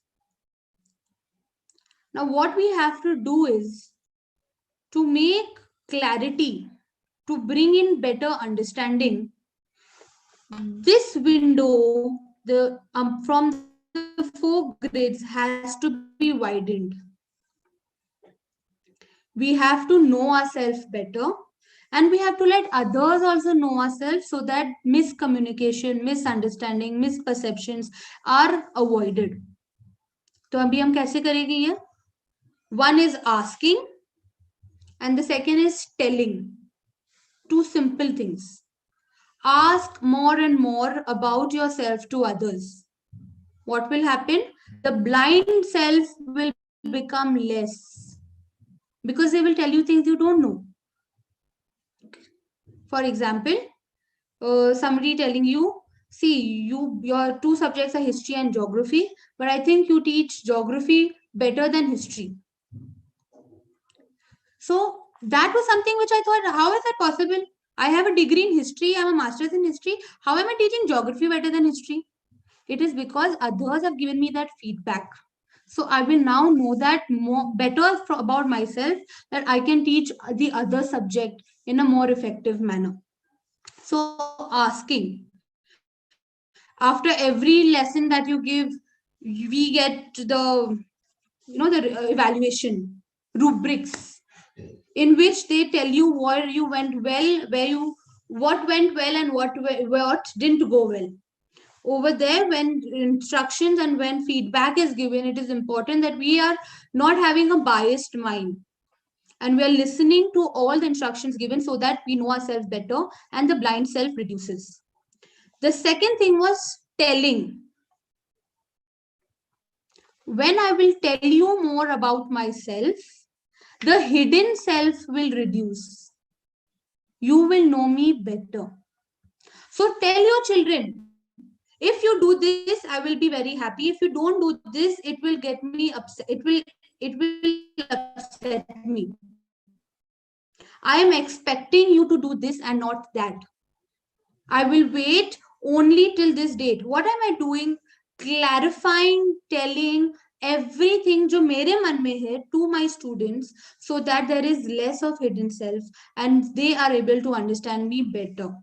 Now, what we have to do is to make clarity, to bring in better understanding. This window, from the 4 grids, has to be widened. We have to know ourselves better, and we have to let others also know ourselves so that miscommunication, misunderstanding, misperceptions are avoided. तो अभी हम कैसे करेंगे ये? One is asking and the second is telling. Two simple things. Ask more and more about yourself to others. What will happen? The blind self will become less because they will tell you things you don't know. For example, somebody telling you, see, your 2 subjects are history and geography, but I think you teach geography better than history. So that was something which I thought, how is that possible? I have a degree in history, I have a master's in history. How am I teaching geography better than history? It is because others have given me that feedback. So I will now know that better about myself, that I can teach the other subject in a more effective manner. So asking. After every lesson that you give, we get the evaluation rubrics in which they tell you where you went well, what went well and what didn't go well. Over there, when instructions and when feedback is given, it is important that we are not having a biased mind and we are listening to all the instructions given so that we know ourselves better and the blind self reduces. The second thing was telling. When I will tell you more about myself, the hidden self will reduce. You will know me better. So tell your children, if you do this, I will be very happy. If you don't do this, it will get me upset. It will upset me. I am expecting you to do this and not that. I will wait only till this date. What am I doing? Clarifying, telling everything जो मेरे मन में है to my students, so that there is less of hidden self and they are able to understand me better.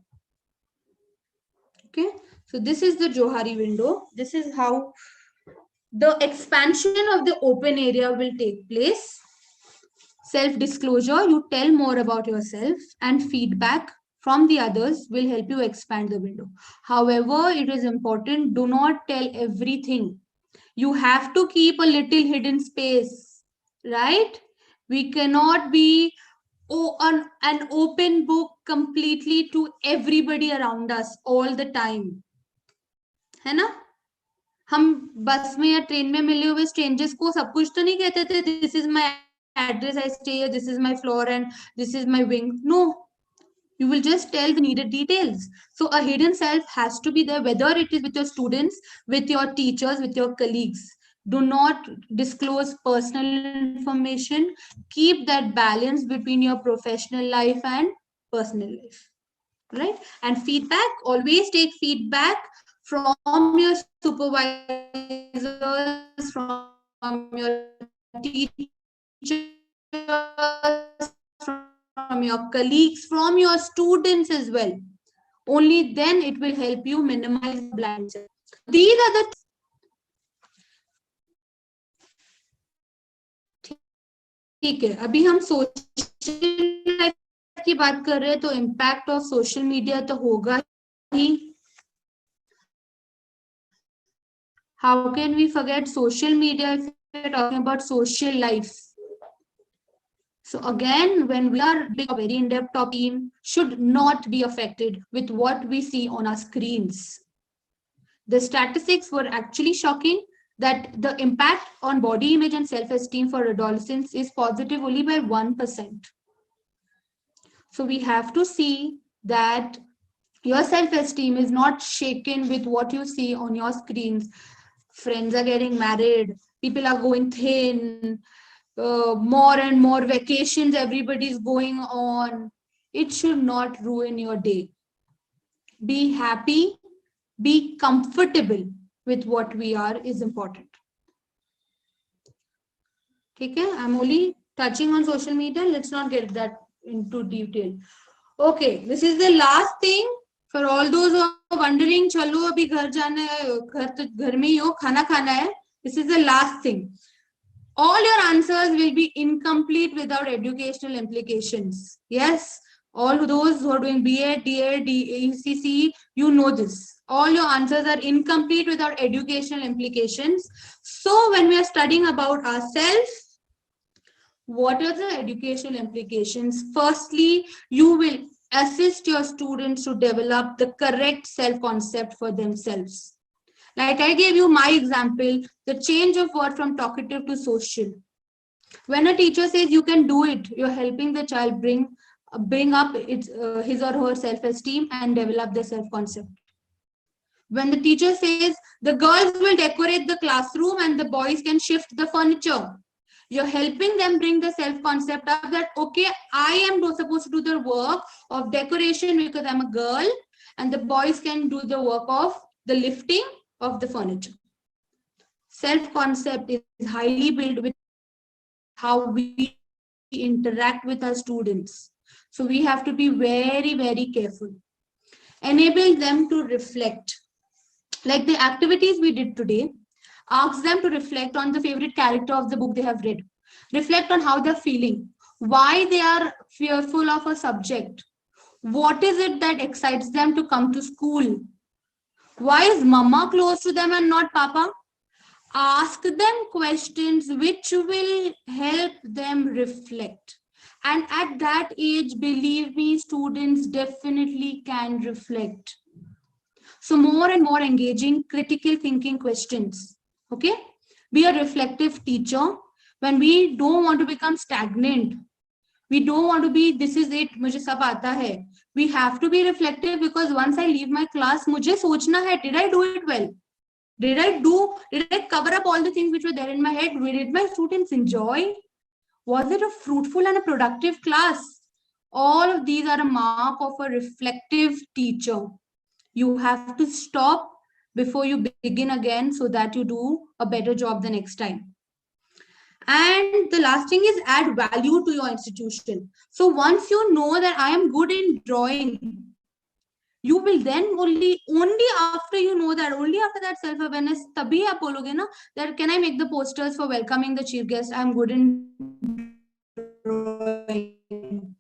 Okay, so this is the Johari window. This is how the expansion of the open area will take place. Self-disclosure, you tell more about yourself, and feedback from the others will help you expand the window. However, it is important, do not tell everything. You have to keep a little hidden space, right? We cannot be an open book completely to everybody around us all the time. है ना? हम बस में या train में मिले हुए strangers को सब कुछ तो नहीं कहते थे, this is my address, I stay here, this is my floor and this is my wing. No, you will just tell the needed details. So a hidden self has to be there, whether it is with your students, with your teachers, with your colleagues. Do not disclose personal information. Keep that balance between your professional life and personal life, right? And feedback, always take feedback from your supervisors, from your teachers, from your colleagues, from your students as well. Only then it will help you minimize blind spot. These are the ठीक है. अभी हम social life की बात कर रहे हैं, तो इम्पैक्ट ऑफ सोशल मीडिया तो होगा ही. How can we forget social media if we're talking about social life? So again, when we are doing a very in-depth topic, should not be affected with what we see on our screens. The statistics were actually shocking that the impact on body image and self-esteem for adolescents is positive only by 1%. So we have to see that your self-esteem is not shaken with what you see on your screens. Friends are getting married, people are going thin, more and more vacations everybody's going on. It should not ruin your day. Be happy, be comfortable with what we are is important. Okay, I'm only touching on social media. Let's not get that into detail. Okay, this is the last thing for all those who are wondering. Chalo, abhi ghar jana hai, ghar mein hi ho, khana khana hai. This is the last thing. All your answers will be incomplete without educational implications. Yes, all those who are doing BA, DA, ECC, you know this. All your answers are incomplete without educational implications. So when we are studying about ourselves, what are the educational implications? Firstly, you will assist your students to develop the correct self-concept for themselves. Like I gave you my example, the change of word from talkative to social. When a teacher says you can do it, you're helping the child bring up his or her self-esteem and develop their self-concept. When the teacher says the girls will decorate the classroom and the boys can shift the furniture, you're helping them bring the self-concept up that, okay, I am supposed to do the work of decoration because I'm a girl, and the boys can do the work of the lifting of the furniture. Self-concept is highly built with how we interact with our students. So we have to be very, very careful. Enable them to reflect. Like the activities we did today, ask them to reflect on the favorite character of the book they have read. Reflect on how they're feeling, why they are fearful of a subject. What is it that excites them to come to school? Why is mama close to them and not papa? Ask them questions which will help them reflect. And at that age, believe me, students definitely can reflect. So more and more engaging, critical thinking questions. Okay? Be a reflective teacher. When we don't want to become stagnant, we don't want to be, this is it, mujhe sab aata hai. We have to be reflective because once I leave my class, mujhe sochna hai, did I do it well? Did I cover up all the things which were there in my head? Did my students enjoy? Was it a fruitful and a productive class? All of these are a mark of a reflective teacher. You have to stop before you begin again so that you do a better job the next time. And the last thing is add value to your institution. So once you know that I am good in drawing, you will then only after you know that, only after that self-awareness, tabhi aap bologe na that can I make the posters for welcoming the chief guest? I'm good in drawing.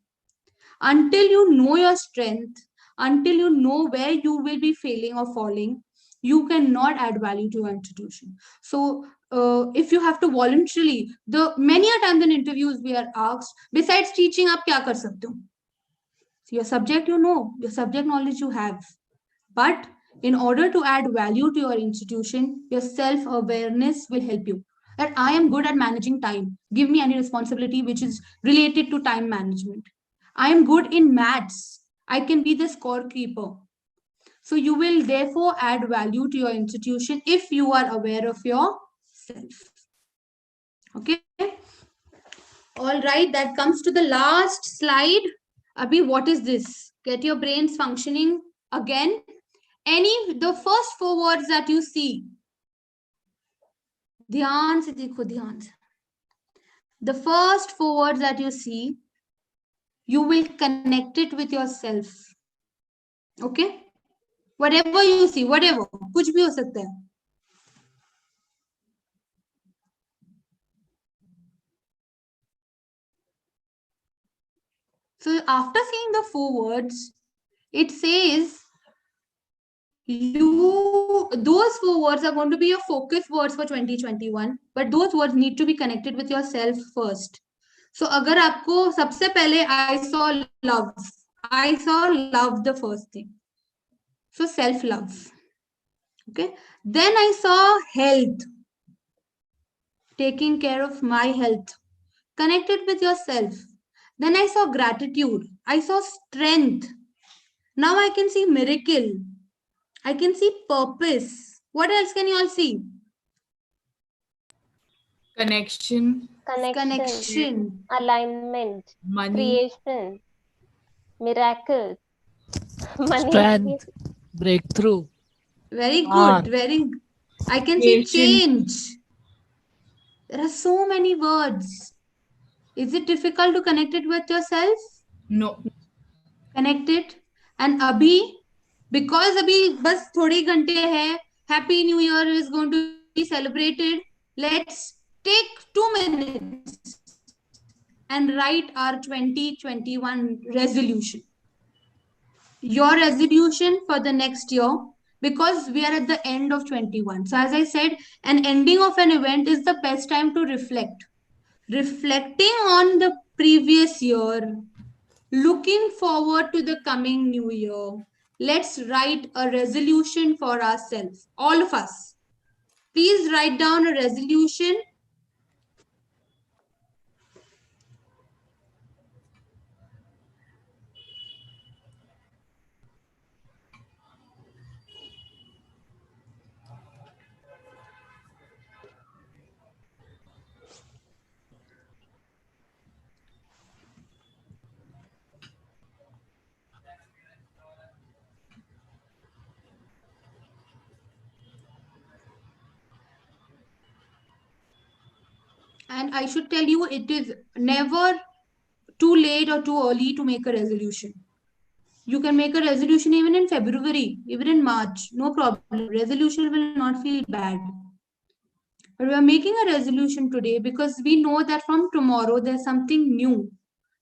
Until you know your strength, until you know where you will be failing or falling, you cannot add value to your institution. So if you have to voluntarily, many a times in interviews we are asked, besides teaching, aap kya kar sakte ho? Your subject you know, your subject knowledge you have. But in order to add value to your institution, your self-awareness will help you. That I am good at managing time. Give me any responsibility which is related to time management. I am good in maths. I can be the scorekeeper. So you will therefore add value to your institution if you are aware of yourself. Okay. All right, that comes to the last slide. Abhi, what is this? Get your brains functioning again. The first 4 words that you see, dhyan se dekho, dhyan se. The first 4 words that you see, you will connect it with yourself. Okay? Whatever you see, whatever, kuch bhi ho sakta hai. So after seeing the 4 words, it says those 4 words are going to be your focus words for 2021, but those words need to be connected with yourself first. So agar aapko sabse pehle I saw love the first thing. So self love. Okay, then I saw health, taking care of my health, connected with yourself. Then I saw gratitude, I saw strength. Now I can see miracle, I can see purpose. What else can you all see? Connection, Connection, alignment, money, creation, miracles, money. Strength, breakthrough, Very power. good, I can see patience. change. There are so many words. Is it difficult to connect it with yourself? No. Connect it. And abhi, because abhi bas thodi ghante hai, happy new year is going to be celebrated. Let's take 2 minutes and write our 2021 resolution. Your resolution for the next year, because we are at the end of 21. So as I said, an ending of an event is the best time to reflect. Reflecting on the previous year, looking forward to the coming new year, let's write a resolution for ourselves, all of us. Please write down a resolution. And I should tell you, it is never too late or too early to make a resolution. You can make a resolution even in February, even in March, no problem. Resolution will not feel bad. But we are making a resolution today because we know that from tomorrow there's something new.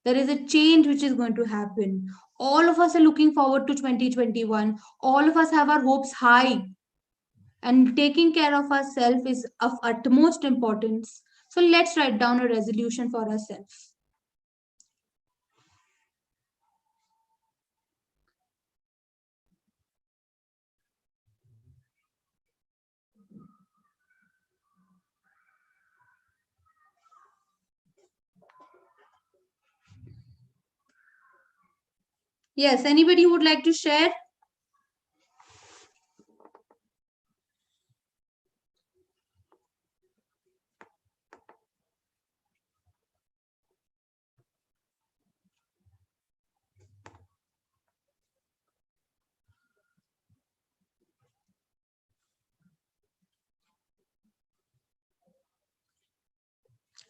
There is a change which is going to happen. All of us are looking forward to 2021. All of us have our hopes high. And taking care of ourselves is of utmost importance. So let's write down a resolution for ourselves. Yes, anybody would like to share?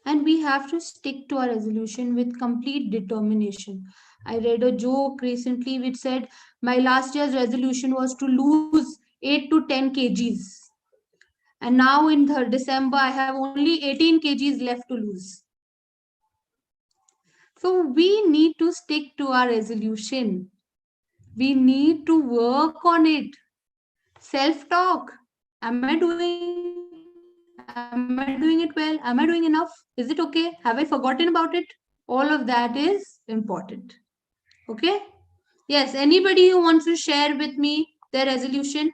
And we have to stick to our resolution with complete determination. I read a joke recently which said, my last year's resolution was to lose 8 to 10 kgs. And now in December, I have only 18 kgs left to lose. So we need to stick to our resolution. We need to work on it. Self-talk. Am I doing it well? Am I doing enough? Is it okay? Have I forgotten about it? All of that is important. Okay? Yes, anybody who wants to share with me their resolution?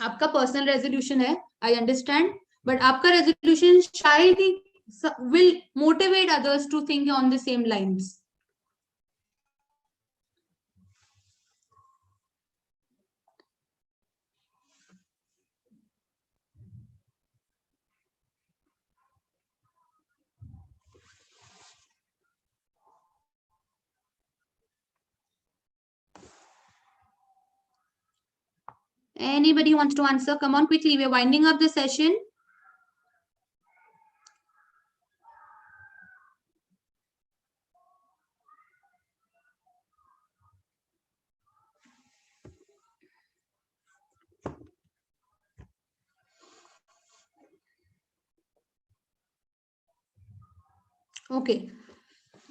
आपका personal resolution है, I understand, but आपका resolution शायद ही will motivate others to think on the same lines. Anybody wants to answer? Come on quickly. We're winding up the session. Okay.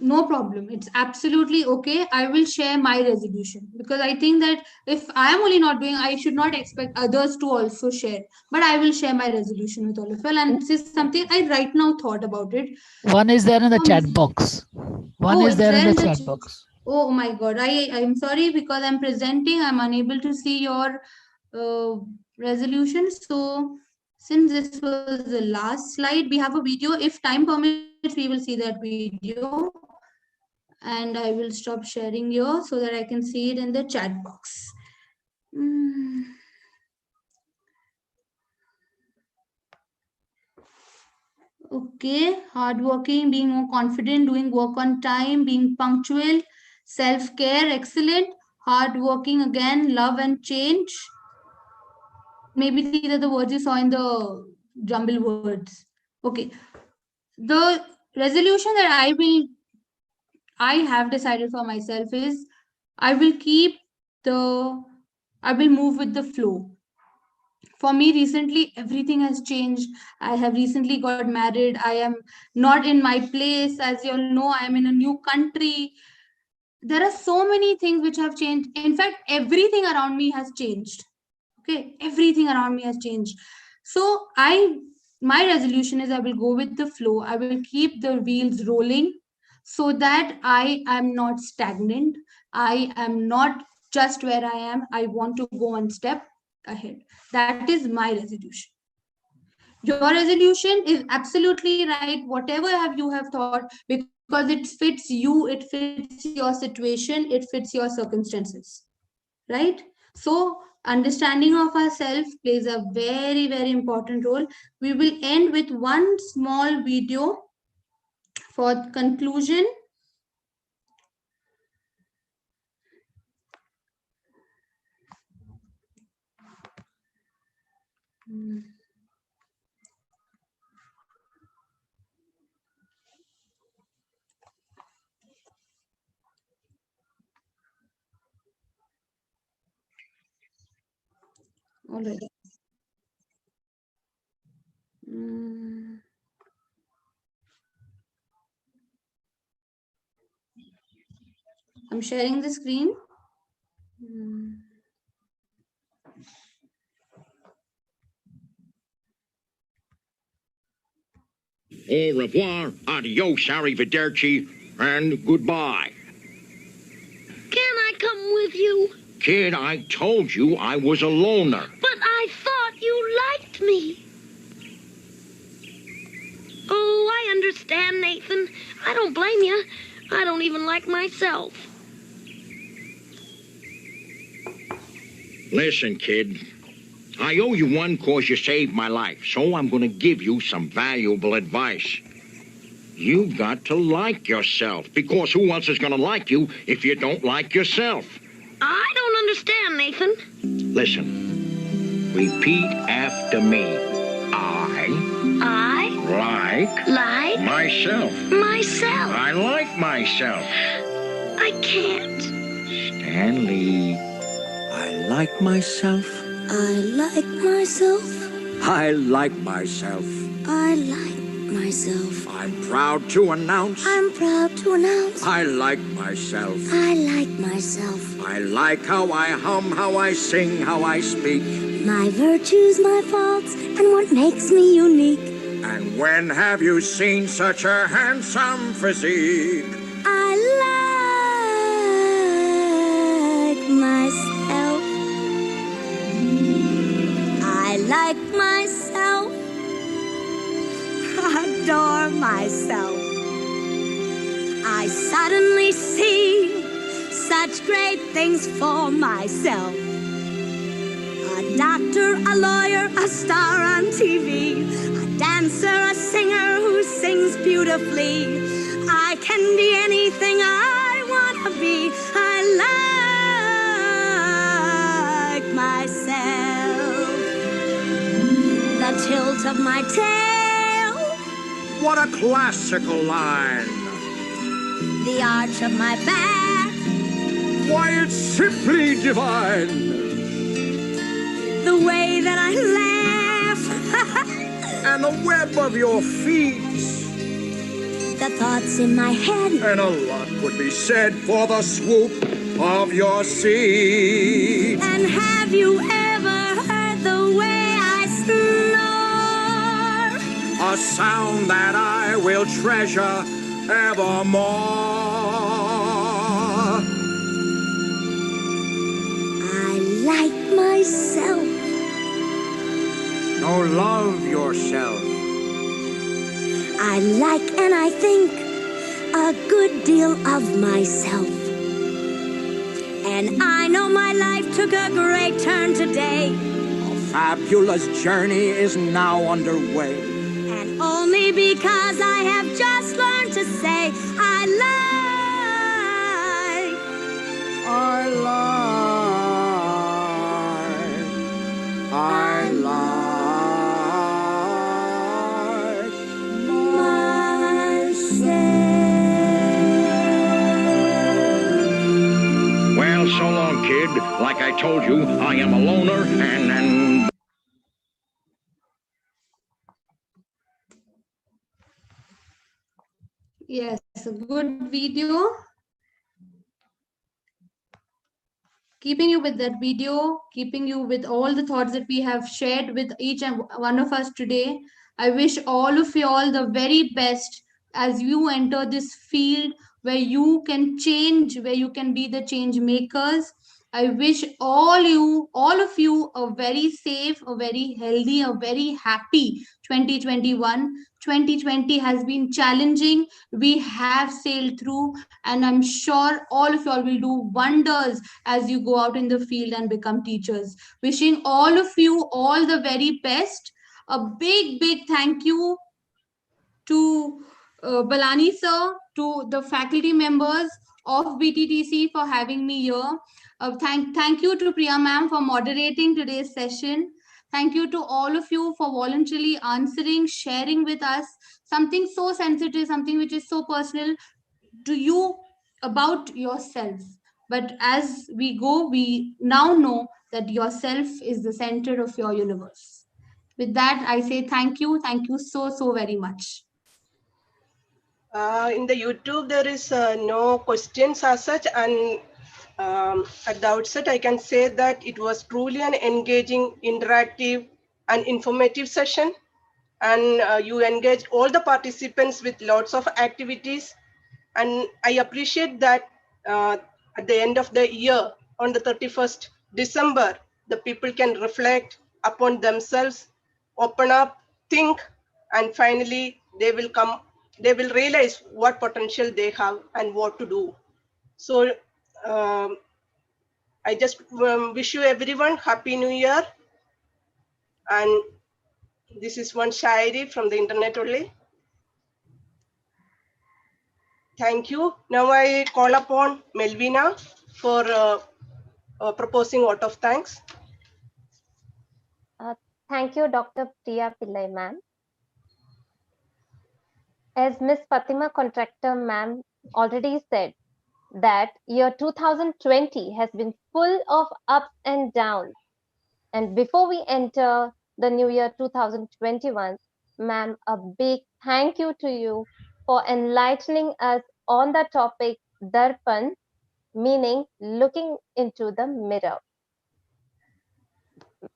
No problem. It's absolutely okay. I will share my resolution because I think that if I am only not doing, I should not expect others to also share. But I will share my resolution with all of you. And this is something I right now thought about it. One is there in the chat box. One Oh, is it's there in there the in the chat box. Oh my God. I'm sorry because I'm presenting. I'm unable to see your resolution. So since this was the last slide, we have a video. If time permits, we will see that video. And I will stop sharing here so that I can see it in the chat box. Mm. Okay, hardworking, being more confident, doing work on time, being punctual, self-care, excellent, hardworking again, love and change. Maybe these are the words you saw in the jumble words. Okay. The resolution that I have decided for myself is I will move with the flow. For me, recently, everything has changed. I have recently got married. I am not in my place. As you all know, I am in a new country. There are so many things which have changed. In fact, everything around me has changed. Okay, everything around me has changed. So my resolution is I will go with the flow. I will keep the wheels rolling so that I am not stagnant. I am not just where I am. I want to go one step ahead. That is my resolution. Your resolution is absolutely right. Whatever you have thought, because it fits you, it fits your situation, it fits your circumstances, right? So understanding of ourselves plays a very, very important role. We will end with one small video for conclusion. All right. I'm sharing the screen. Au revoir, adios, arrivederci, and goodbye. Can I come with you? Kid, I told you I was a loner. But I thought you liked me. Oh, I understand, Nathan. I don't blame you. I don't even like myself. Listen, kid, I owe you one cause you saved my life, so I'm going to give you some valuable advice. You've got to like yourself, because who else is going to like you if you don't like yourself? I don't understand, Nathan. Listen, repeat after me. I like myself. myself. I like myself. I can't. Stanley. I like myself. I like myself. I like myself. I like myself. I'm proud to announce. I'm proud to announce. I like myself. I like myself. I like how I hum, how I sing, how I speak. My virtues, my faults, and what makes me unique. And when have you seen such a handsome physique? I like myself. I like myself. Adore myself. I suddenly see such great things for myself. A doctor, a lawyer, a star on TV, a dancer, a singer who sings beautifully. I can be anything I want to be. I like myself. The tilt of my tail. What a classical line. The arch of my back. Why, it's simply divine. The way that I laugh. And the web of your feet. the thoughts in my head. And a lot could be said for the swoop of your sea. And have you ever heard the way I snore? A sound that I will treasure evermore. I like myself. No, love yourself. I like and I think a good deal of myself. And I know my life took a great turn today. A fabulous journey is now underway. And only because I have just learned to say I like. I like Well, so long, kid. Like I told you, I am a loner and... Yes, a good video. Keeping you with that video, keeping you with all the thoughts that we have shared with each and one of us today. I wish all of you all the very best as you enter this field where you can change, where you can be the change makers. I wish all of you, a very safe, a very healthy, a very happy 2021. 2020 has been challenging. We have sailed through, and I'm sure all of y'all will do wonders as you go out in the field and become teachers. Wishing all of you all the very best. A big thank you to Balani sir, to the faculty members of BTTC for having me here. Thank you to Priya ma'am for moderating today's session. Thank you to all of you for voluntarily answering, sharing with us something so sensitive, something which is so personal to you about yourself. But as we go, we now know that yourself is the center of your universe. With that, I say thank you so very much. In the YouTube, there is no questions as such, and at the outset, I can say that it was truly an engaging, interactive, and informative session. And you engage all the participants with lots of activities. And I appreciate that at the end of the year, on the 31st December, the people can reflect upon themselves, open up, think, and finally they will realize what potential they have and what to do. So I just wish you everyone Happy New Year. And this is one Shairi from the internet only. Thank you. Now I call upon Melvina for proposing vote of thanks. Thank you, Dr. Priya Pillai, ma'am. As Miss Fatima Contractor, ma'am, already said, that year 2020 has been full of ups and downs. And before we enter the new year 2021, ma'am, a big thank you to you for enlightening us on the topic Darpan, meaning looking into the mirror.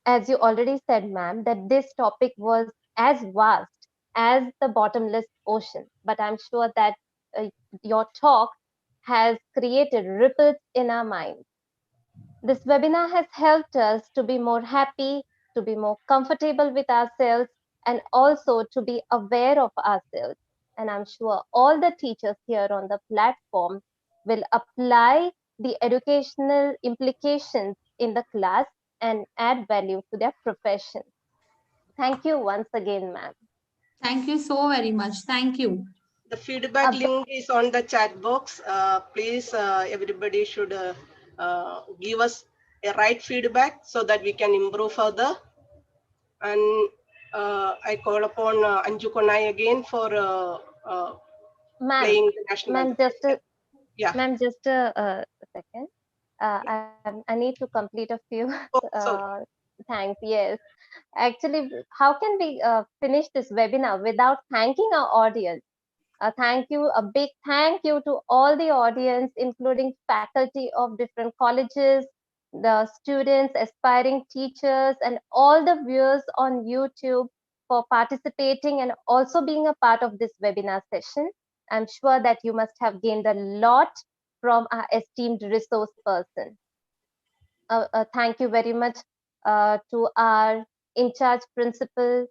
As you already said, ma'am, that this topic was as vast as the bottomless ocean, but I'm sure that your talk has created ripples in our minds. This webinar has helped us to be more happy, to be more comfortable with ourselves, and also to be aware of ourselves. And I'm sure all the teachers here on the platform will apply the educational implications in the class and add value to their profession. Thank you once again, ma'am. Thank you so very much. Thank you. The feedback link is on the chat box. Please, everybody should give us a right feedback so that we can improve further. And I call upon Anju Konai again for playing the national ma'am, anthem. Ma'am, just a second. I need to complete a few thanks. Yes, actually, how can we finish this webinar without thanking our audience? A big thank you to all the audience, including faculty of different colleges, the students, aspiring teachers, and all the viewers on YouTube for participating and also being a part of this webinar session. I'm sure that you must have gained a lot from our esteemed resource person. Thank you very much to our in charge principal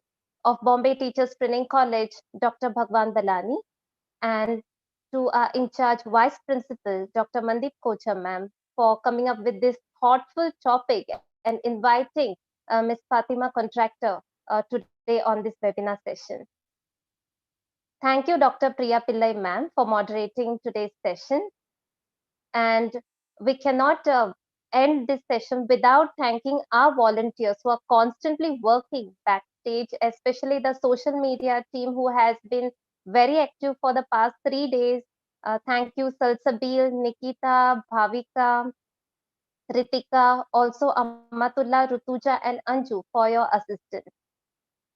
of Bombay Teachers Training College, Dr. Bhagwan Dalani, and to our in charge vice principal, Dr. Mandip Kocha ma'am, for coming up with this thoughtful topic and inviting Ms. Fatima Contractor today on this webinar session. Thank you, Dr. Priya Pillai ma'am, for moderating today's session. And we cannot end this session without thanking our volunteers who are constantly working backstage, especially the social media team who has been very active for the past 3 days. Thank you, Salsabil, Nikita, Bhavika, Ritika, also Amatullah, Rutuja, and Anju for your assistance.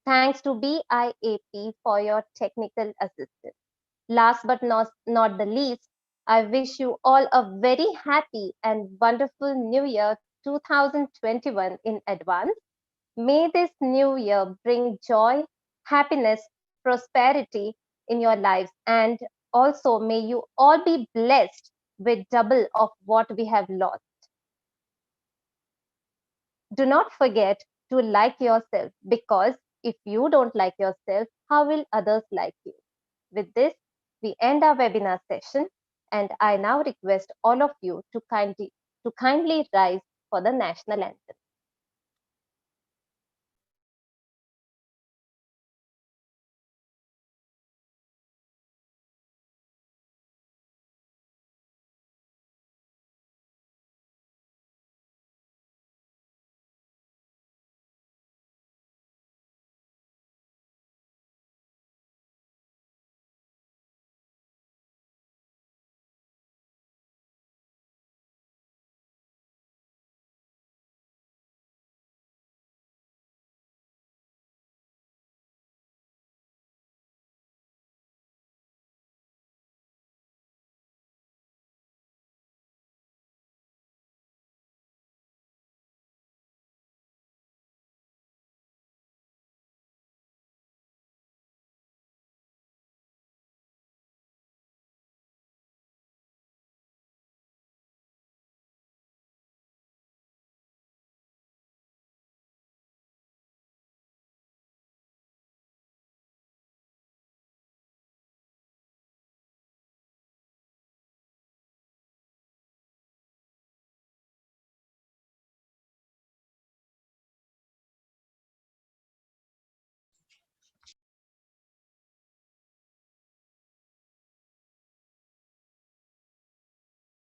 Thanks to BIAP for your technical assistance. Last but not the least, I wish you all a very happy and wonderful New Year 2021 in advance. May this new year bring joy, happiness, prosperity in your lives, and also may you all be blessed with double of what we have lost. Do not forget to like yourself, because if you don't like yourself, how will others like you? With this, we end our webinar session, and I now request all of you to kindly rise for the national anthem.